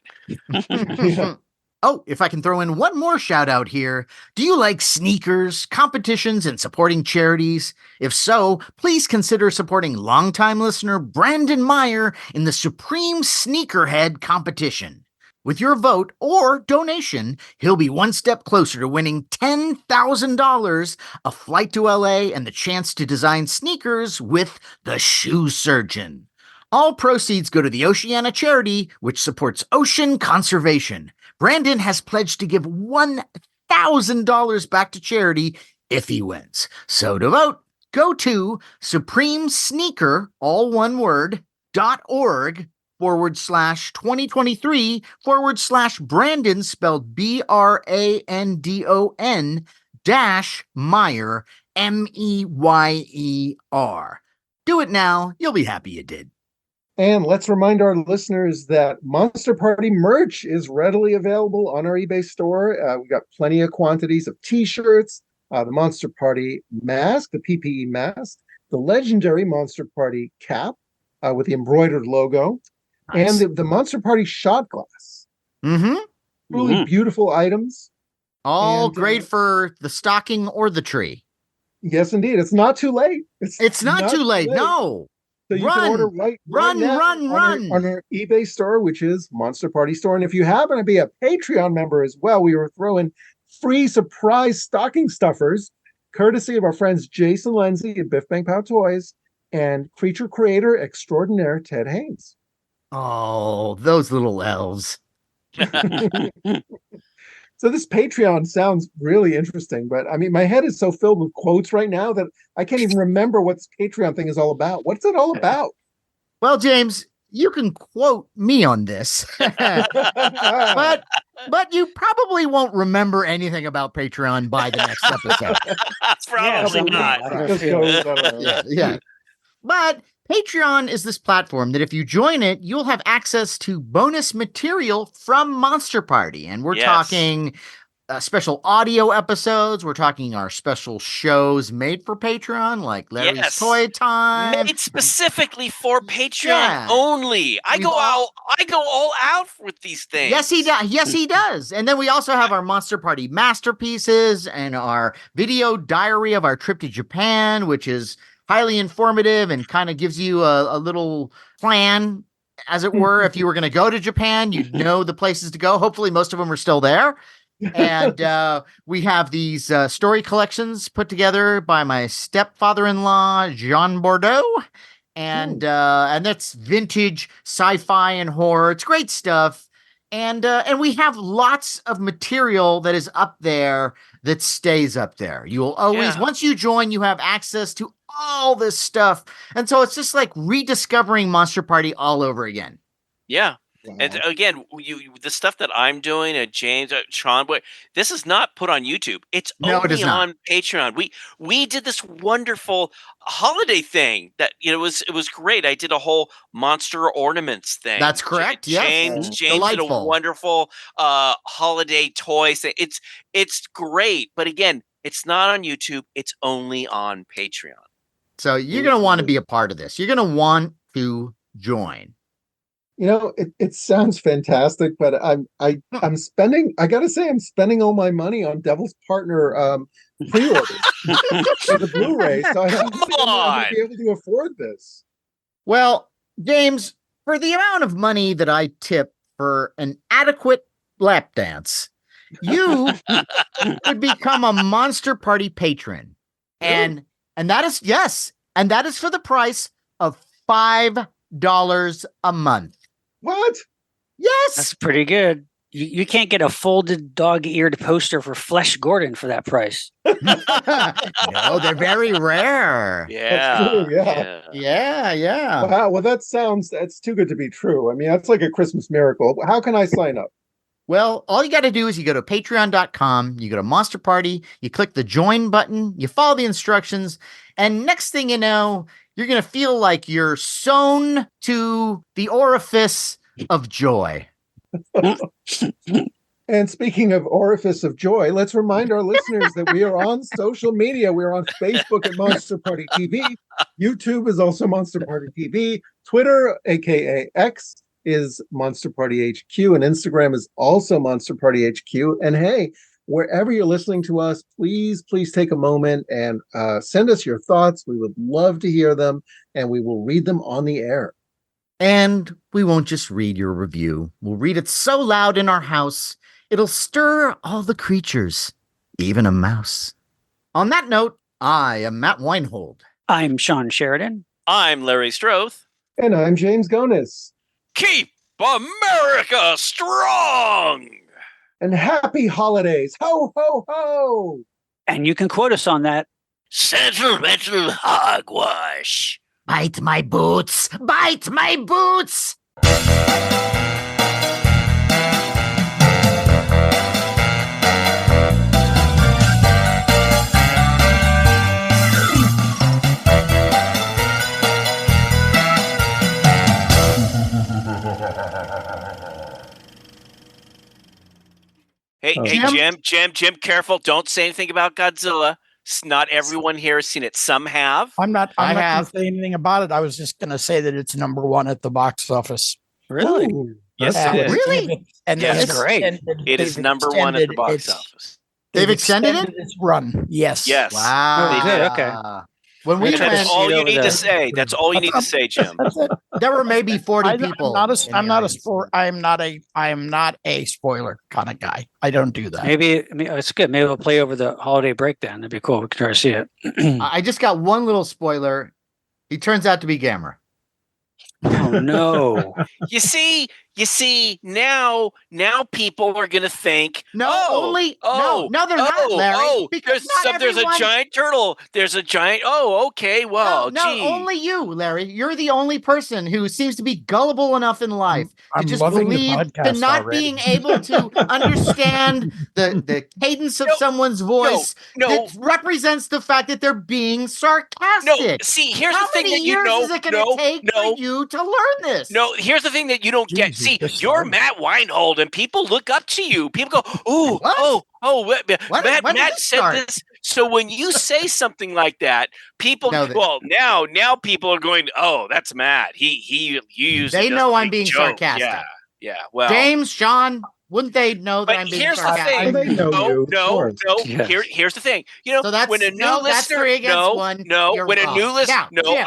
Oh, if I can throw in one more shout out here. Do you like sneakers, competitions, and supporting charities? If so, please consider supporting longtime listener Brandon Meyer in the Supreme Sneakerhead competition. With your vote or donation, he'll be one step closer to winning $10,000, a flight to LA, and the chance to design sneakers with the Shoe Surgeon. All proceeds go to the Oceana charity, which supports ocean conservation. Brandon has pledged to give $1,000 back to charity if he wins. So to vote, go to supremesneaker, all one word, .org /2023 /Brandon, spelled BRANDON -Meyer, MEYER. Do it now. You'll be happy you did. And let's remind our listeners that Monster Party merch is readily available on our eBay store. We've got plenty of quantities of t-shirts, the Monster Party mask, the PPE mask, the legendary Monster Party cap with the embroidered logo, Nice. and the Monster Party shot glass. Mm-hmm. Really Mhm. beautiful items. All And, great for the stocking or the tree. Yes, indeed. It's not too late. It's not too late. No. So you Run, can order right run, now run, run. on our eBay store, which is Monster Party Store. And if you happen to be a Patreon member as well, we were throwing free surprise stocking stuffers, courtesy of our friends Jason Lindsay at Biff Bang Pow Toys and creature creator extraordinaire Ted Haynes. Oh, those little elves. So this Patreon sounds really interesting, but I mean, my head is so filled with quotes right now that I can't even remember what this Patreon thing is all about. What's it all about? Well, James, you can quote me on this, but you probably won't remember anything about Patreon by the next episode. Probably Yeah, not. I don't Just feel- goes, I don't know. Yeah. But Patreon is this platform that if you join it, you'll have access to bonus material from Monster Party. And we're Yes. talking special audio episodes. We're talking our special shows made for Patreon, like Larry's Yes. Toy Time. Made specifically for Patreon Yeah. only. I We've go all- all out with these things. Yes, he does. Yes, he does. And then we also have our Monster Party masterpieces and our video diary of our trip to Japan, which is highly informative and kind of gives you a little plan, as it were. If you were going to go to Japan, you'd know the places to go. Hopefully, most of them are still there. And we have these story collections put together by my stepfather-in-law, Jean Bordeaux. And that's vintage sci-fi and horror. It's great stuff. And we have lots of material that is up there that stays up there. You will always, once you join, you have access to all this stuff. And so it's just like rediscovering Monster Party all over again. Yeah. And again, the stuff that I'm doing, James, Sean, this is not put on YouTube. It's only on Patreon. We did this wonderful holiday thing that it was great. I did a whole monster ornaments thing. That's correct. James did a wonderful holiday toy thing. It's great, but again, it's not on YouTube. It's only on Patreon. So you're gonna want to be a part of this. You're gonna want to join. You know, it sounds fantastic, but I'm spending. I gotta say, I'm spending all my money on Devil's Partner pre-orders for the Blu-ray. So I don't think I'm going to be able to afford this. Well, James, for the amount of money that I tip for an adequate lap dance, you could become a Monster Party patron, and that is and that is for the price of $5 a month. What? Yes. That's pretty good. You can't get a folded dog-eared poster for Flesh Gordon for that price. No, they're very rare. Yeah. That's true, Yeah. Wow. Well, that's too good to be true. I mean, that's like a Christmas miracle. How can I sign up? Well, all you got to do is you go to patreon.com, you go to Monster Party, you click the join button, you follow the instructions, and next thing you know, you're going to feel like you're sewn to the orifice of joy. And speaking of orifice of joy, let's remind our listeners that we are on social media. We're on Facebook at Monster Party TV. YouTube is also Monster Party TV. Twitter, aka X, is Monster Party HQ, and Instagram is also Monster Party HQ. And hey, wherever you're listening to us, please take a moment and send us your thoughts. We would love to hear them, and we will read them on the air. And we won't just read your review. We'll read it so loud in our house, it'll stir all the creatures, even a mouse. On that note, I am Matt Weinhold. I'm Shawn Sheridan. I'm Larry Strothe. And I'm James Gonis. Keep America strong! And happy holidays. Ho, ho, ho! And you can quote us on that. Sentimental hogwash. Bite my boots! Bite my boots! Hey, Jim, careful. Don't say anything about Godzilla. Not everyone here has seen it. Some have. I'm not I going have. to say anything about it. I was just going to say that it's #1 at the box office. Really? Ooh. Yes, And it is. Really? And Yes. That's great. It is #1 at the box office. They've extended it? its run. Yes. Yes. Wow. They did. Okay. When we That's That's went, all you over need there. to say. That's all you need to say, Jim. That's it. there were maybe 40 I'm people. not in a, the I'm not a audience. sport. I am not a spoiler kind of guy. I don't do that. Maybe it's good. Maybe we'll play over the holiday break then. That'd be cool. We can try to see it. I just got one little spoiler. He turns out to be Gamera. Oh no. You see, now people are gonna think, No, they're not, oh, Larry. oh, because there's a giant turtle. There's a giant. Oh, okay. Well, no, gee. only you, Larry. You're the only person who seems to be gullible enough in life I'm to just loving the believe to podcast not already. being able to understand the cadence of someone's voice no. that represents the fact that they're being No, sarcastic. see, here's How the thing many that you years know. is it going to take for you to learn this? No, here's the thing that you don't get. Jeez, See, just you're started. Matt Weinhold, and people look up to you. People go, "Ooh, What? oh, When Matt did this said start? this." So when you say something like that, people, No, they- well, now people are going, "Oh, that's Matt. He used They it as know a I'm big being joke." sarcastic. Yeah. Well, James, Sean, wouldn't they know that but I'm being here's the sarcastic? thing. They know you, of No. course. Yes. Here's the thing. So that's when a new no, that's listener, 3 against 1. no, You're when a new wrong. listener, Now, no, Jim.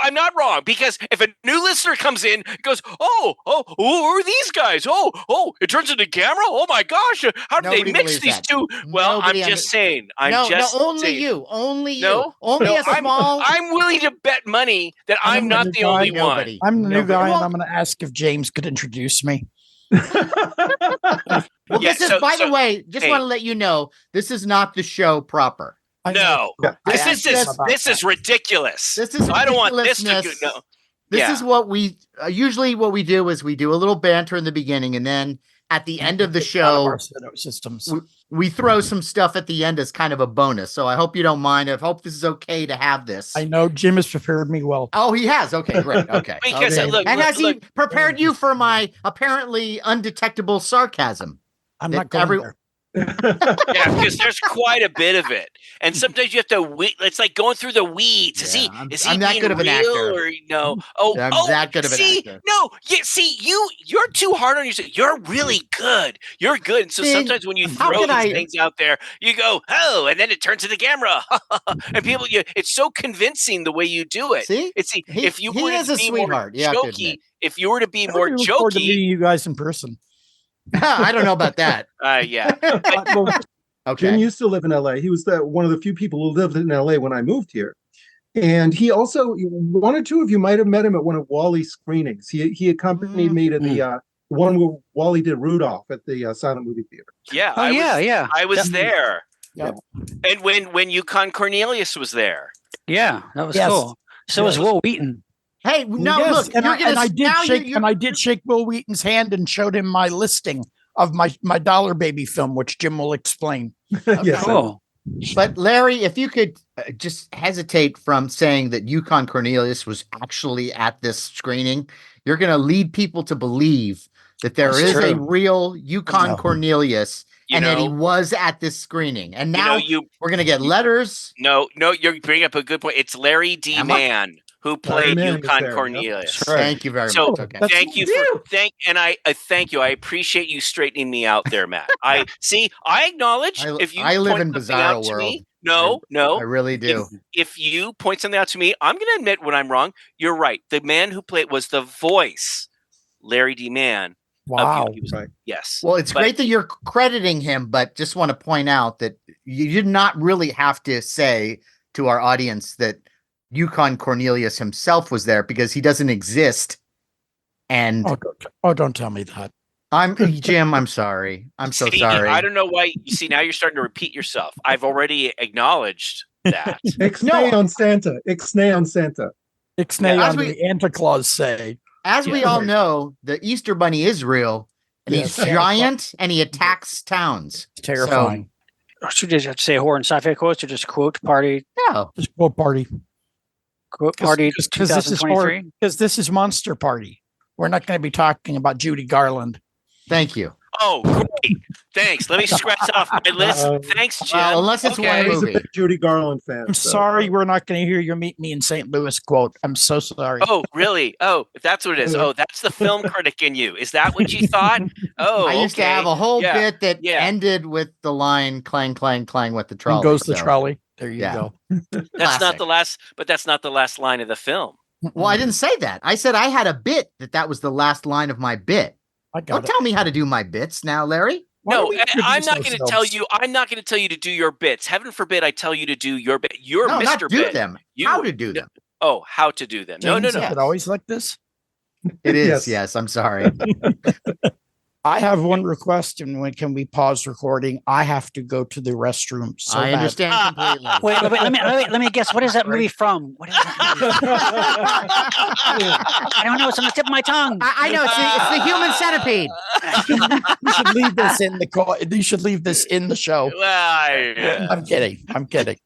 I'm not wrong, because if a new listener comes in, goes, oh, who are these guys? Oh, it turns into camera. Oh my gosh, how do Nobody they mix believes these that. two? Well, Nobody I'm just saying. No, only saying. you. Only you. No, Only a small. I'm willing to bet money that I'm the not new the only guy. one. Nobody. I'm the new Nobody. guy, and Well, I'm going to ask if James could introduce me. well, Yeah, this is, by the so- way, just hey. want to let you know, this is not the show proper. I know. No, Yeah. this I is asked him just about this is that. ridiculous. This is I don't want this to go. ridiculousness. No. This Yeah. is what we usually what we do is we do a little banter in the beginning, and then at the end of the It's out of show, our systems. we throw some stuff at the end as kind of a bonus. So I hope you don't mind. I hope this is okay to have this. I know Jim has prepared me well. Oh, he has. Okay, great. Okay. Because Okay. look, and has he look, prepared you for my apparently undetectable sarcasm? I'm that not going every- there. yeah, because there's quite a bit of it, and sometimes you have to. It's like going through the weeds. Yeah, Is he I'm that being good of an real actor. or no? Oh, I'm that good of an see, actor. no, see, you're too hard on yourself. You're really good. You're good. And so See, sometimes when you how throw can these I- things out there, you go, oh, and then it turns to the camera, and people, it's so convincing the way you do it. See? If you He were is to a be sweetheart, you more have to jokey, admit. if you were to be I more really look forward to jokey, meeting you guys in person. I don't know about that. yeah. Well, Okay. Jim used to live in LA. He was one of the few people who lived in LA when I moved here. And he also, one or two of you might have met him at one of Wally's screenings. He accompanied me to the one where Wally did Rudolph at the Silent Movie Theater. Yeah. Oh, yeah. I was there. Yep. And when Yukon Cornelius was there. Yeah, that was Yes. cool. So was Yes. Will Wheaton. Hey, no, yes, look, and you're I, gonna and I did now shake you're, and I did shake Will Wheaton's hand and showed him my listing of my Dollar Baby film, which Jim will explain. Yes, Cool. But Larry, if you could just hesitate from saying that Yukon Cornelius was actually at this screening, you're going to lead people to believe that there That's is a true. real Yukon No. Cornelius You and that he know, was at this screening. And now you we're going to get letters. no, you're bringing up a good point. It's Larry D. Am I? Mann who played Mann is Yukon there, yep. Cornelius. That's right. Thank you very So, much. Okay. that's Thank you for thank you. I appreciate you straightening me out there, Matt. I acknowledge if you I live point in something out bizarro to world. me. No. I really do. If you point something out to me, I'm going to admit when I'm wrong. You're right. The man who played was the voice, Larry D. Mann. Wow. He was, Right. yes. Well, it's But- great that you're crediting him, but just want to point out that you did not really have to say to our audience that Yukon Cornelius himself was there because he doesn't exist. And Don't tell me that. I'm Jim. I'm sorry. I'm so See, sorry. I don't know why. You see, now you're starting to repeat yourself. I've already acknowledged that. Ixnay on Santa. Ixnay on Santa. Ixnay Yeah, as on we- the Santa Claus say. As we Yeah. all know, the Easter Bunny is real, and Yes. he's giant, and he attacks towns. It's terrifying. Should you have to say horror and sci-fi quotes or just quote party? No, Just go party. Quote party Because this is 2023. because this is Monster Party. We're not going to be talking about Judy Garland. thank you. Oh, great. Thanks. Let me scratch off my list. Thanks, Jim. Well, unless it's Okay. one He's a movie. big Judy Garland fan. I'm so- sorry, we're not going to hear your "Meet Me in St. Louis" quote. I'm so sorry. Oh, really? Oh, if that's what it is. Oh, that's the film critic in you. Is that what you thought? Oh, I used to okay. have a whole Yeah. bit that Yeah. ended with the line "clang, clang, clang" with the trolley. And goes the so- trolley. There you Yeah. go. That's Classic. not the last, but that's not the last line of the film. Well, I didn't say that. I said I had a bit that was the last line of my bit. I Don't got it. tell me how to do my bits now, Larry. Why No, don't we I'm introduce not going to tell ourselves? you. I'm not going to tell you to do your bits. Heaven forbid I tell you to do your bit. You're No, Mr. not do Bit. them. You- How to do no. them. Oh, how to do them? James, No. is it always like this? It is. Yes. Yes, I'm sorry. I have one request, and when can we pause recording? I have to go to the restroom. So I bad. understand completely. Wait, let me guess. What is that movie from? What is that movie? I don't know. It's on the tip of my tongue. I know it's the human centipede. You should leave this in the call. You should leave this in the show. Well, I'm kidding. I'm kidding.